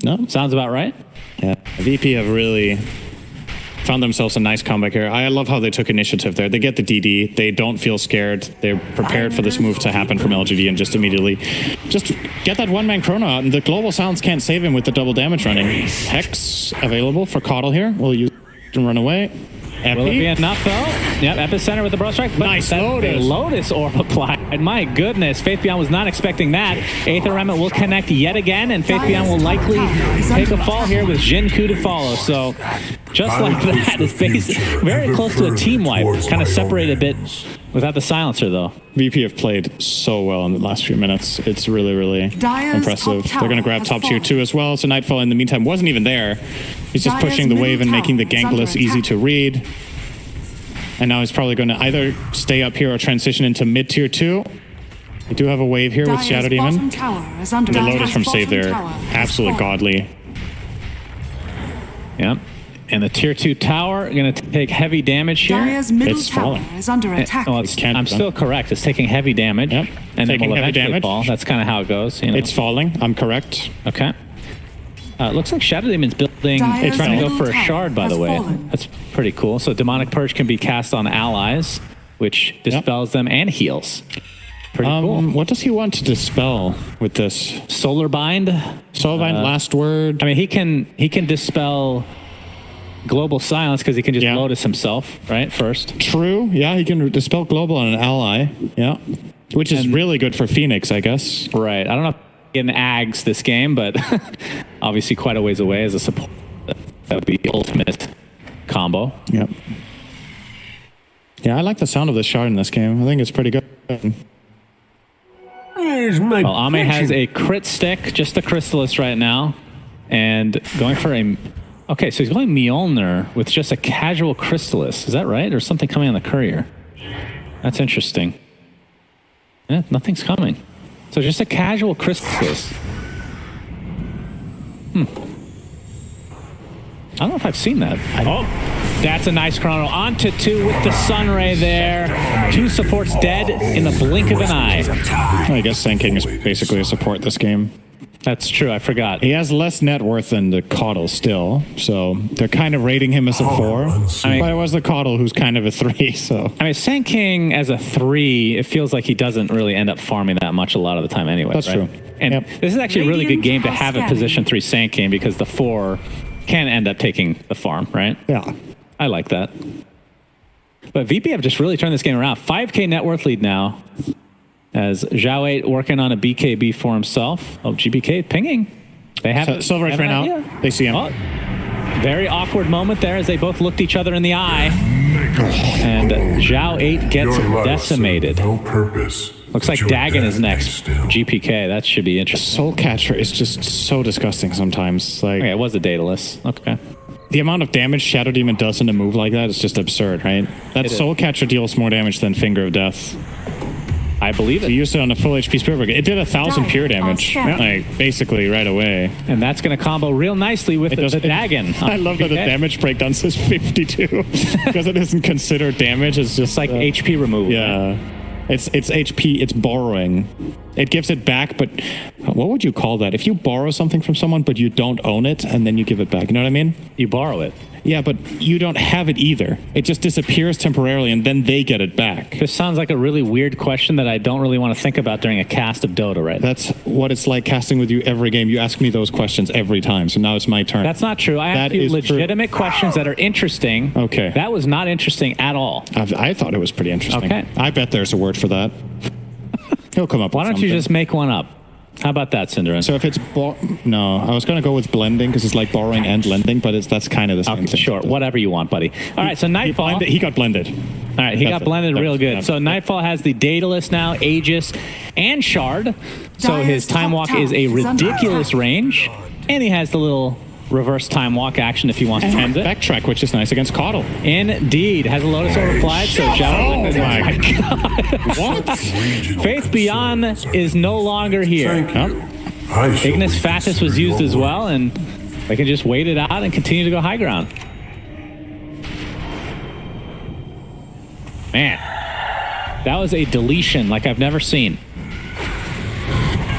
no, sounds about right. Yeah. VP have really found themselves a nice comeback here. I love how they took initiative there. They get the DD. They don't feel scared. They're prepared for this move to happen from LGD and just immediately just get that one-man Chrono out. And the Global Silence can't save him with the double damage running. Hex available for Caudle here. Will you run away? Epi. Will it be enough though? Yep, Epicenter with the Bro Strike. Nice Lotus. Lotus Orb applied. My goodness, Faith Beyond was not expecting that. Aether Remnant will connect yet again, and Faith Beyond will likely take a fall here with Jinku to follow. So, just like that, it's very close to a team wipe. Kind of separated a bit without the Silencer though. VP have played so well in the last few minutes. It's really, really impressive. They're going to grab top tier 2 as well. So Nightfall in the meantime wasn't even there. He's just pushing the wave and making the gankless easy to read. And now he's probably going to either stay up here or transition into mid tier 2. We do have a wave here with Shadow Demon. The Lotus from save there, absolutely godly. Yep. And the tier 2 tower going to take heavy damage here. It's falling. Is under attack. Well, I'm still correct. It's taking heavy damage. Yep. And Taking then will heavy eventually damage. fall. That's kind of how it goes. You know? It's falling. I'm correct. Okay. Looks like Shadow Demon's building. It's trying to go for a shard, by the way. That's pretty cool. So Demonic Purge can be cast on allies, which dispels them and heals. Pretty cool. What does he want to dispel with this? Solar Bind. Soulbind, last word. I mean, he can dispel global silence because he can just Lotus himself, right? First. True. Yeah, he can dispel global on an ally. Yeah. Which is really good for Phoenix, I guess. Right. I don't know if he can Ags this game, but obviously quite a ways away as a support. That would be the ultimate combo. Yep. Yeah, I like the sound of this shard in this game. I think it's pretty good. Well, Ame has a crit stick, just a Crystallis right now, and going for a... Okay, so he's going Mjolnir with just a casual Crystallis. Is that right? Or something coming on the Courier? That's interesting. Yeah, nothing's coming. So just a casual Crystallis. I don't know if I've seen that. Oh, that's a nice chrono. On to 2 with the Sunray there. 2 supports dead in the blink of an eye. I guess Sand King is basically a support this game. That's true. I forgot. He has less net worth than the Caudle still, so they're kind of rating him as a 4. I mean, but it was the Caudle who's kind of a 3, so... I mean, Sand King as a 3, it feels like he doesn't really end up farming that much a lot of the time anyway. That's right? true. And this is actually a really good game to have a position 3 Sand King because the 4 can end up taking the farm, right? Yeah. I like that. But VP have just really turned this game around. 5K net worth lead now as Zhao 8 working on a BKB for himself. Oh, GBK pinging. They have Silver right now. Yeah. They see him. Oh, very awkward moment there as they both looked each other in the eye. And Zhao 8 gets decimated. No purpose. Looks like Dagon is next. GPK, that should be interesting. Soul Catcher is just so disgusting sometimes. Like, okay, it was a dataless. Okay. The amount of damage Shadow Demon does in a move like that is just absurd, right? That Soul Catcher deals more damage than Finger of Death. I believe it. You used it on a full HP Spirit Breaker. It did 1,000 pure damage, like basically right away. And that's going to combo real nicely with the Dagon. I love that the damage breakdown says 52 because it isn't considered damage. It's just like HP removal. Yeah. Right? It's HP, it's borrowing. It gives it back, but what would you call that? If you borrow something from someone, but you don't own it, and then you give it back, you know what I mean? You borrow it. Yeah, but you don't have it either. It just disappears temporarily, and then they get it back. This sounds like a really weird question that I don't really want to think about during a cast of Dota right now. That's what it's like casting with you every game. You ask me those questions every time, so now it's my turn. That's not true. I asked you legitimate questions that are interesting. Okay. That was not interesting at all. I thought it was pretty interesting. Okay. I bet there's a word for that. He'll come up with Why don't you just make one up? How about that, Cinderin? So if it's... No, I was going to go with blending because it's like borrowing and lending, but that's kind of the same thing. Sure, whatever you want, buddy. All right, so Nightfall... He got blended. All right, he got blended real good. So Nightfall has the Daedalus now, Aegis, and Shard. So his Time Walk is a ridiculous range. And he has the little reverse Time Walk action if he wants to end it. Backtrack, which is nice against Caudle. Indeed. Has a Lotus overapplied, so Zhao... Oh my God. What? Faith Beyond is no longer here. Ignis Fatuus was used as well, and they can just wait it out and continue to go high ground. Man, that was a deletion like I've never seen.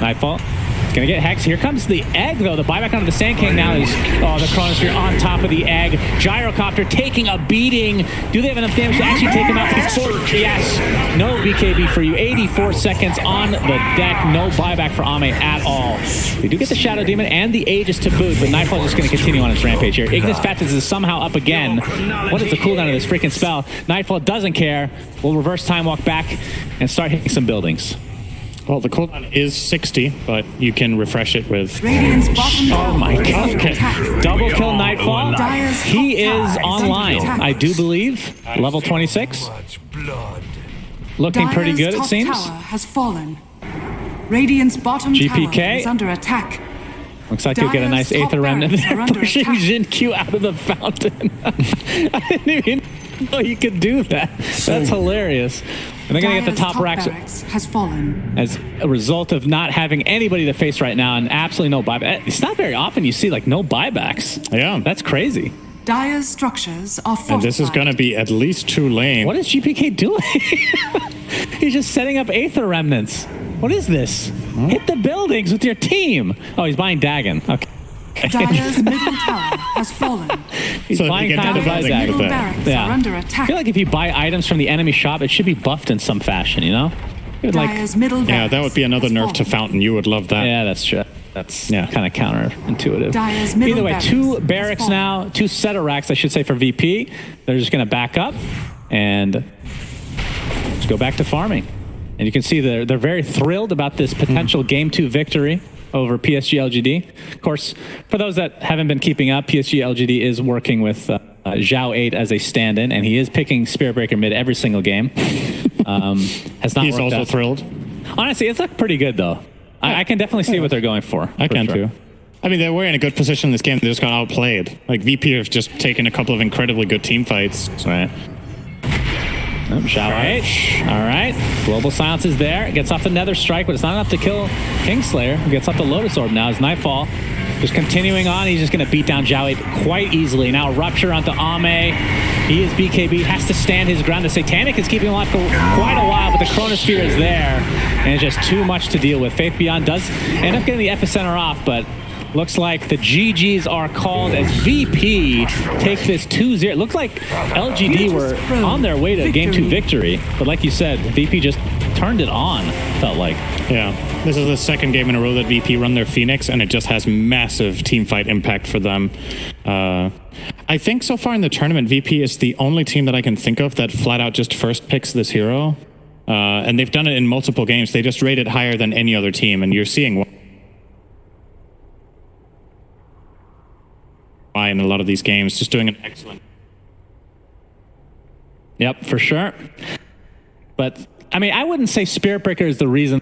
Nightfall. Gonna get Hex. Here comes the egg, though. The buyback onto the Sand King now is... Oh, the Chronosphere on top of the egg. Gyrocopter taking a beating. Do they have enough damage to actually take him out? Yes. No BKB for you. 84 seconds on the deck. No buyback for Ame at all. We do get the Shadow Demon and the Aegis to boot, but Nightfall is just going to continue on its rampage here. Ignis Fatuus is somehow up again. What is the cooldown of this freaking spell? Nightfall doesn't care. We'll reverse Time Walk back and start hitting some buildings. Well, the cooldown is 60, but you can refresh it with... Oh my God. Okay. Double kill Nightfall. He is online, I do believe. Level 26. Looking pretty good, it seems. Has fallen. Radiant's bottom GPK tower is under attack. Looks like you'll get a nice Aether Remnant there, pushing Jin-Q out of the fountain. I didn't even know you could do that. That's hilarious. And they're going to get the top racks has fallen as a result of not having anybody to face right now and absolutely no buyback. It's not very often you see like no buybacks. Yeah. That's crazy. Dire's structures are fortified. And this is going to be at least 2 lanes. What is GPK doing? He's just setting up Aether Remnants. What is this? Hit the buildings with your team. Oh, he's buying Dagon. Okay. Dire's middle tower has fallen. He's buying kind of buy Dagon. Are under attack. I feel like if you buy items from the enemy shop, it should be buffed in some fashion, you know? would like, Dire's middle Yeah, that would be another has nerf to fallen. Fountain. You would love that. yeah, that's true. That's Yeah. kind of counterintuitive. Dire's middle Either way, barracks 2 has barracks fallen. now, 2 set of racks, I should say, for VP. They're just going to back up and just go back to farming. And you can see they're very thrilled about this potential Game 2 victory over PSG.LGD. Of course, for those that haven't been keeping up, PSG.LGD is working with Zhao 8 as a stand-in, and he is picking Spirit Breaker mid every single game. Has not He's worked also out. thrilled. Honestly, it's looked pretty good, though. I can definitely see what they're going for. I can sure. too. I mean, they were in a good position in this game. They just got outplayed. Like, VP have just taken a couple of incredibly good team fights. Right. Zhao 8. All right. Global Silence is there. Gets off the Nether Strike, but it's not enough to kill Kingslayer. Gets off the Lotus Orb now as Nightfall. Just continuing on, he's just going to beat down Zhao 8 quite easily. Now Rupture onto Ame. He is BKB, has to stand his ground. The Satanic is keeping him alive for quite a while, but the Chronosphere is there, and it's just too much to deal with. Faith Beyond does end up getting the Epicenter off, but looks like the GGs are called as VP take this 2-0. It looked like LGD were on their way to Game 2 victory, but like you said, VP just turned it on, felt like. Yeah. This is the second game in a row that VP run their Phoenix, and it just has massive team fight impact for them. I think so far in the tournament, VP is the only team that I can think of that flat out just first picks this hero. And they've done it in multiple games. They just rate it higher than any other team, and you're seeing why in a lot of these games. Just doing an excellent. Yep, for sure. But, I mean, I wouldn't say Spirit Breaker is the reason.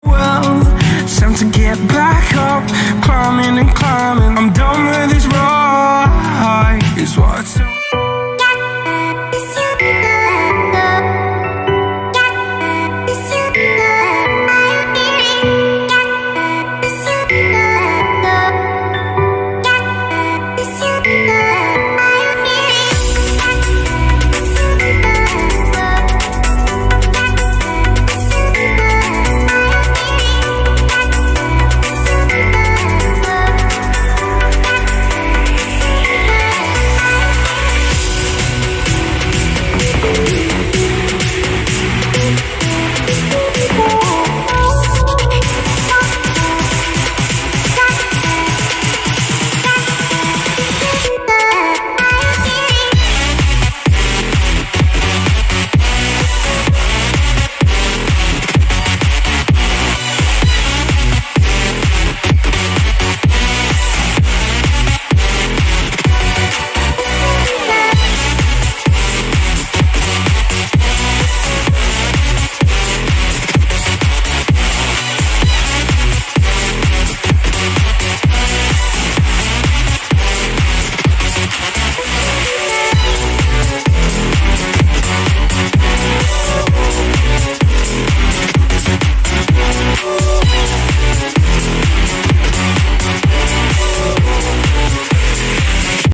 Well, it's time to get back up, climbing and climbing. I'm done